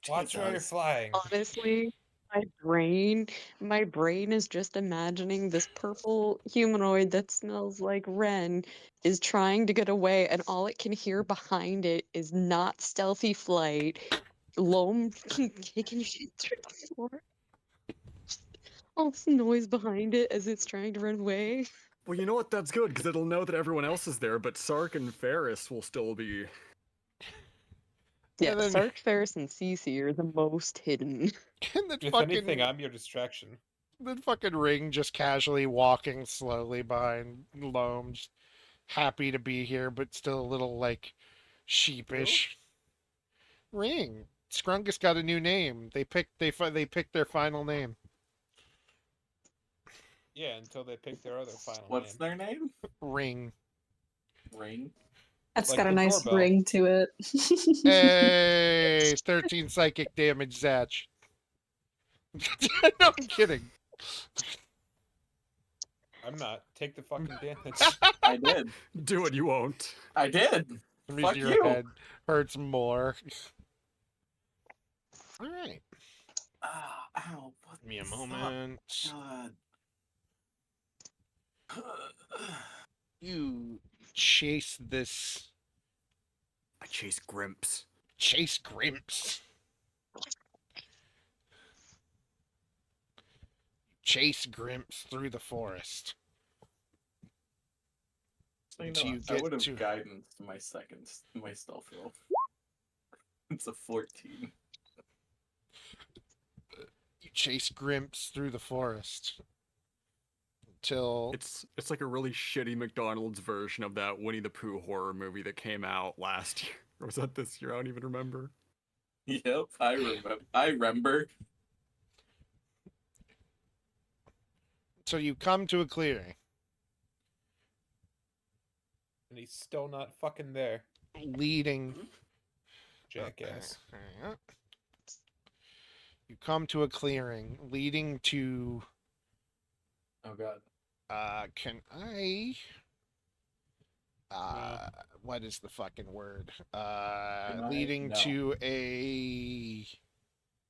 Watch where you're Jesus. flying. Honestly, my brain is just imagining this purple humanoid that smells like Ren is trying to get away, and all it can hear behind it is not stealthy flight. Loam kicking shit through the floor. all this noise behind it as it's trying to run away. Well, you know what? That's good because it'll know that everyone else is there, but Sark and Ferris will still be. Yeah, And then, Sark, Ferris, and Cece are the most hidden. and then If fucking, anything, I'm your distraction. then fucking Ring just casually walking slowly behind Loam, just happy to be here, but still a little like sheepish. Ring. Scrungus got a new name. They picked their final name. Yeah, until they pick their other final What's name. their name? Ring. Ring. That's Like got a the nice doorbell. ring to it. Hey, 13 psychic damage, Zach. No, I'm kidding. I'm not. Take the fucking damage. I did. Do it, you won't. I did. The reason Fuck your you. head hurts more. All right. Ah, ow. What Give me a stop. moment. God. You chase this. I chase Grimps. Chase Grimps. Chase Grimps through the forest. So, you Until know, you I get would have to- guidance to my stealth roll. It's a 14. You chase Grimps through the forest. Until It's like a really shitty McDonald's version of that Winnie the Pooh horror movie that came out last year. Or was that this year? I don't even remember. Yep, I remember. I remember. so you come to a clearing. And he's still not fucking there. Leading Jackass. You come to a clearing leading to Oh god. can I what is the fucking word? Can I? Leading No. to a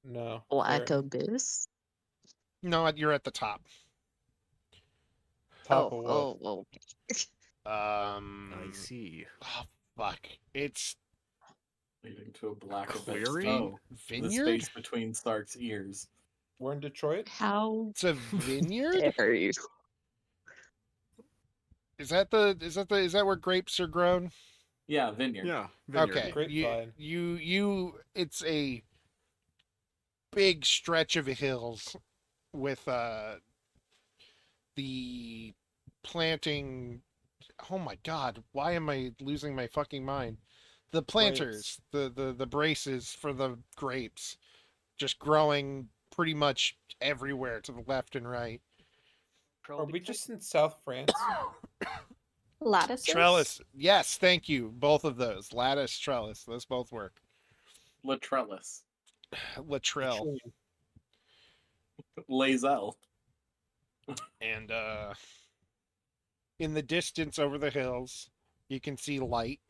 No. Black Fair. Abyss? no, you're at the top. Top of what? Oh. I see. Oh fuck. It's Leading to a black abyss. Clearing? Oh, the vineyard? space between Stark's ears. We're in Detroit? How It's a vineyard? dare you? Is that where grapes are grown? Yeah, vineyard. Yeah, vineyard. Okay. Grapevine. You it's a big stretch of hills with the planting. Oh my god, why am I losing my fucking mind? The planters, the braces for the grapes just growing pretty much everywhere to the left and right. Are we just in South France? Lattices? Trellis. Yes, thank you. Both of those. Lattice, trellis. Those both work. Latrellis. Latrell. Lazel. And in the distance over the hills, you can see light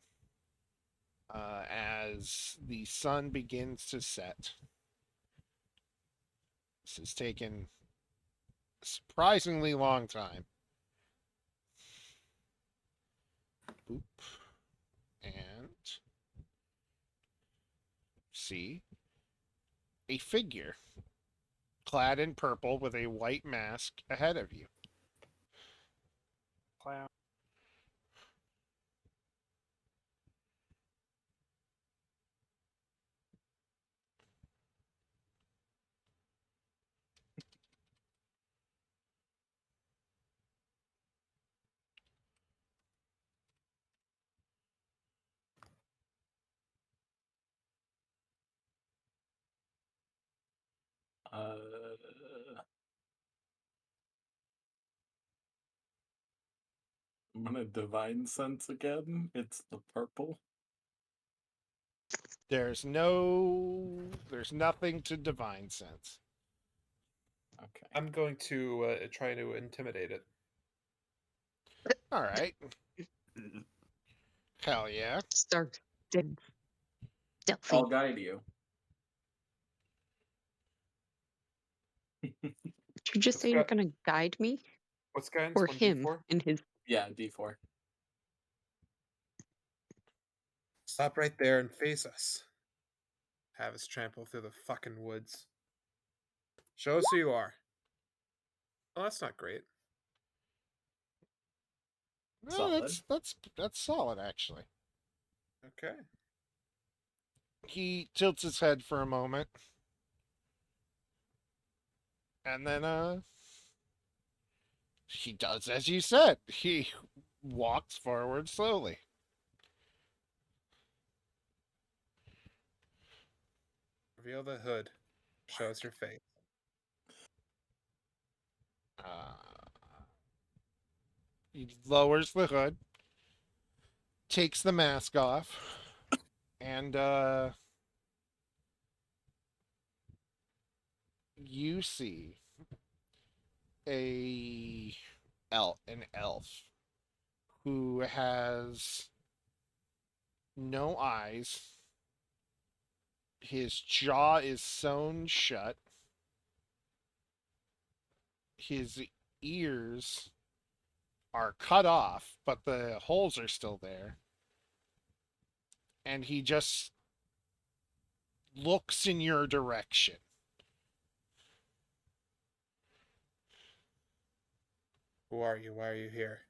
as the sun begins to set. This has taken a surprisingly long time. Boop. And see a figure clad in purple with a white mask ahead of you. Clown. I'm gonna divine sense again. It's the purple. There's nothing to divine sense. Okay. I'm going to try to intimidate it. All right. Hell yeah. Start dead. Delphi. I'll guide you. Did you just Let's say you're go- gonna guide me? What's guidance? Or 1d4? him in his Yeah, D4. Stop right there and face us. Have us trample through the fucking woods. Show us who you are. Oh, that's not great. No, Solid. that's solid actually. Okay. He tilts his head for a moment. And then he does as you said. He walks forward slowly. Reveal the hood. Show us your face. He lowers the hood, takes the mask off, and you see an elf who has no eyes. His jaw is sewn shut. His ears are cut off, but the holes are still there. And he just looks in your direction. Who are you? Why are you here?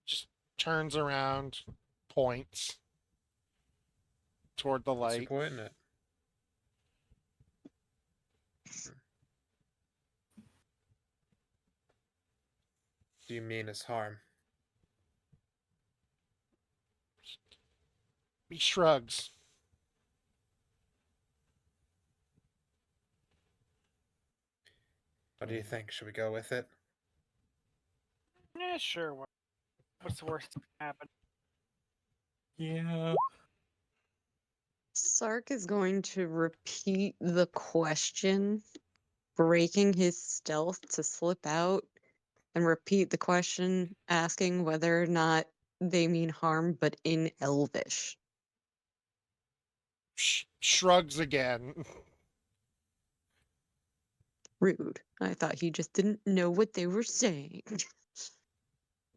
Just turns around, points toward the What's he light. pointing at? Do you mean his harm? He shrugs. What do you think? Should we go with it? Yeah, sure. What's the worst that can happen? Yeah. Sark is going to repeat the question, breaking his stealth to slip out, and repeat the question, asking whether or not they mean harm, but in Elvish. Shrugs again. Rude. I thought he just didn't know what they were saying.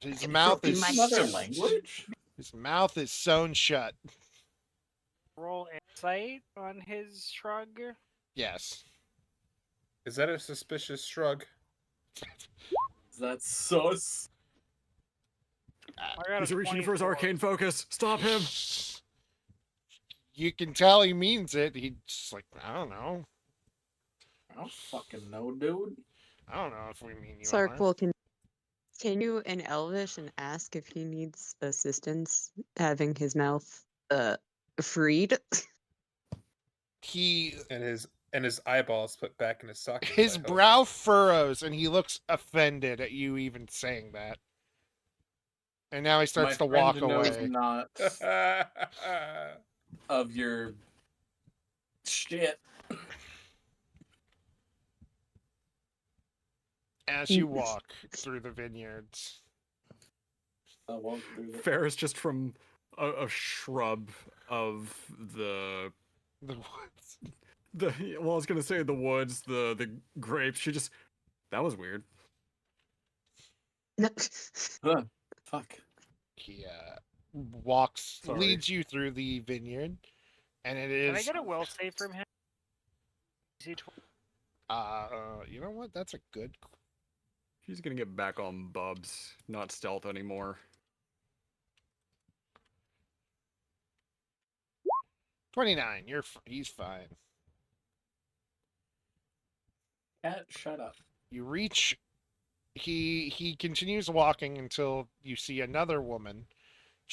His mouth is Another language? His mouth is sewn shut. Roll insight on his shrug. Yes. Is that a suspicious shrug? That's sus. I got He's a reaching for his 24. arcane focus. Stop him. You can tell he means it. He's like, I don't know. I don't fucking know, dude. I don't know if we mean you Sark harm. will continue in Elvish and ask if he needs assistance having his mouth freed. He And his eyeballs put back in his sockets. his I hope. brow furrows and he looks offended at you even saying that. And now he starts to My friend walk knows away. not of your shit. As you walk through the vineyards. I walk through the... Ferris just from a shrub of the woods. well, I was gonna say the woods, the grapes. She just that was weird. Fuck. He walks, Sorry. leads you through the vineyard, and it Can I is. get a will save from him? You know what? That's a good. She's gonna get back on Bubs, not stealth anymore. 29. He's fine. Cat, shut up. You reach. He continues walking until you see another woman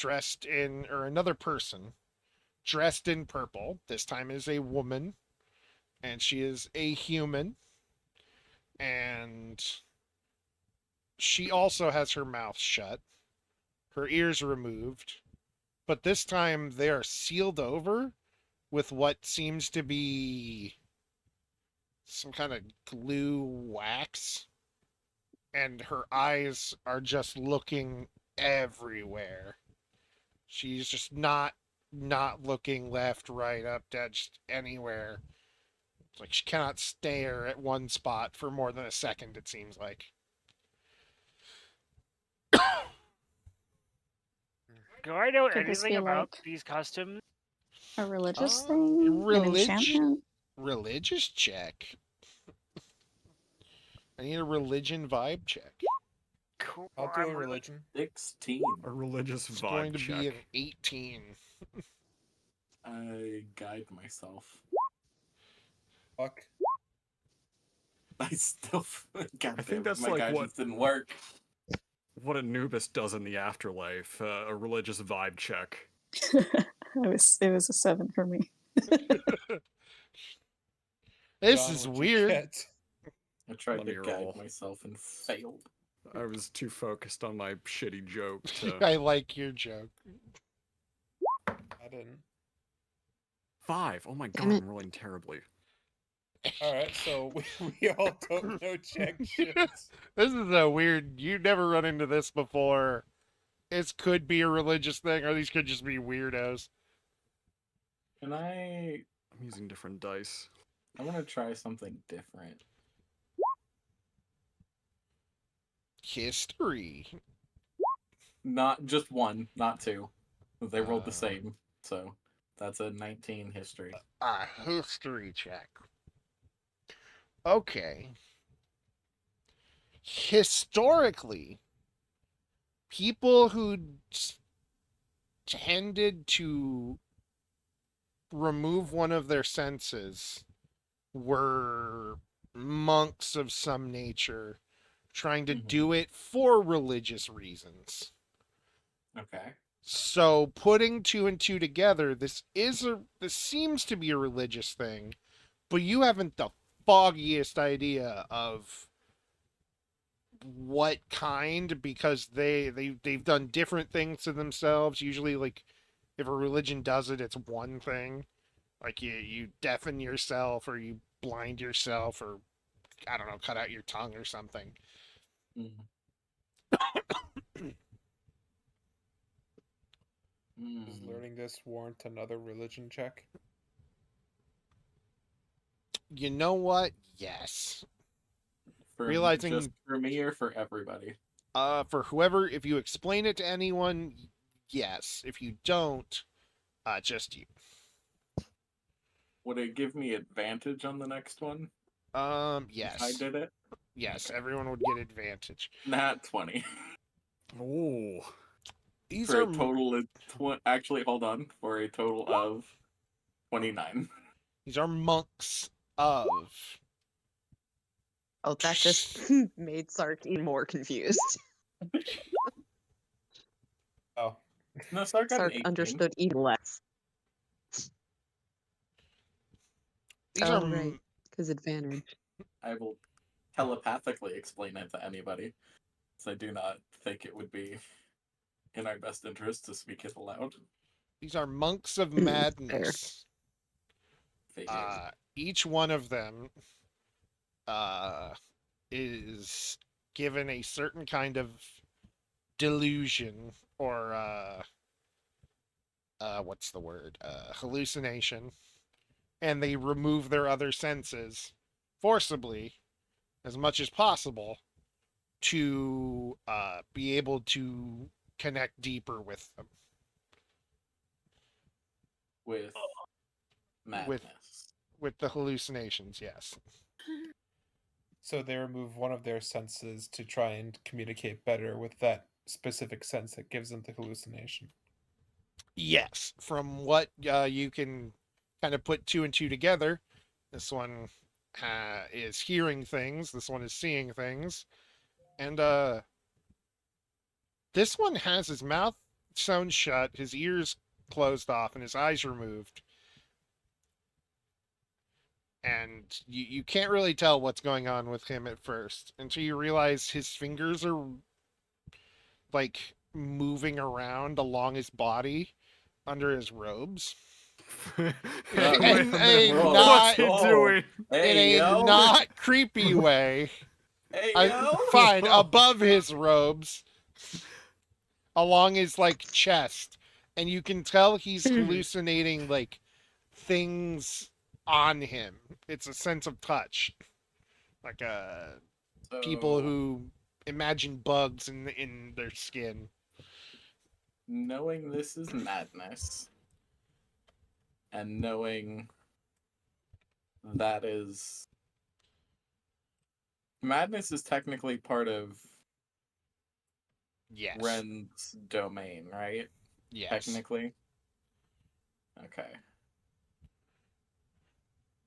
another person dressed in purple. This time is a woman, and she is a human, and she also has her mouth shut, her ears removed, but this time they are sealed over with what seems to be some kind of glue wax, and her eyes are just looking everywhere. She's just not looking left, right, up, down, just anywhere. It's like she cannot stare at one spot for more than a second, it seems like. Do I know Could this anything be about like these customs? a religious Uh, thing? An relig- enchantment? Religious check. I need a religion vibe check. Cool. I'll do I'm a really- religion. 16. A religious It's vibe going to check. be an 18. I guide myself. Fuck. I still. God I think damn it, that's my like guidance didn't work. what Anubis does in the afterlife. A religious vibe check. It was a 7 for me. This John, is what'd you weird. get? I tried Let to me guide roll. myself and failed. I was too focused on my shitty joke to. I like your joke. I didn't. 5. Oh my god, Damn it. I'm rolling terribly. Alright, so we all don't know check shit. This is a weird. You never run into this before. This could be a religious thing, or these could just be weirdos. Can I? I'm using different dice. I want to try something different. History. Not just one, not two. They rolled the Uh, same, so that's a 19 history. A history check. Okay. Historically, people who tended to remove one of their senses were monks of some nature trying to Mhm. do it for religious reasons. Okay. So putting two and two together, this seems to be a religious thing, but you haven't the foggiest idea of what kind, because they've done different things to themselves. Usually, like, if a religion does it, it's one thing. Like you deafen yourself, or you blind yourself, or I don't know, cut out your tongue or something. Mm. Does Mm. learning this warrant another religion check? You know what? Yes. For Realizing- just for me or for everybody? For whoever, if you explain it to anyone, yes. If you don't, just you. Would it give me advantage on the next one? Yes. If I did it? Yes, Okay. everyone would get advantage. Nat 20. Oh. These For are a total of actually, hold on. For a total of 29. these are monks of. Oh, that just made Sark even more confused. Oh. No, Sark got an Sark 18. understood even less. These Oh, are right. Because advantage. I will telepathically explain it to anybody. So I do not think it would be in our best interest to speak it aloud. these are monks of Fair. madness. Figures. Each one of them is given a certain kind of delusion, or what's the word? Hallucination. And they remove their other senses forcibly as much as possible to be able to connect deeper with them. With madness. With the hallucinations, yes. So they remove one of their senses to try and communicate better with that specific sense that gives them the hallucination. Yes, from what you can kind of put two and two together, this one is hearing things, this one is seeing things, and this one has his mouth sewn shut, his ears closed off, and his eyes removed. And you can't really tell what's going on with him at first until you realize his fingers are like moving around along his body under his robes. Wait In a a minute, not, What's he doing? Hey, in a yo. not creepy way. Hey, yo. Fine, above his robes, along his like chest, and you can tell he's hallucinating like things on him. It's a sense of touch, like people So, who imagine bugs in their skin. knowing this is madness, and knowing that is Madness is technically part of Yes. Ren's domain, right? Yes. Technically. Okay.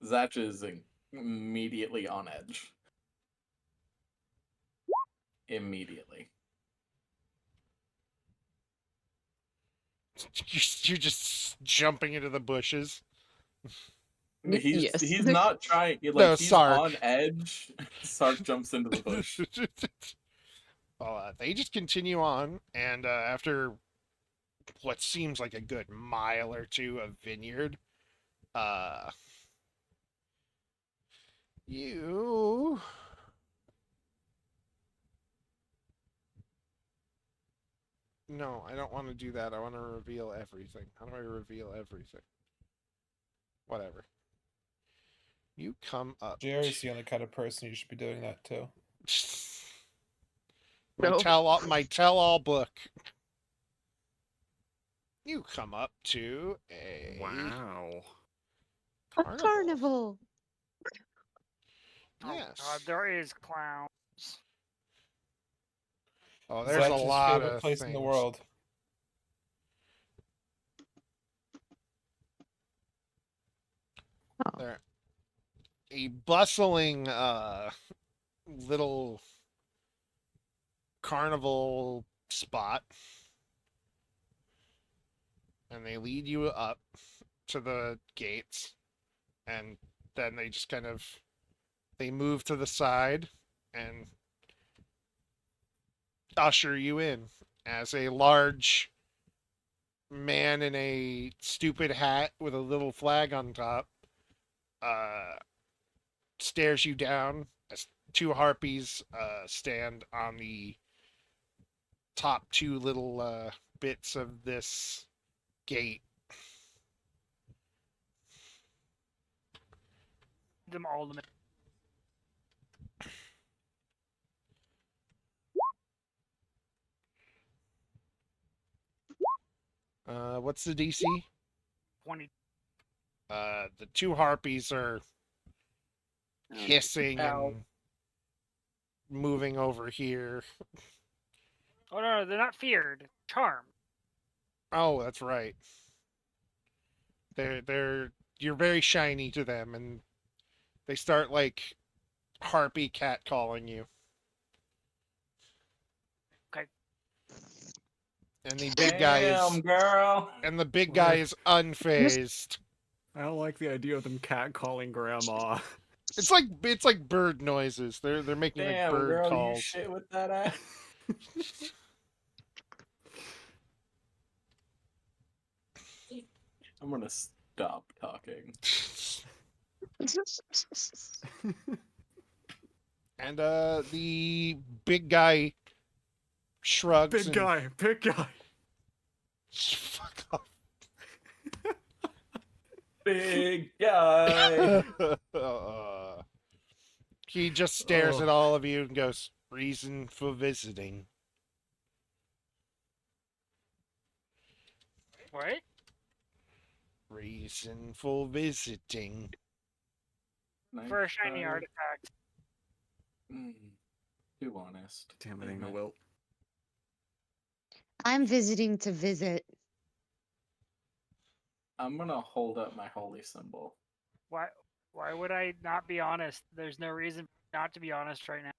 Zatch is immediately on edge. Immediately. You're just jumping into the bushes. Yes. He's not trying. Like, No, he's Sark. on edge. Sark jumps into the bush. Well, they just continue on, and after what seems like a good mile or two of vineyard, you no, I don't want to do that. I want to reveal everything. How do I reveal everything? Whatever. You come up. Jerry's the only kind of person you should be doing that to. No. My tell-all book. You come up to a Wow. A carnival. carnival. Oh Yes. god, there is clowns. Oh, there's a Zatch's lot favorite of place things. in the world. Oh. There, a bustling little carnival spot, and they lead you up to the gates, and then they just kind of they move to the side and usher you in as a large man in a stupid hat with a little flag on top stares you down as two harpies stand on the top two little bits of this gate. Them all to What's the DC? 20. The two harpies are hissing Ow. and moving over here. Oh no, they're not feared. Charmed. Oh, that's right. They're you're very shiny to them, and they start like harpy cat calling you. Okay. And the big guy Damn, is girl. and the big guy is unfazed. I don't like the idea of them catcalling grandma. It's like bird noises. They're making like Damn, bird girl, you calls. shit with that ass. I'm gonna stop talking. And the big guy shrugs. Big guy. Fuck off. Big guy. He just stares at all of you and goes, "Reason for visiting." What? Reason for visiting. For a shiny artifact. Too honest. Contaminating the Admit. wilt. I'm visiting to visit. I'm gonna hold up my holy symbol. Why would I not be honest? There's no reason not to be honest right now.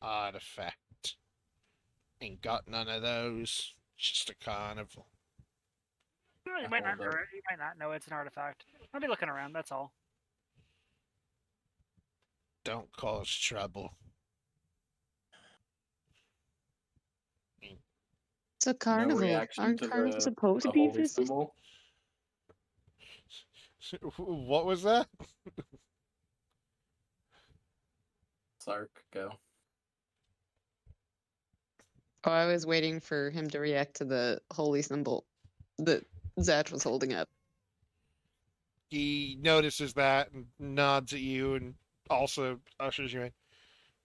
Artifact. Ain't got none of those. Just a carnival. Well, you might not know it. You might not know it's an artifact. I'll be looking around, that's all. Don't cause trouble. It's a No carnival. reaction Aren't to carnivals the supposed to be holy visited? symbol. What was that? Sark, go. Oh, I was waiting for him to react to the holy symbol that Zatch was holding up. He notices that and nods at you and also ushers you in.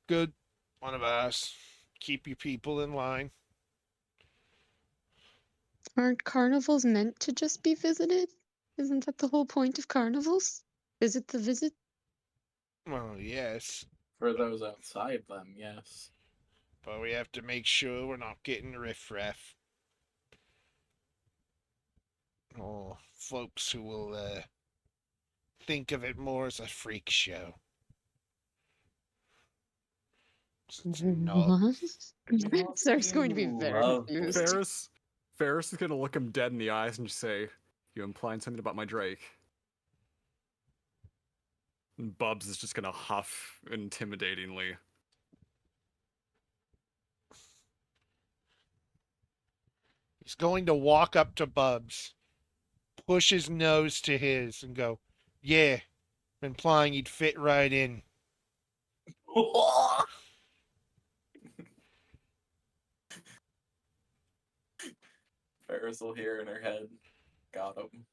Good. One of us. Keep you people in line. Aren't carnivals meant to just be visited? Isn't that the whole point of carnivals? Visit the visit? Well, yes, For those outside them, yes. but we have to make sure we're not getting riffraff. Or folks who will think of it more as a freak show. 'Cause it's not. What? Sarah's going to be You very love confused. Ferris is gonna look him dead in the eyes and just say, "You implying something about my Drake?" And Bubs is just gonna huff intimidatingly. He's going to walk up to Bubs, push his nose to his, and go, "Yeah, implying he'd fit right in." Ferris will hear in her head. Got him.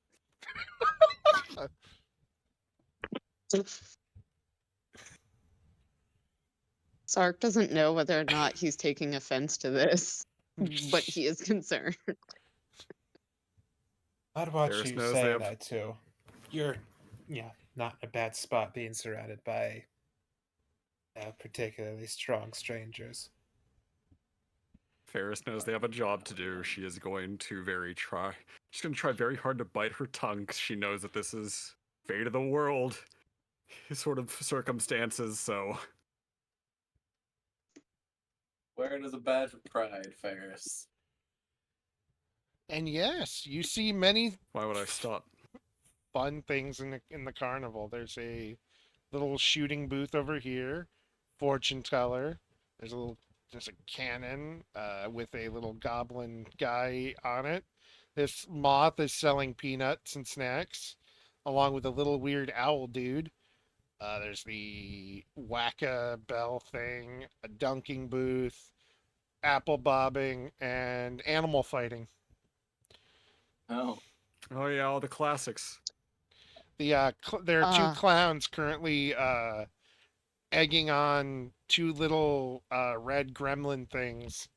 Sark doesn't know whether or not he's taking offense to this, but he is concerned. What about Ferris you knows they saying have- that too? You're, not in a bad spot being surrounded by particularly strong strangers. Ferris knows they have a job to do. She is going to She's going to try very hard to bite her tongue because she knows that this is fate of the world sort of circumstances, so. Wear it as a badge of pride, Ferris. And yes, you see many Why would I stop? fun things in the carnival. There's a little shooting booth over here, fortune teller. There's a cannon with a little goblin guy on it. This moth is selling peanuts and snacks, along with a little weird owl dude. There's the wacka bell thing, a dunking booth, apple bobbing, and animal fighting. Oh. Oh yeah, all the classics. There are two clowns currently egging on two little red gremlin things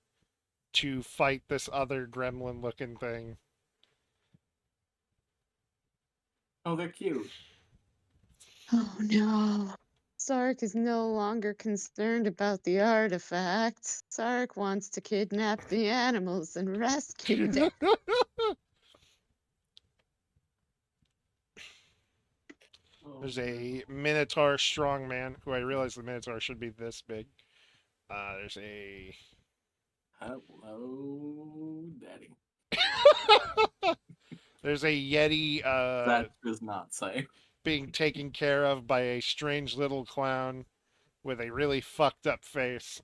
to fight this other gremlin looking thing. Oh, they're cute. Oh no. Sark is no longer concerned about the artifact. Sark wants to kidnap the animals and rescue them. There's a Minotaur strongman, who I realize the Minotaur should be this big. There's a... Hello, Daddy. There's a Yeti That does not say. being taken care of by a strange little clown with a really fucked up face.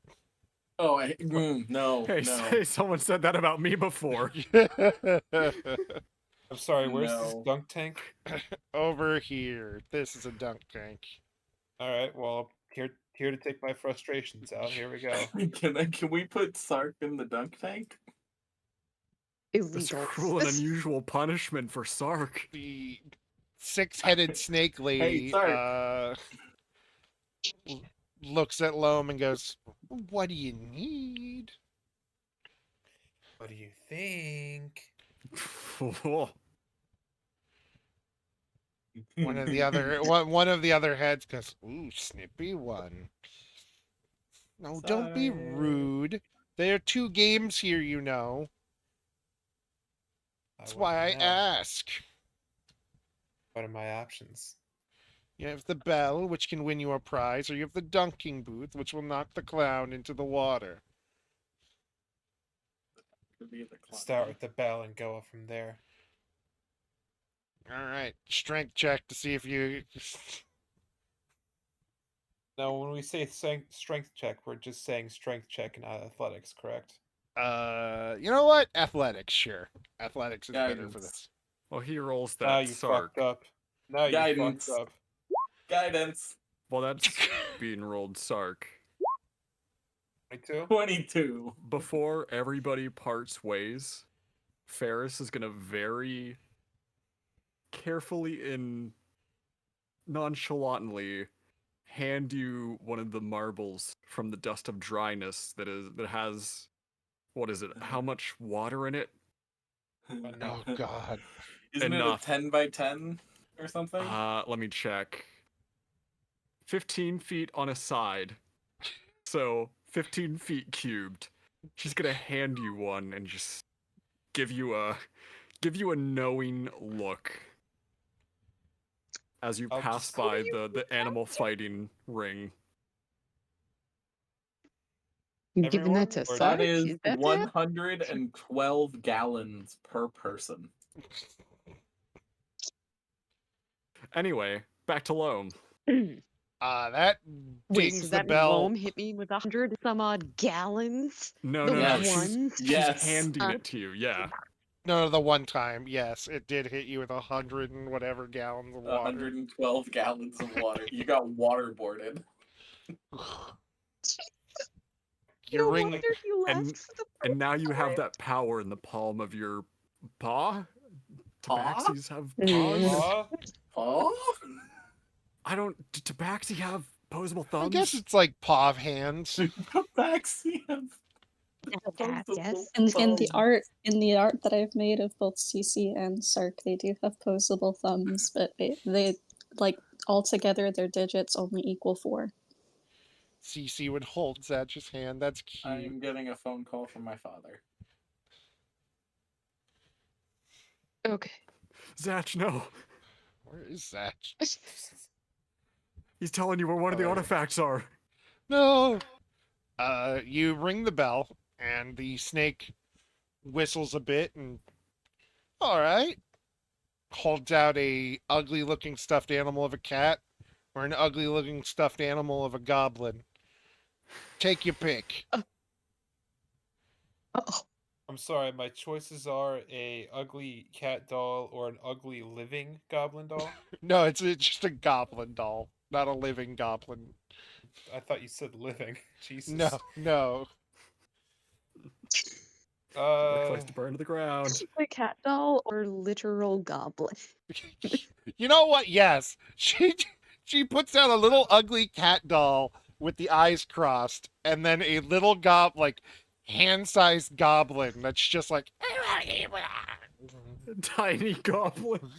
Oh, no, Hey, no. someone said that about me before. I'm sorry, where's this No. dunk tank? Over here. This is a dunk tank. All right, well, here to take my frustrations out. Here we go. Can we put Sark in the dunk tank? This Illegal. cruel and unusual punishment for Sark. The six-headed snake lady looks at Loam and goes, "What do you need?" What do you think? One of the other heads goes, "Ooh, snippy one." No, don't be Sorry. rude. There are two games here, you know. That's why I wouldn't know. ask. What are my options? You have the bell, which can win you a prize, or you have the dunking booth, which will knock the clown into the water. Could be the clown. Start with the bell and go up from there. All right, strength check to see if you. Now, when we say strength check, we're just saying strength check and not athletics, correct? You know what? Athletics, sure. Athletics is better for Guidance. this. Well, he rolls that Now you Sark. fucked up. Now you Guidance. fucked up. Guidance. Well, that's being rolled Sark. 22? 22. Before everybody parts ways, Ferris is gonna very carefully and nonchalantly hand you one of the marbles from the dust of dryness that has, what is it? How much water in it? no. Oh God. Isn't Enough. it a 10 by 10 or something? Let me check. 15 feet on a side. So 15 feet cubed. She's gonna hand you one and just give you a knowing look as you I'll pass just- by the animal fighting ring. You giving that Everyone, to or Sark? That is Is that 112 gallons per person. Anyway, back to Loam. it? That Wait, dings so the that means bell. Loam hit me with 100 some odd gallons? No, The no, no. Yes. She's Yes. handing it to you. Yeah. No, the one time, yes, it did hit you with 100 and whatever gallons of water. 112 gallons of water. You got waterboarded. You No ring. wonder you left And for the and now you have time. that power in the palm of your paw. Paw? Tabaxis have Mm. paws. Aw, Oh? I don't. Tabaxi have posable thumbs? I guess it's like paw hands. Tabaxi have Yes. In the thumbs. art that I've made of both CC and Sark, they do have posable thumbs, but they like altogether their digits only equal 4. Cece would hold Zatch's hand. That's cute. I'm getting a phone call from my father. Okay. Zatch, no. Where is Zatch? He's telling you where one of the Oh. artifacts are. No. You ring the bell, and the snake whistles a bit, and all right, holds out a ugly-looking stuffed animal of a cat, or an ugly-looking stuffed animal of a goblin. Take your pick. Oh, I'm sorry, my choices are a ugly cat doll or an ugly living goblin doll. No, it's just a goblin doll, not a living goblin. I thought you said living. Jesus. No. Place to burn to the ground. a cat doll or literal goblin? You know what? Yes, she puts out a little ugly cat doll with the eyes crossed, and then a little like hand-sized goblin that's just like. Tiny goblin.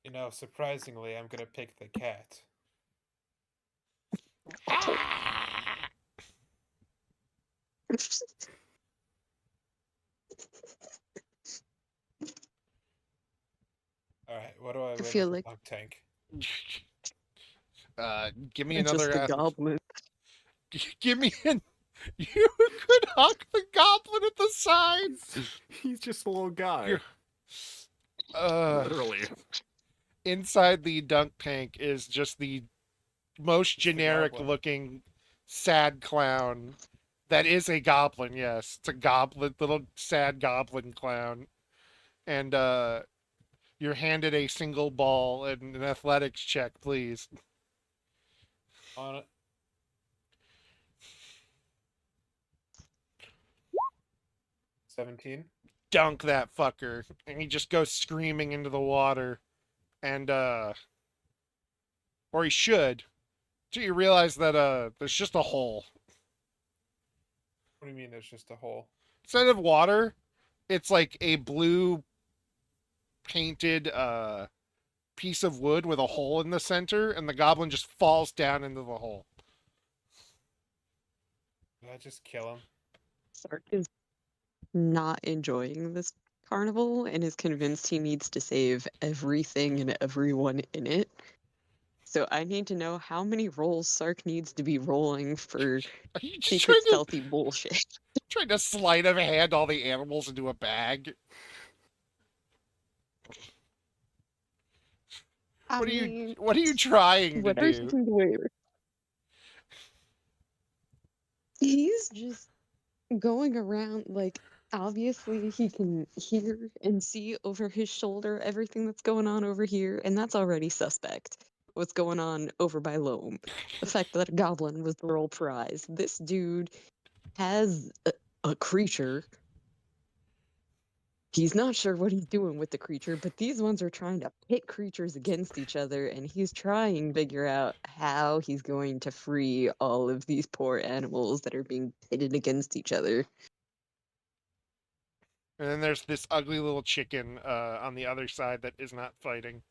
You know, surprisingly, I'm gonna pick the cat. All right, what do I win feel with like- a dunk tank? Give me Just another. a goblin. Give me an. You could hug the goblin at the sides. He's just a little guy. You're- Literally. Inside the dunk tank is just the most the generic goblin. looking sad clown that is a goblin. Yes, it's a goblin, little sad goblin clown, and you're handed a single ball and an athletics check, please. On it. $17. Dunk that fucker, and he just goes screaming into the water, and or he should. So you realize that there's just a hole. What do you mean there's just a hole? Instead of water, it's like a blue painted piece of wood with a hole in the center, and the goblin just falls down into the hole. Did I just kill him? Sark is not enjoying this carnival and is convinced he needs to save everything and everyone in it. So I need to know how many rolls Sark needs to be rolling for Are you just secret trying to, stealthy bullshit. trying to sleight of hand all the animals into a bag? What are you trying to whatever he do? can do. He's just going around like obviously he can hear and see over his shoulder everything that's going on over here, and that's already suspect. What's going on over by Loam? The fact that a goblin was the royal prize. This dude has a creature. He's not sure what he's doing with the creature, but these ones are trying to pit creatures against each other, and he's trying to figure out how he's going to free all of these poor animals that are being pitted against each other. And then there's this ugly little chicken on the other side that is not fighting.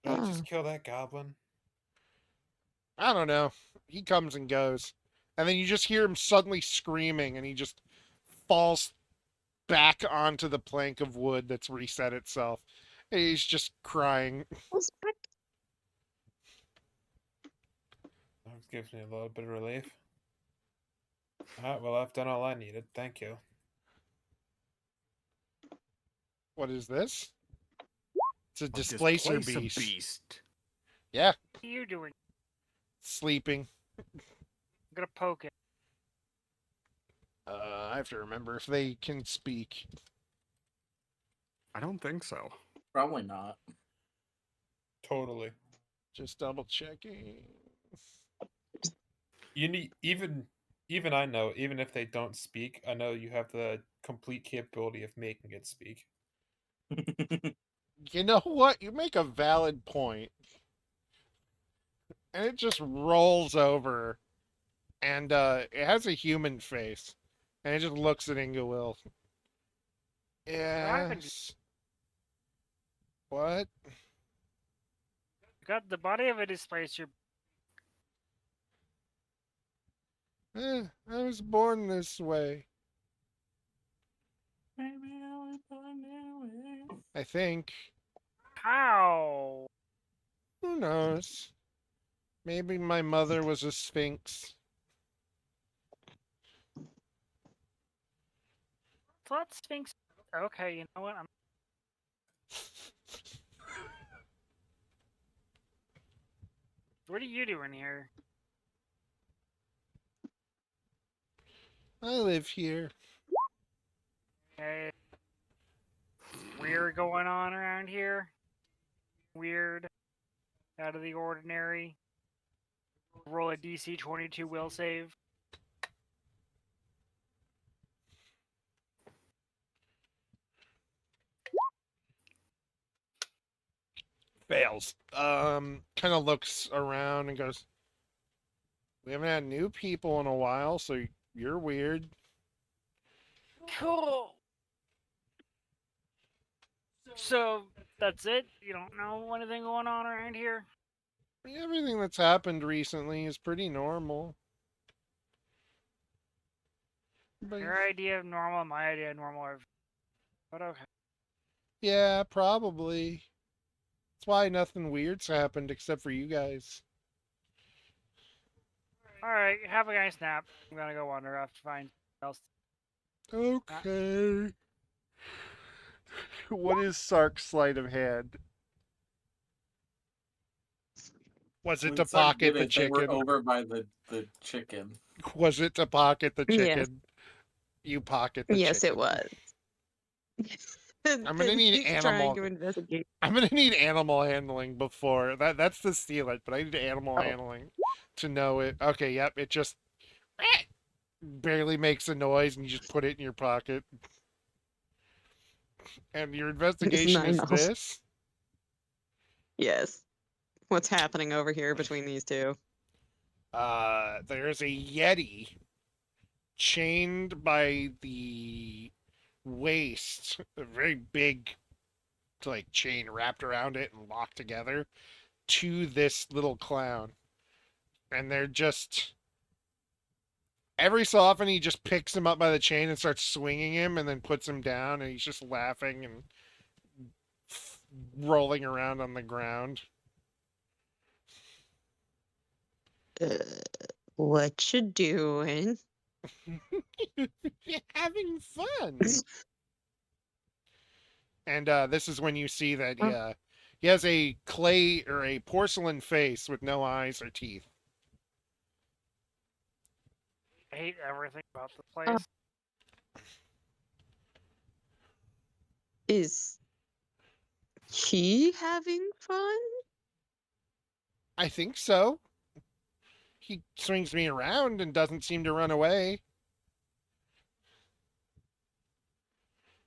Did I Oh. just kill that goblin? I don't know. He comes and goes. And then you just hear him suddenly screaming, and he just falls back onto the plank of wood that's reset itself. And he's just crying. That gives me a little bit of relief. Alright, well, I've done all I needed. Thank you. What is this? It's a A displacer displacer beast. Yeah, What are you doing? sleeping. I'm gonna poke it. I have to remember if they can speak. I don't think so. Probably not. Totally. Just double checking. You need even I know, even if they don't speak, I know you have the complete capability of making it speak. You know what? You make a valid point. And it just rolls over. And it has a human face. And it just looks at Ingawil. happened? Yes. What? You got the body of a displacer. I was born this way. I think. How? Who knows? Maybe my mother was a sphinx. So that Sphinx. Okay, you know what? What are you doing here? I live here. Okay. Weird going on around here. Weird. Out of the ordinary. Roll a DC 22 will save. Fails. Kind of looks around and goes, "We haven't had new people in a while, so you're weird." Cool. So that's it? You don't know anything going on around here? Everything that's happened recently is pretty normal. But Your idea of normal, my idea of normal are. But okay. yeah, probably. That's why nothing weird's happened except for you guys. Alright, have a nice nap. I'm gonna go wander off to find else. Okay. What is Sark's sleight of hand? Was it When to Sark pocket did the it, they were chicken? over by the chicken. Was it to pocket the Yes. chicken? You pocket the Yes, chicken. it was. I'm gonna need He's animal. trying to investigate. I'm gonna need animal handling before that's to steal it, but I need animal Oh. handling to know it. Okay, yep, it just barely makes a noise, and you just put it in your pocket. And your investigation is 9 else. this. Yes. What's happening over here between these two? There's a yeti chained by the waist, a very big like chain wrapped around it and locked together to this little clown. And they're just every so often he just picks him up by the chain and starts swinging him and then puts him down and he's just laughing and rolling around on the ground. What you doing? You're having fun. And this is when you see that he has a clay or a porcelain face with no eyes or teeth. I hate everything about the place. Is he having fun? I think so. He swings me around and doesn't seem to run away.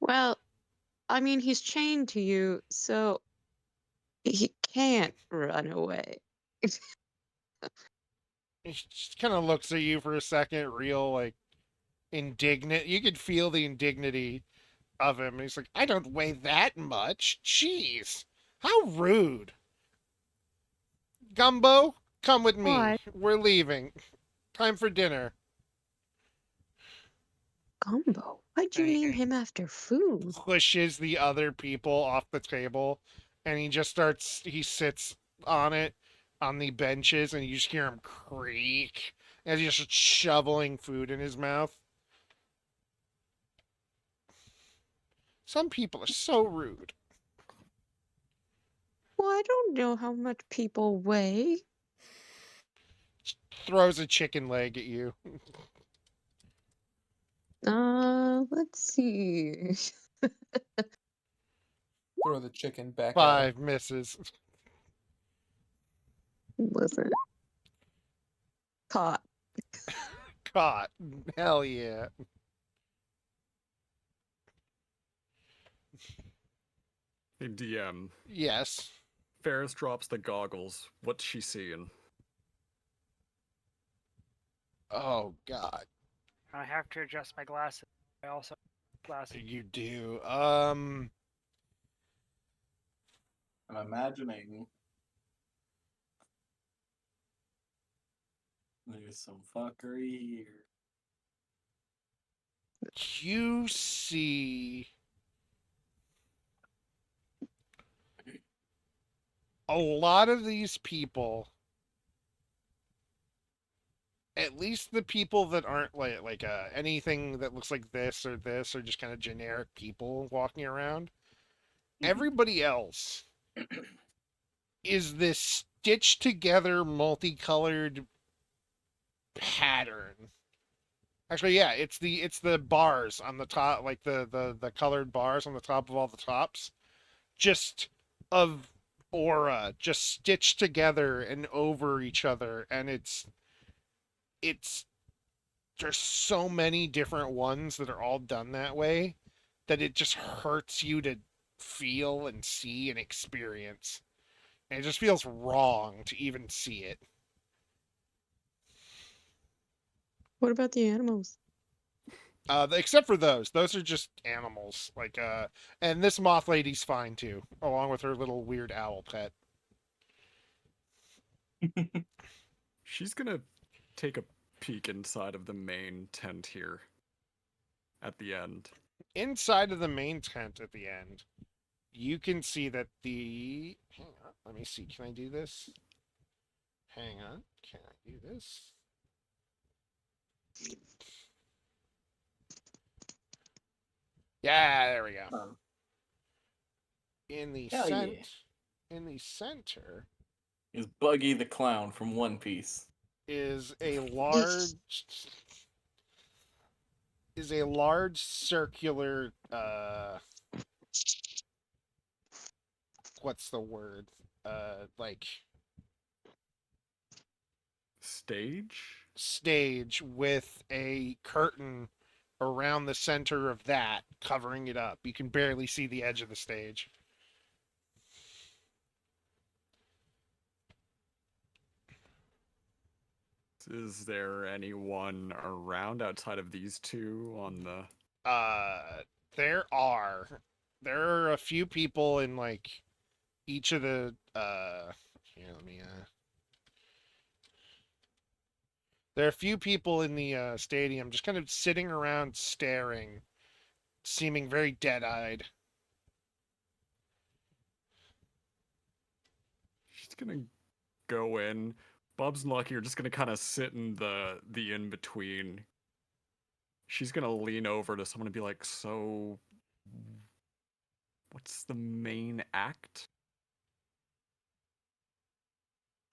Well, I mean, he's chained to you, so he can't run away. He just kind of looks at you for a second, real like indignant. You could feel the indignity of him. He's like, I don't weigh that much. Jeez. How rude. Gumbo, come with me. What? We're leaving. Time for dinner. Gumbo? Why'd you And name he him after food? pushes the other people off the table, and he sits on it, on the benches, and you just hear him creak as he's just shoveling food in his mouth. Some people are so rude. Well, I don't know how much people weigh. Throws a chicken leg at you. Let's see. Throw the chicken back at him. 5 misses. Listen. Caught. Caught. Hell yeah. Hey, DM. Yes. Ferris drops the goggles. What's she seeing? Oh god. I have to adjust my glasses. I also have glasses. You do. I'm imagining there's some fuckery here. You see a lot of these people, at least the people that aren't like anything that looks like this, or just kind of generic people walking around. Everybody else is this stitched together multicolored pattern. Actually, yeah, it's the bars on the top, like the colored bars on the top of all the tops, just of aura, just stitched together and over each other, and it's there's so many different ones that are all done that way that it just hurts you to feel and see and experience. And it just feels wrong to even see it. What about the animals? Except for those are just animals. And this moth lady's fine too, along with her little weird owl pet. She's gonna take a peek inside of the main tent here at the end. Inside of the main tent at the end, you can see that hang on, let me see. Can I do this? Hang on. Can I do this? Yeah, there we go. In the Hell center, yeah. in the center Is Buggy the Clown from One Piece. is a large circular what's the word? Like Stage? with a curtain around the center of that, covering it up. You can barely see the edge of the stage. Is there anyone around outside of these two on the... There are a few people in like each of the here, let me there are a few people in the stadium just kind of sitting around staring, seeming very dead-eyed. She's gonna go in. Bubs and Lucky are just gonna kind of sit in the in-between. She's gonna lean over to someone and be like, so... what's the main act?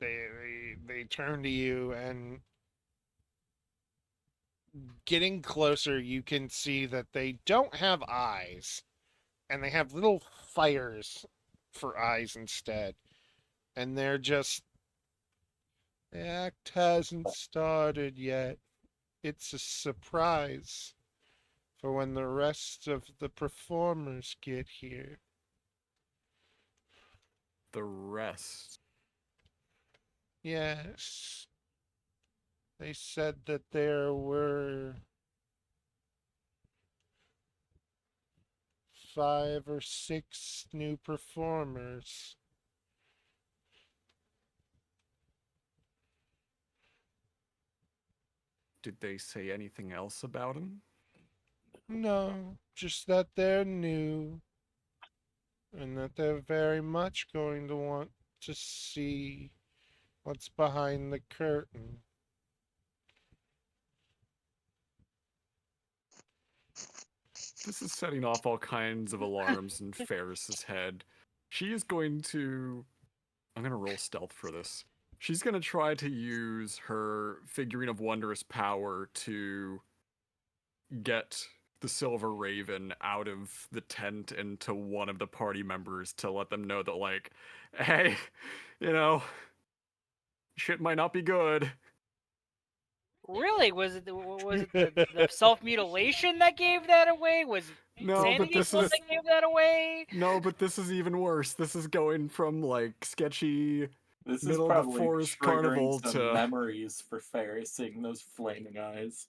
They turn to you, and getting closer, you can see that they don't have eyes, and they have little fires for eyes instead. And they're just, the act hasn't started yet. It's a surprise for when the rest of the performers get here. The rest. Yes. They said that there were 5 or 6 new performers. Did they say anything else about him? No, just that they're new. And that they're very much going to want to see what's behind the curtain. This is setting off all kinds of alarms in Ferris's head. She is going to... I'm going to roll stealth for this. She's going to try to use her figurine of wondrous power to get the Silver Raven out of the tent and to one of the party members to let them know that, like, hey, you know, shit might not be good. Really? Was it the self mutilation that gave that away? Was it No, but insanity this pills is... that gave that away? No, but this is even worse. This is going from, like, sketchy This is middle of the probably forest triggering carnival some to... memories for Ferris, seeing those flaming eyes.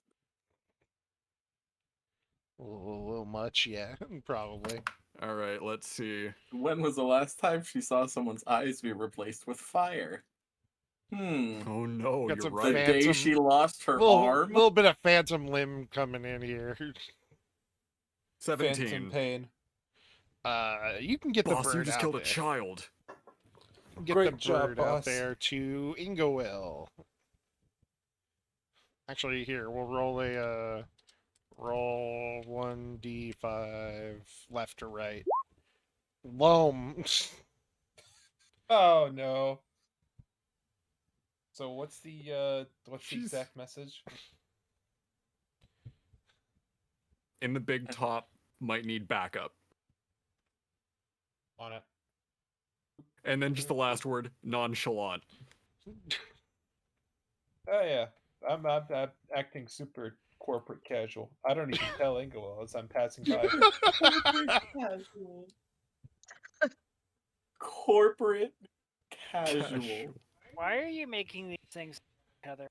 A little much, yeah, probably. All right, let's see. When was the last time she saw someone's eyes be replaced with fire? Oh no, Got you're some The right. day Phantom- she lost her little, arm? little bit of phantom limb coming in here. 17. Phantom pain. You can get Boss, the bird you just out killed there. a child. Get Great the job, bird out boss. there to Ingowill. Actually, here we'll roll a roll 1d5 left to right. Loam. Oh no. So what's the She's- exact message? In the big top, might need backup. On it. And then just the last word, nonchalant. Oh yeah. I'm acting super corporate casual. I don't even tell Ingo as I'm passing by. Casual. Corporate casual. Why are you making these things, Heather?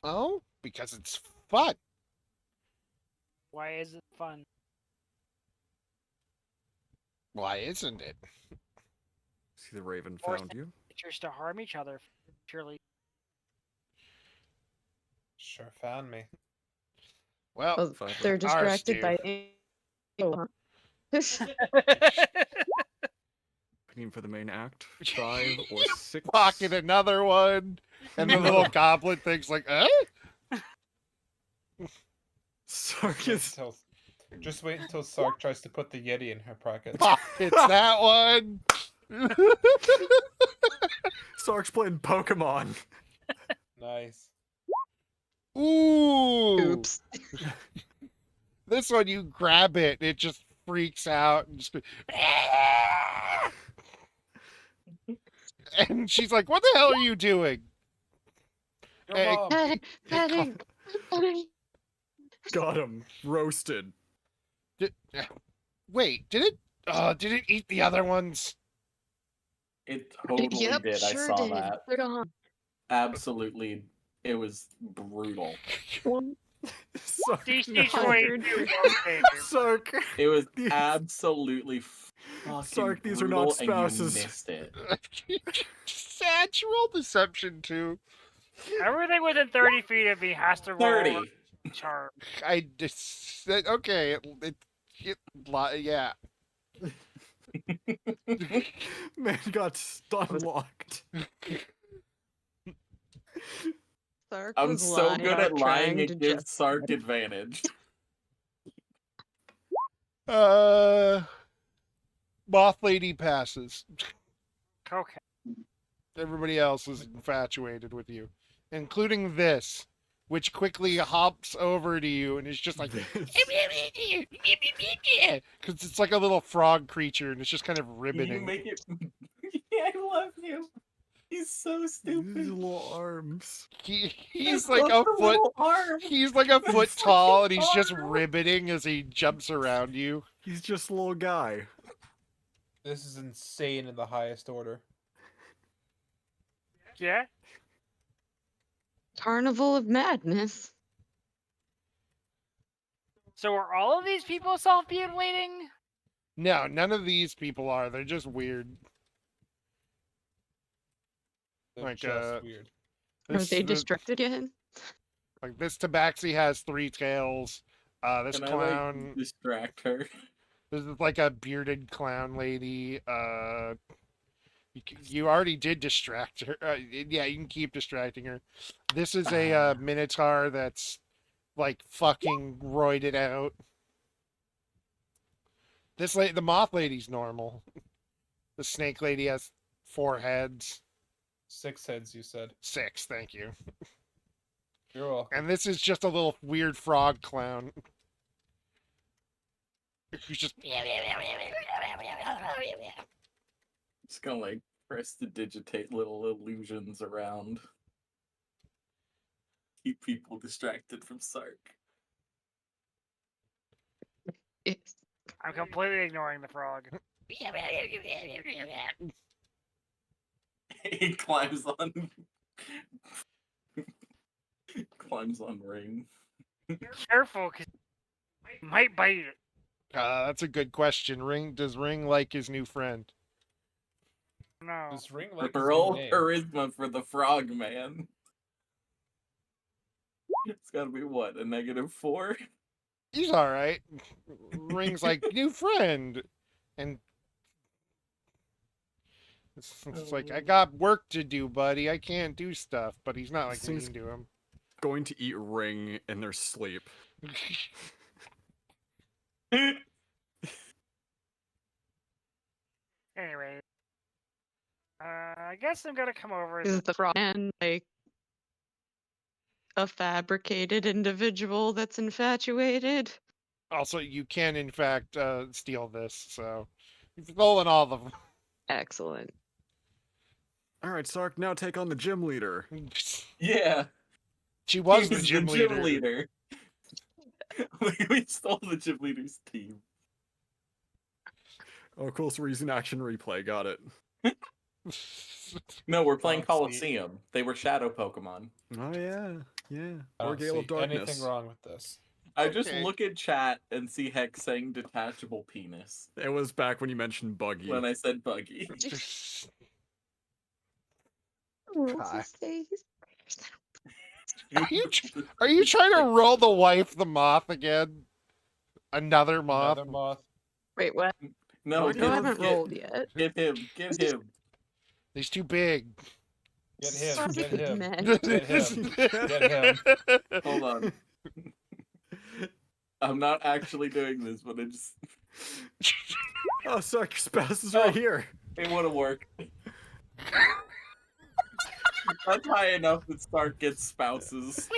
Oh, because it's fun. Why is it fun? Why isn't it? See, the Raven Or found you. Creatures to harm each other, purely. Sure found me. Well, Oh, Five they're left. distracted by. Arstu. Looking for the main act. 5 or 6. Pocket another one, and the little goblin thinks like, eh? Sarkis. Just wait until Sark tries to put the Yeti in her pocket. Pockets that one. Sark's playing Pokemon. Nice. Ooh. Oops. This one, you grab it, and it just freaks out and just. And she's like, "What the hell are you doing?" Your Hey, mom. Petting. Got him. Roasted. Wait, did it? Did it eat the other ones? It totally Yep, did. I sure saw did. that. Put on. Absolutely. It was brutal. Sark. DC no. 22 Sark. It was These- absolutely fucking Sark, these are brutal, not and you spouses. missed it. Sad, you roll deception too. Everything within 30 feet of me has to roll 30. charm. I just okay. Yeah. Man got stun locked. Sark I'm was so lying good out at lying, trying to it gives just- Sark advantage. Moth Lady passes. Okay. Everybody else is infatuated with you, including this, which quickly hops over to you and is just like, because it's like a little frog creature and it's just kind of Can you ribboning. make it? I love you. He's so These stupid. little arms. He's His like a little foot. arm. He's like a foot His tall and he's just arm. ribboning as he jumps around you. He's just a little guy. This is insane in the highest order. Yeah? Carnival of Madness. So are all of these people self-mutilating? No, none of these people are. They're just weird. They're Like, just weird. Are This, they the, distracted again? like this tabaxi has 3 tails. This Can I clown, distract her? this is like a bearded clown lady. You already did distract her. Yeah, you can keep distracting her. This is a minotaur that's like fucking roided out. The moth lady's normal. The snake lady has 4 heads. 6 heads, you said. 6, thank you. You're welcome. And this is just a little weird frog clown. Who's just Just gonna like press to digitate little illusions around. Keep people distracted from Sark. Yes. I'm completely ignoring the frog. He climbs on Ring. Careful, because might bite it. that's a good question. Does Ring like his new friend? No. Does Ring like his Roll new name? charisma for the frog man. It's gotta be what, a -4? He's all right. Ring's like new friend, and it's like I got work to do, buddy. I can't do stuff, but he's not like Seems- mean to him. Going to eat Ring in their sleep. Anyway. I guess I'm gonna come over. Is the frog man like a fabricated individual that's infatuated? Also, you can in fact steal this, so you've stolen all of them. Excellent. All right, Sark, now take on the gym leader. Yeah. She was He the gym leader. We stole the gym leader's team. Oh, cool. So we're using action replay. Got it. No, we're playing Let's see. Coliseum. They were shadow Pokemon. Oh yeah, yeah. I Or don't Gale see of Darkness. anything wrong with this. I just Okay. look at chat and see Hex saying detachable penis It was back when you mentioned Buggy. when I said buggy. What's his face? Are you trying to roll the wife the moth again? Another moth? Another moth. Wait, what? No, I No, I haven't get, rolled yet. get him. Get him. He's too big. Get him. Son Get of a him. man. Get him. Get him. Hold on. I'm not actually doing this, but it just Oh, Sark, your spouse is right here. it would have worked. That's high enough that Stark gets spouses.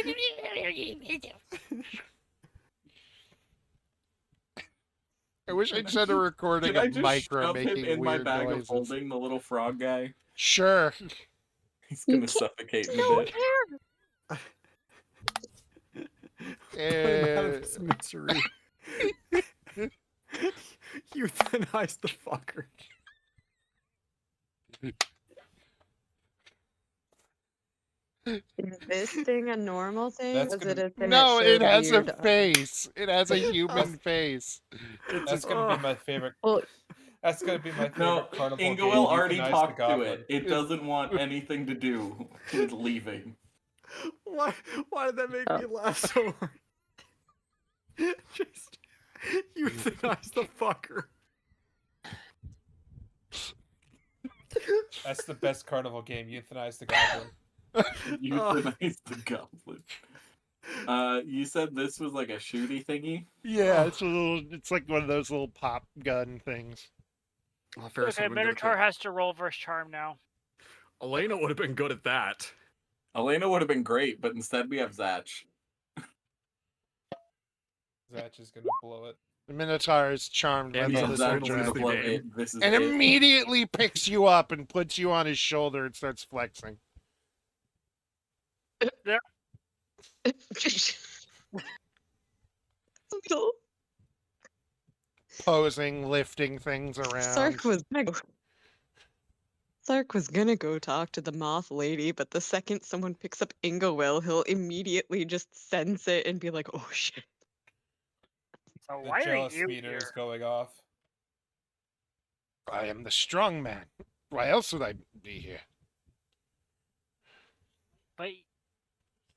I wish I'd set a recording Can I of just Micro shove him making in my weird bag noises. of holding, the little frog guy? Sure. He's You gonna can't suffocate in a No bit. hair. Put him out of his misery. Euthanize the fucker. Is this thing a normal thing? That's Or is gonna- it a thing No, that it showed has a weird face. It has a human face. That's gonna be my favorite. Well, That's gonna be my favorite No, carnival game. Ingawell already Euthanize the talked to Goblin. it. It doesn't want anything to do with leaving. Why did that make me laugh so hard? Just euthanize the fucker. That's the best carnival game. Euthanize the Goblin. Euthanize the goblin. You said this was like a shooty thingy? Yeah, it's like one of those little pop gun things. Oh, Ferris Okay, would've been good at Minotaur that. has to roll versus Charm now. Elena would have been good at that. Elena would have been great, but instead we have Zach. Zatch is gonna blow it. The Minotaur is charmed by And the he's lizard also Zach gonna is lose gonna the blow game. it. This is and it. immediately picks you up and puts you on his shoulder and starts flexing. Little Posing, lifting things around. Sark was gonna go talk to the moth lady, but the second someone picks up Ingawell, he'll immediately just sense it and be like, "Oh shit!" Oh, The why are jealous you meter is here? going off. I am the strong man. Why else would I be here? But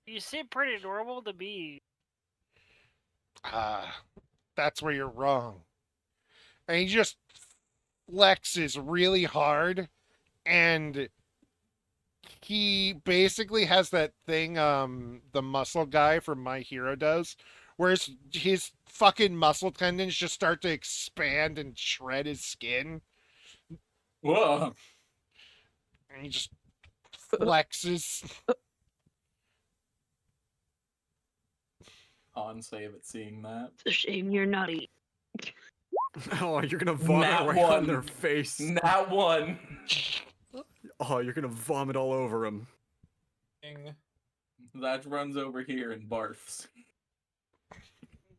you seem pretty normal to me. Ah, that's where you're wrong. And he just flexes really hard, and he basically has that thing the muscle guy from My Hero does, where his fucking muscle tendons just start to expand and shred his skin, Whoa. and he just flexes. On save at seeing that. It's a shame you're nutty. Oh, you're gonna vomit Nat right on their one. face. Nat one. Oh, you're gonna vomit all over him. Ding. That runs over here and barfs.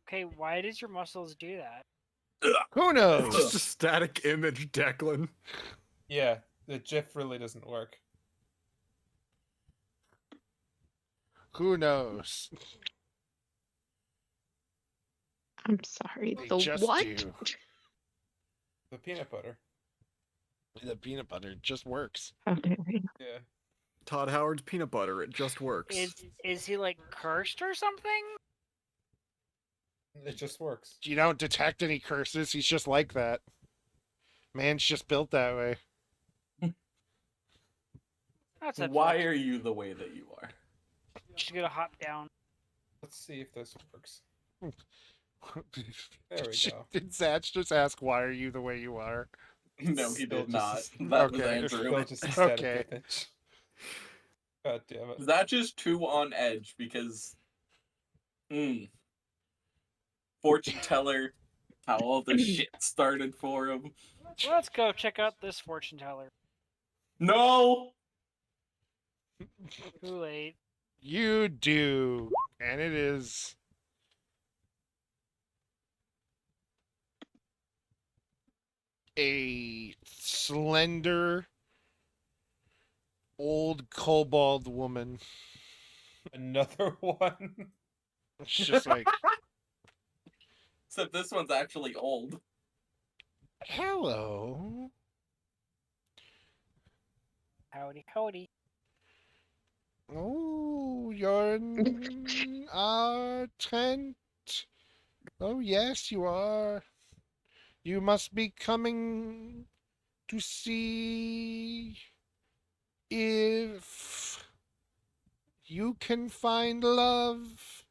Okay, why does your muscles do that? Who It's knows? just a static image, Declan. Yeah, the GIF really doesn't work. Who knows? I'm sorry. They The just what? do. The peanut butter. The peanut butter just works. How dare you? Yeah. Todd Howard's peanut butter, it just works. Is he like cursed or something? It just works. You don't detect any curses. He's just like that. Man's just built that way. That's Why unfortunate. are you the way that you are? Just gonna hop down. Let's see if this works. There we go. Did Zatch just ask, why are you the way you are? No, he Still did just not. a- That was Okay. Andrew. Still just a static Okay. image. God damn it. Is that just too on edge? Because, fortune teller, how all the shit started for him. Let's go check out this fortune teller. No! Too late. You do. And it is a slender, old kobold woman. Another one. It's just like, Except this one's actually old. hello. Howdy, howdy. Oh, you're in our tent. Oh, yes, you are. You must be coming to see if you can find love.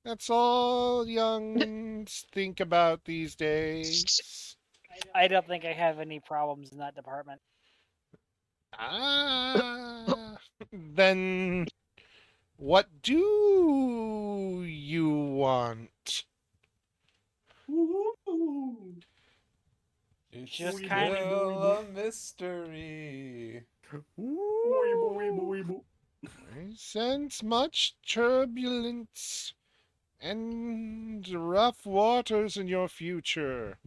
That's all youngs think about these days. I don't think I have any problems in that department. Ah, then what do you want? It's Just still kind a mystery. I sense much turbulence and rough waters in your future.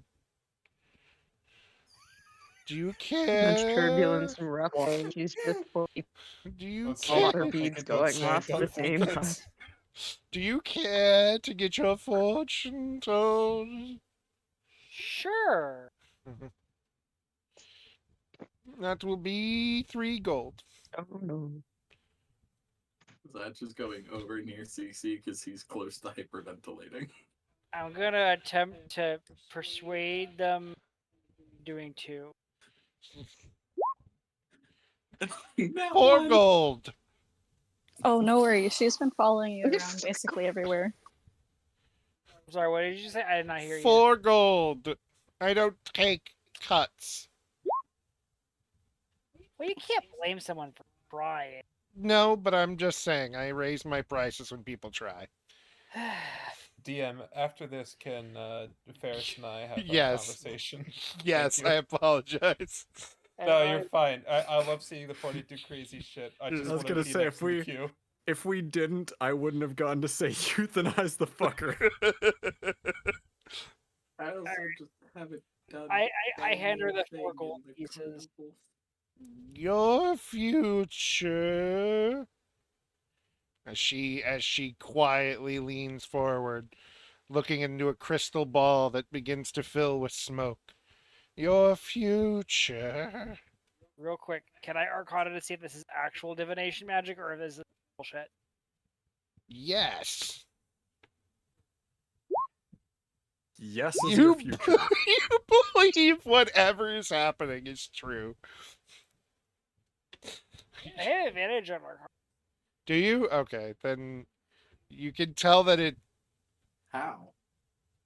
Do you care? Much turbulence and rough issues before Do you Don't a say it, lot care? of don't think beads it, don't going say it, off at the don't think same it. time. Do you care to get your fortune told? Sure. That will be 3 gold. Oh no. That's just going over near CC because he's close to hyperventilating. I'm gonna attempt to persuade them doing 2. That 4 one. gold. Oh, no worries. She's been following you around basically everywhere. I'm sorry, what did you say? I did not hear you. 4 gold. I don't take cuts. Well, you can't blame someone for trying. No, but I'm just saying, I raise my prices when people try. DM, after this, can Ferris and I have a Yes. conversation? Yes, you. I apologize. No, you're fine. I love seeing the party do crazy shit. I just I was want to gonna be say, next if in the we- queue. If we didn't, I wouldn't have gone to say euthanize the fucker. I also just haven't done. I hand her the 4 anything gold in the pieces. Chronicles. Your future. As she quietly leans forward. looking into a crystal ball that begins to fill with smoke. Your future. Real quick, can I Arcana to see if this is actual divination magic or if this is bullshit? Yes. Yes is your You, future. you believe whatever is happening is true. I have advantage on Arcana. Do you? Okay, then you can tell that it. How?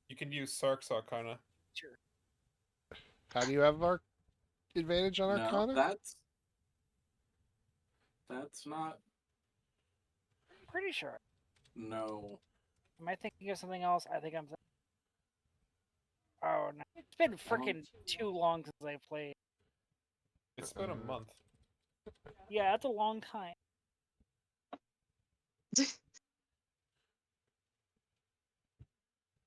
You can use Sark's Arcana. Sure. How do you have advantage on No, Arcana? that's not. Pretty sure. No. Am I thinking of something else? I think I'm. Oh no! It's been freaking too long since I played. It's been a month. Yeah, that's a long time.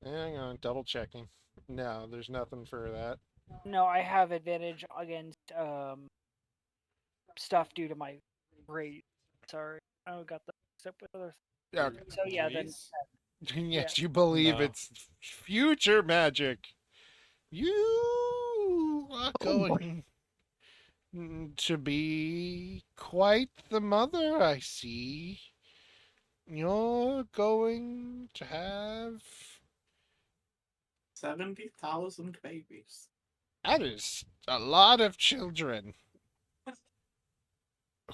Hang on, double checking. No, there's nothing for that. No, I have advantage against stuff due to my grade. Sorry, I got that mixed up with other. Okay. So yeah, then Please? Yes, you believe No. it's future magic. You are going to be quite the mother, I see. You're going to have. 70,000 babies. That is a lot of children.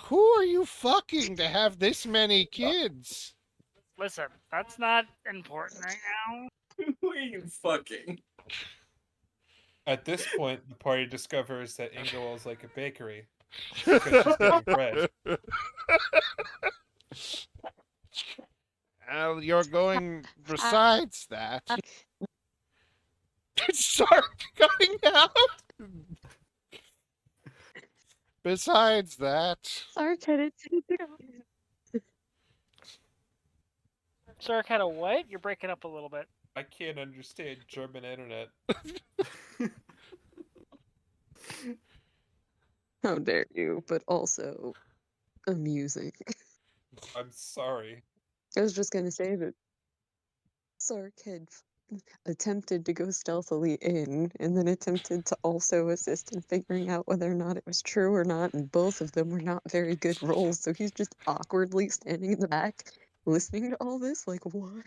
Who are you fucking to have this many kids? listen, that's not important right now. Who are you fucking? At this point, the party discovers that Ingawell's like a bakery because she's getting bread. Well, you're going. Besides that, start cutting out. Besides that, Sark headed to Sark had a what? You're breaking up a little bit. I can't understand German internet. How dare you, but also amusing. I'm sorry. I was just gonna say that Sark had attempted to go stealthily in and then attempted to also assist in figuring out whether or not it was true or not, and both of them were not very good rolls, so he's just awkwardly standing in the back listening to all this like, what?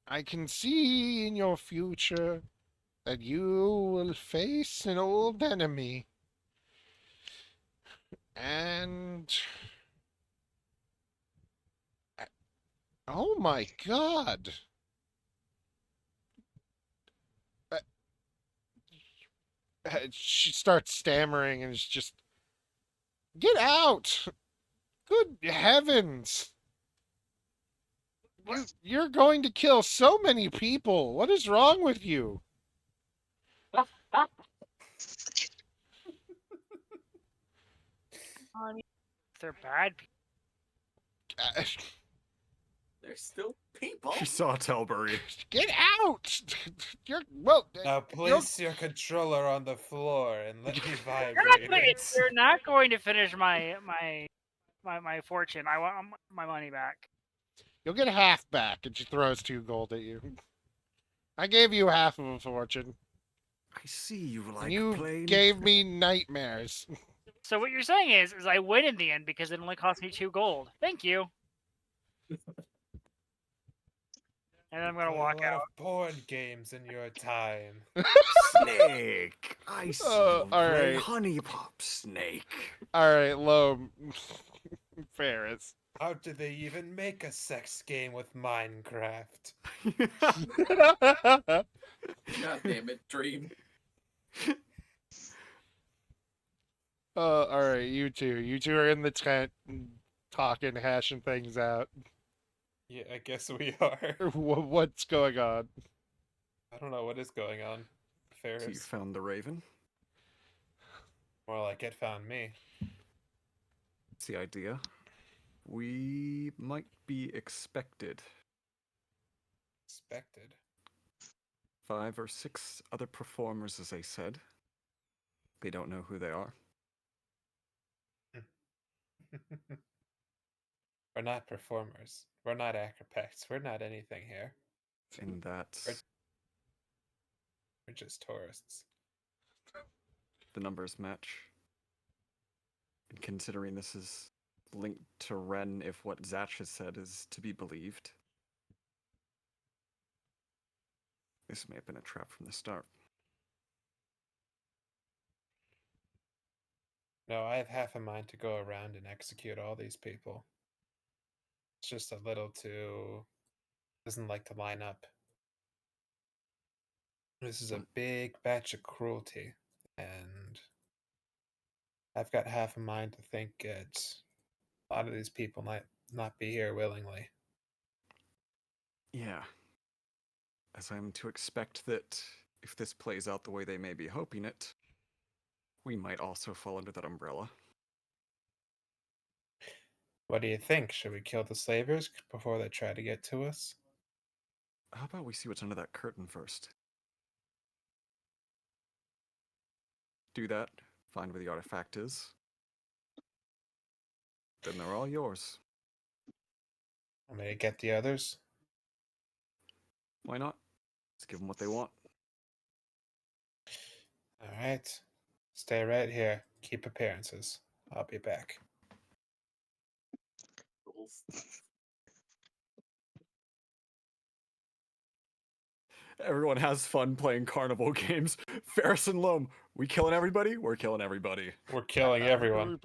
I can see in your future that you will face an old enemy. And. Oh my god! She starts stammering and is just. Get out! Good heavens! You're going to kill so many people. What is wrong with you? They're bad people. They're still people. She saw Telbury. Get out! Well. Now place your controller on the floor and let me vibrate it. You're not going to finish my fortune. I want my money back. You'll get half back, and she throws 2 gold at you. I gave you half of a fortune. I see you like And you playing. gave me nightmares. So what you're saying is I win in the end because it only cost me 2 gold. Thank you. And I'm gonna Play walk a lot out. of board games in your time. Snake! I see you play alright. Honey Pop Snake. Alright, Loam. Ferris. How do they even make a sex game with Minecraft? God damn it, Dream. Alright, you two. You two are in the tent talking, hashing things out. Yeah, I guess we are. What's going on? I don't know what is going on. So you Ferris. found the Raven? More like it found me. That's the idea. We might be expected. Expected. 5 or 6 other performers, as I said. They don't know who they are. We're not performers. We're not acrobats. We're not anything here. And that We're just tourists. the numbers match. And considering this is linked to Ren, if what Zach has said is to be believed, this may have been a trap from the start. No, I have half a mind to go around and execute all these people. It's just a little too. Doesn't like to line up. This is a big batch of cruelty, and I've got half a mind to think that a lot of these people might not be here willingly. Yeah. As I'm to expect that if this plays out the way they may be hoping it, we might also fall under that umbrella. What do you think? Should we kill the slavers before they try to get to us? How about we see what's under that curtain first? Do that, find where the artifact is. Then they're all yours. Want me to get the others? Why not? Let's give them what they want. All right. Stay right here. Keep appearances. I'll be back. Everyone has fun playing carnival games. Ferris and Loam, we killing everybody? We're killing everybody. We're killing everyone.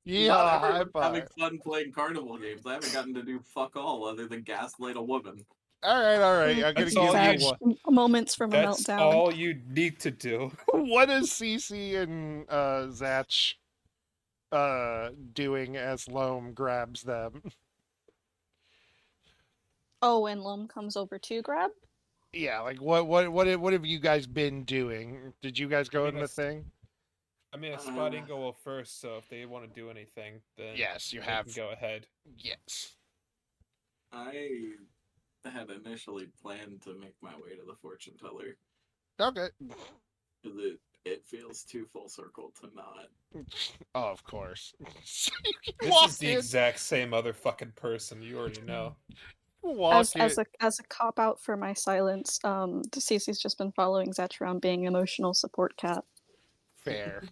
Yeah, Not high everyone's having five. fun playing carnival games. I haven't gotten to do fuck all other than gaslight a woman. All right. I'm gonna That's give all you you one. Moments from a That's meltdown. all you need to do. What is Cece and Zach doing as Loam grabs them? Oh, and Lum comes over to grab. Yeah, like what have you guys been doing? Did you guys go in the thing? I mean, a spotting go will first, so if they want to do anything, then Yes, you they have. can go ahead. Yes. I had initially planned to make my way to the fortune teller. Okay. Because it feels too full circle to not. Oh, of course. So you can This walk is the in, exact same motherfucking person. You already know. walk As in. a cop out for my silence, Cece's just been following Zach around being emotional support cat. Fair.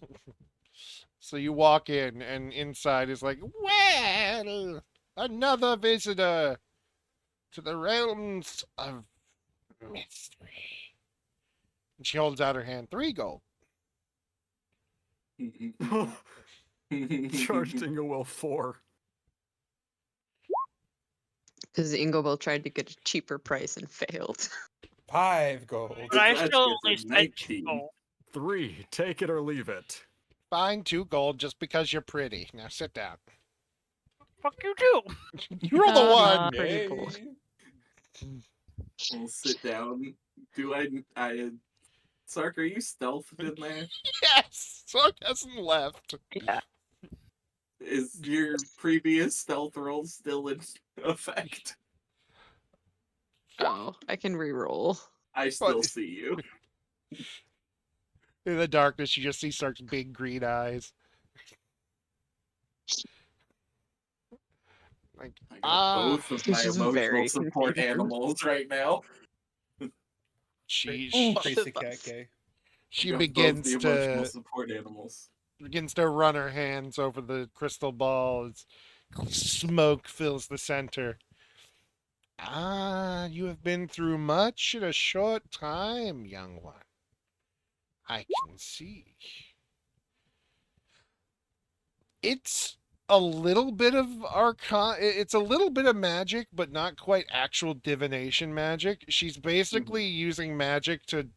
So you walk in, and inside is like, well, another visitor to the realms of mystery. And she holds out her hand, 3 gold. Charged Ingowell 4. Because Ingobel tried to get a cheaper price and failed. 5 gold. But I That's still just a only spent 19. 2 gold. 3. Take it or leave it. Fine, 2 gold just because you're pretty. Now sit down. Fuck you too. You roll the one. Pretty boy. We'll sit down. Do I Sark, are you stealthed in there? Yes! Sark hasn't left. Yeah. Is your previous stealth roll still in effect? Oh, I can re-roll. I still see you. In the darkness, you just see Sark's big green eyes. Like, I got both of It's my just emotional very support confusing. animals right now. she Crazy cat gay. she Got both begins the emotional to support animals. run her hands over the crystal ball as smoke fills the center. Ah, you have been through much in a short time, young one. I can see. It's a little bit of it's a little bit of magic, but not quite actual divination magic. She's basically using magic to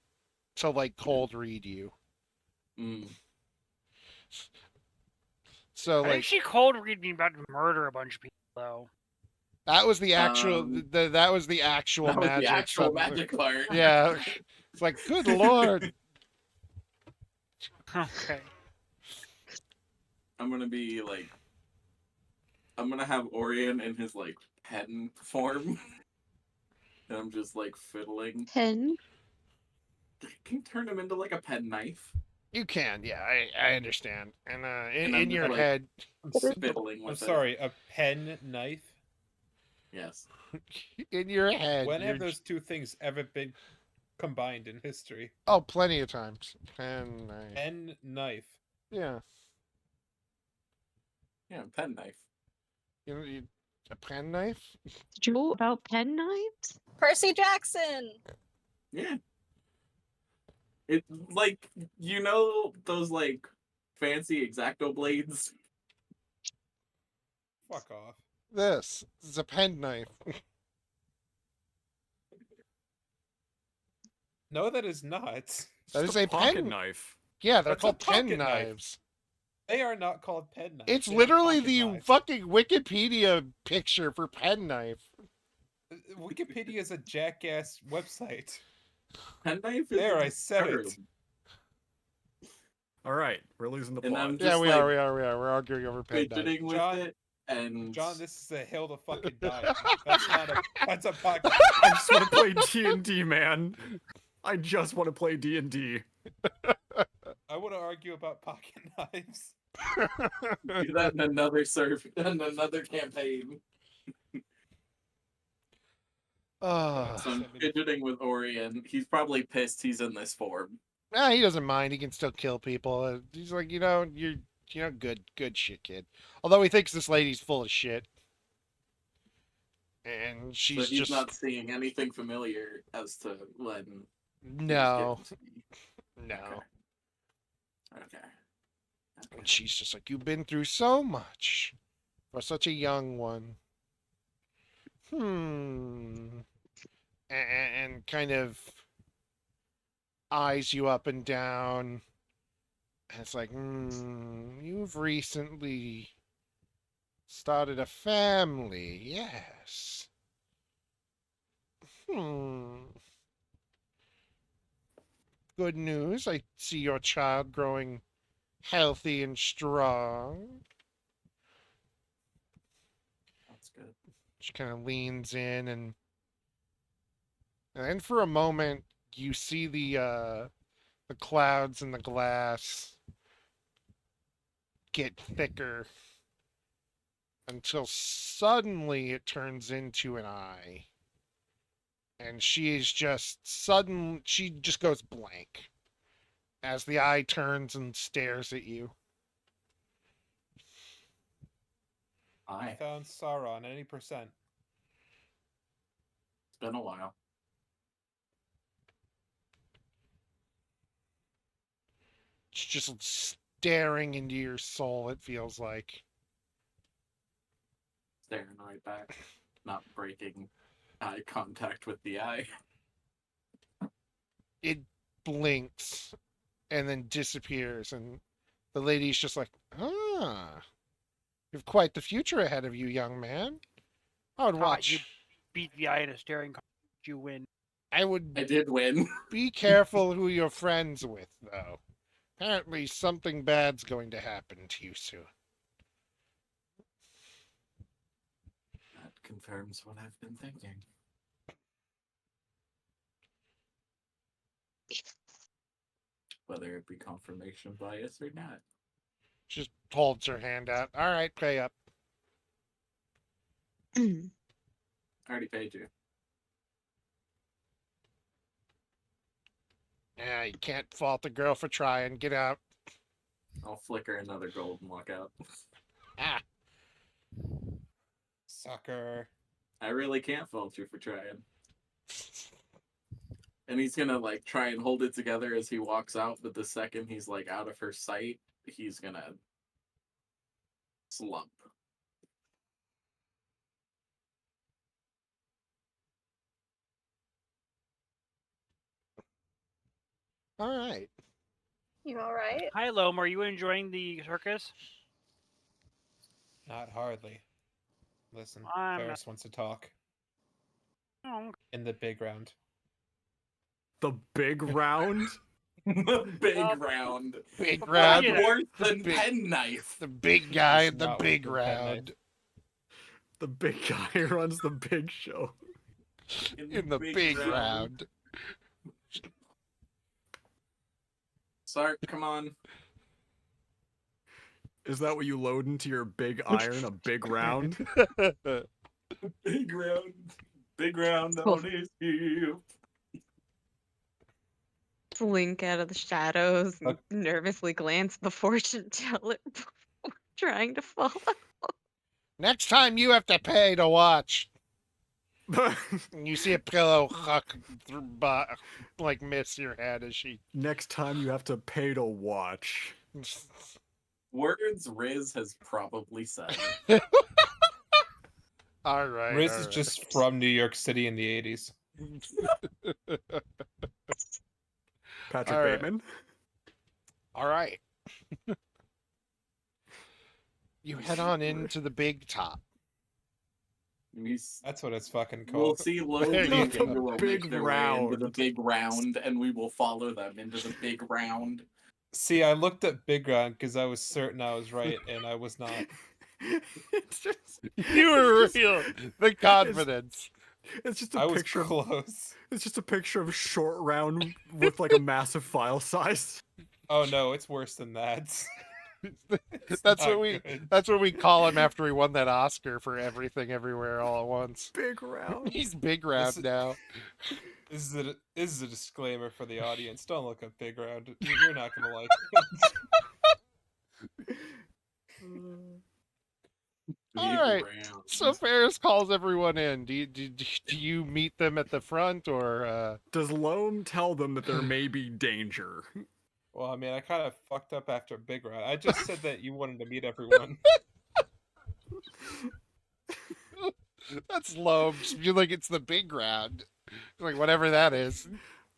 like cold read you. Mm. So I think like she cold read me about to murder a bunch of people though. that was the actual that was the actual That was magic. the actual from- magic part. Yeah. It's like, good lord. Okay. I'm gonna be like, I'm gonna have Orion in his like pen form, and I'm just like fiddling. Pen? I can turn him into like a pen knife. You can, yeah, I understand. And And in I'm your like head, I'm, It is- s- fiddling I'm with it. sorry, a pen knife? Yes. in your head, When you're have those two things ever been combined in history? oh, plenty of times. And Pen knife. yeah, Yeah, pen knife. a pen knife. Did you know about pen knives? Percy Jackson. Yeah. It like those like fancy X-Acto blades. Fuck off. This is a pen knife. No, that is not. It's That just is a pocket pen. knife. Yeah, they're That's a called pen pocket knife. knives. They are not called pen knives. It's They are literally pocket the knives. fucking Wikipedia picture for pen knife. Wikipedia is a jackass website. Pen knife is There, a I said term. it. All right, we're losing the And plot. I'm Yeah, just we like are. We're arguing over pen knife. fidgeting with John- it, and John, this is a hill to fucking die. That's not a. That's a pocket. I just want to play D&D, man. I just want to play D&D. I want to argue about pocket knives. do that in another in another campaign. Oh, So I'm fidgeting with Orion. He's probably pissed he's in this form. nah, he doesn't mind. He can still kill people. He's like, you're good shit, kid. Although he thinks this lady's full of shit, and So she's he's just not seeing anything familiar as to when he was no, getting to be. no. Okay. And she's just like, you've been through so much for such a young one. And kind of eyes you up and down. And it's like, you've recently started a family, yes. Good news. I see your child growing healthy and strong. That's good. She kind of leans in and then for a moment you see the clouds in the glass get thicker until suddenly it turns into an eye. And she just goes blank as the eye turns and stares at you. I found Sauron any percent. It's been a while. It's just staring into your soul, it feels like. Staring right back, not breaking eye contact with the eye. It blinks and then disappears, and the lady's just like, you've quite the future ahead of you, young man. I would You watch. beat the eye in a staring contest. You win. I would I did win. be careful who you're friends with, though. Apparently something bad's going to happen to you soon. That confirms what I've been thinking. Whether it be confirmation bias or not. She just holds her hand out. All right, pay up. I already paid you. Yeah, you can't fault a girl for trying. Get out. I'll flicker another gold and walk out. Ah. Sucker. I really can't fault you for trying. And he's gonna like try and hold it together as he walks out, but the second he's like out of her sight, he's gonna slump. All right. You all right? Hi, Loam. Are you enjoying the circus? Not hardly. Listen, I'm Ferris wants to talk. Oh, In the big round. The big round? Big Well, round. Big Round round. worse than big- penknife. The big guy It's in the not big worth the pen round. The big guy who runs the big show. In the big round. Sark, come on. Is that what you load into your big iron, a big round? Big round. Big round Oh. on his hip. Blink out of the shadows and Look. nervously glance at the fortune teller before trying to follow. Next time you have to pay to watch. And you see a pillow huck like miss your head as she. Next time you have to pay to watch. Words Riz has probably said. All right. Riz all is right. just from New York City in the 80s. Patrick All right. Bateman. All right. You head on into the big top. That's what it's fucking We'll called. see There Logan you and go. Ginger will Big make their way into the round. big round, and we will follow them into the big round. See, I looked at Big Round because I was certain I was right, and I was not. It's just You were real. The confidence. it's just I a was picture of close. it's just a picture of short round with like a massive file size. Oh no, it's worse than that. It's That's not what we. good. That's what we call him after he won that Oscar for Everything Everywhere All at Once. Big round. He's big round now. This is a disclaimer for the audience. Don't look up Big Round. You're not gonna like it. All right. round. So Ferris calls everyone in. Do you meet them at the front or? Does Loam tell them that there may be danger? Well, I mean, I kind of fucked up after Big Round. I just said that you wanted to meet everyone. That's low. You're like it's the big round. Like whatever that is.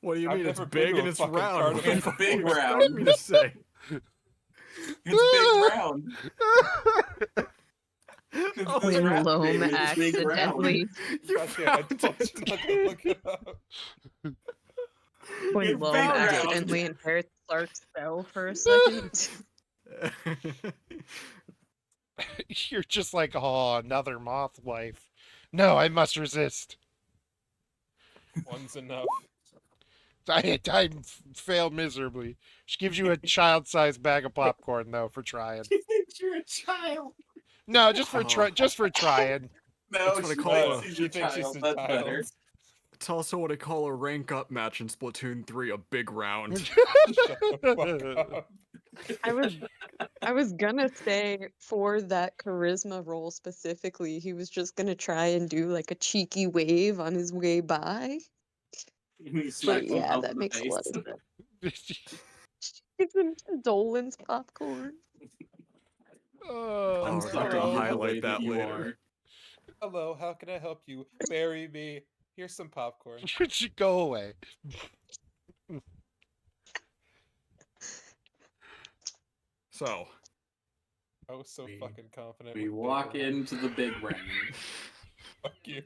What do you I've mean? It's never been big to and a it's fucking round. carnival. What the It's fuck big do you expect round. me to say? It's big round. Oh, When Rat Loam Big is big accidentally, You God damn, I found told it. you not to look it up. when It's Loam big round. accidentally inherits Clark's spell for a second. You're just like, oh, another moth wife. No, I must resist. One's enough. I failed miserably. She gives you a child-sized bag of popcorn though for trying. She thinks you're a child. No, just for Oh. trying. No, That's what I she call thinks a- she's She a thinks she's child. a That's child. better. It's also what I call a rank up match in Splatoon 3, a big round. Shut the fuck up. I was gonna say for that charisma roll specifically, he was just gonna try and do like a cheeky wave on his way by. He smacks yeah, himself that in the makes a lot face. of sense. It's a Dolan's popcorn. Oh, I'm I'm gonna sorry, have to the highlight way that you later. are. Hello, how can I help you? Marry me. Here's some popcorn. Go away. So, I was so We- fucking confident. We with Big walk Round. into the big round. Fuck you.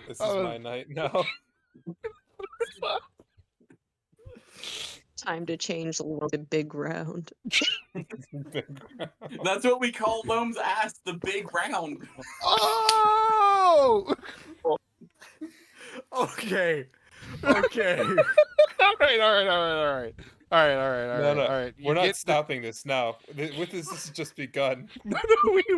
This is Oh. my night now. Time to change the look to big round. Big Round. That's what we call Loam's ass, the big round. Oh! okay. Okay. all right. No. You We're not get stopping this now. With this has just begun. No,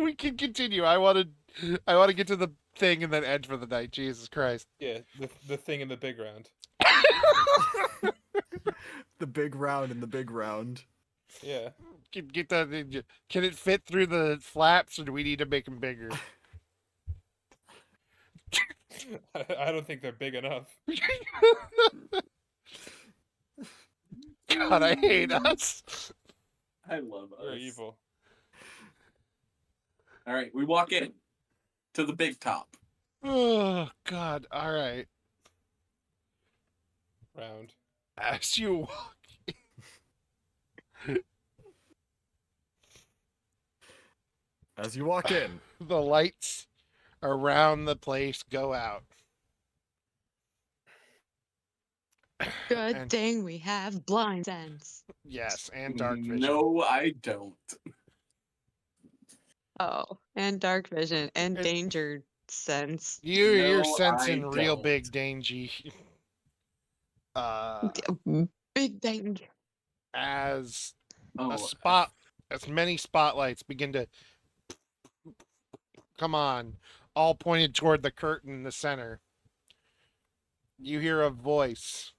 we can continue. I want to get to the thing and then end for the night. Jesus Christ. Yeah, the thing in the Big Round. The big round and the big round. Yeah. Get that. Can it fit through the flaps, or do we need to make them bigger? I don't think they're big enough. God, I hate us. I love us. You're evil. All right, we walk in to the big top. Oh God. All right. Round. As you walk, As you walk in, the lights around the place go out. Good And- thing we have blind sense. Yes, and dark vision. No, I don't. Oh, and dark vision and And- danger sense. You're No, sensing I real don't. big danger. Big bang. as Oh, as many spotlights begin to come on, all pointed toward the curtain in the center. You hear a voice,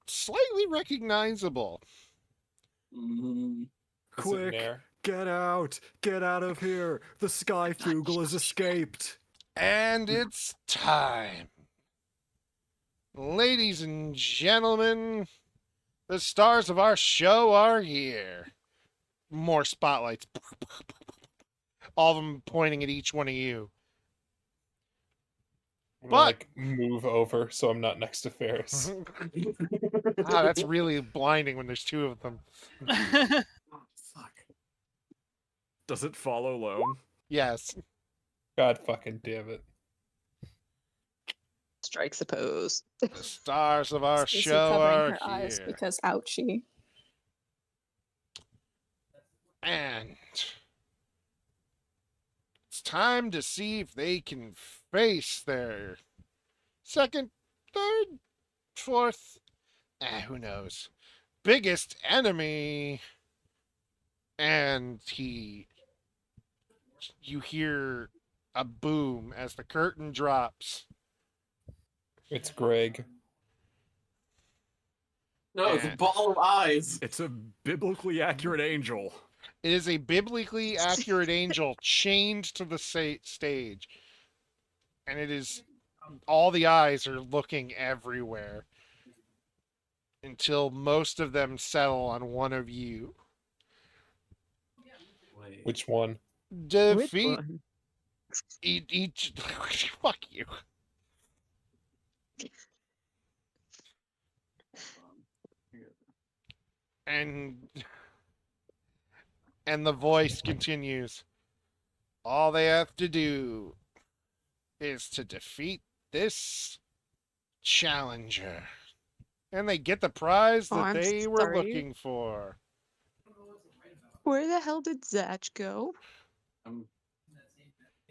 slightly recognizable. mm, Is it Quick, Nair? get out! Get out of here! The Sky Fugle has escaped! And it's time. Ladies and gentlemen, the stars of our show are here. More spotlights. All of them pointing at each one of you. I'm But- gonna, like, move over so I'm not next to Ferris. That's really blinding when there's two of them. oh, fuck. Does it follow Loam? Yes. God fucking damn it. Strikes a pose. The stars of our Stacey show covering are her eyes here. because ouchie. And it's time to see if they can face their second, third, fourth, who knows, biggest enemy. And you hear a boom as the curtain drops. It's Greg. No, it's a ball of eyes. It's a biblically accurate angel. It is a biblically accurate angel chained to the stage. And it is, all the eyes are looking everywhere until most of them settle on one of you. Wait. Which one? Defeat each. Fuck you. And the voice continues. All they have to do is to defeat this challenger. And they get the prize Oh, that I'm they were sorry. looking for. Where the hell did Zach go?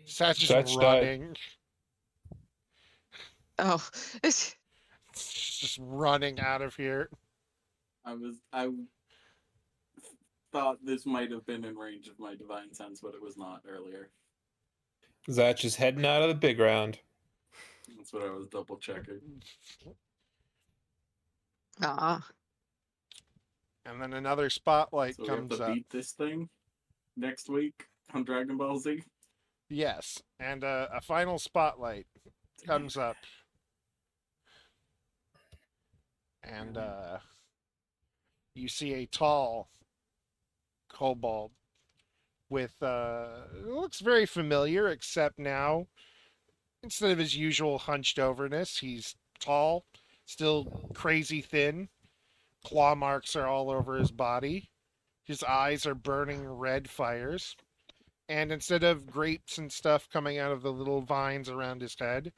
Satch is Satch died. running. Oh, Just running out of here. I thought this might have been in range of my divine sense, but it was not earlier. Zatch is heading out of the big round. That's what I was double checking. ah. And then another spotlight So we have comes to up. beat this thing next week on Dragon Ball Z. Yes, and a final spotlight comes up. And you see a tall kobold with it looks very familiar, except now instead of his usual hunched overness, he's tall, still crazy thin. Claw marks are all over his body. His eyes are burning red fires. And instead of grapes and stuff coming out of the little vines around his head,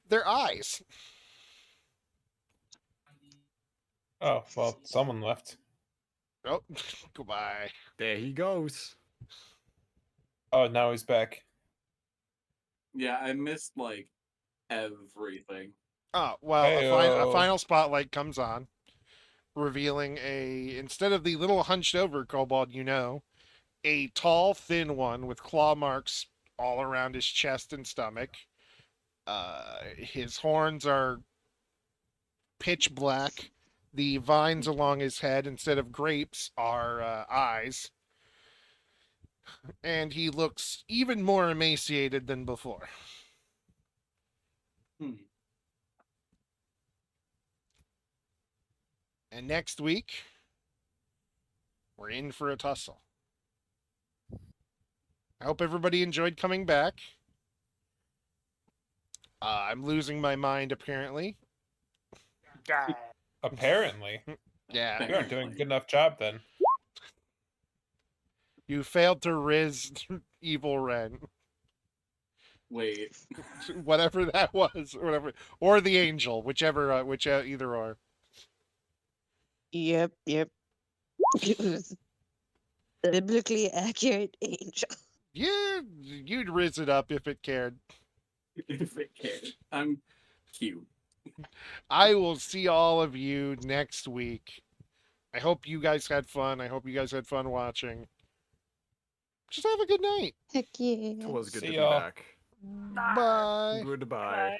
they're eyes. Oh, well, someone left. Oh, goodbye. There he goes. Oh, now he's back. Yeah, I missed like everything. Oh, well, a Heyo. final spotlight comes on, revealing instead of the little hunched over kobold, a tall, thin one with claw marks all around his chest and stomach. His horns are pitch black. The vines along his head, instead of grapes, are eyes. And he looks even more emaciated than before. And next week, we're in for a tussle. I hope everybody enjoyed coming back. I'm losing my mind, apparently. Apparently. Yeah. You aren't doing a good enough job then. You failed to riz Evil Ren. Wait. Whatever that was. Or the angel. Whichever, either or. Yep. It was a biblically accurate angel. Yeah, you'd riz it up if it cared. If it cared. I'm cute. I will see all of you next week. I hope you guys had fun. I hope you guys had fun watching. Just have a good night. Heck yeah. It was good See to be y'all. back. Bye. Goodbye. Bye.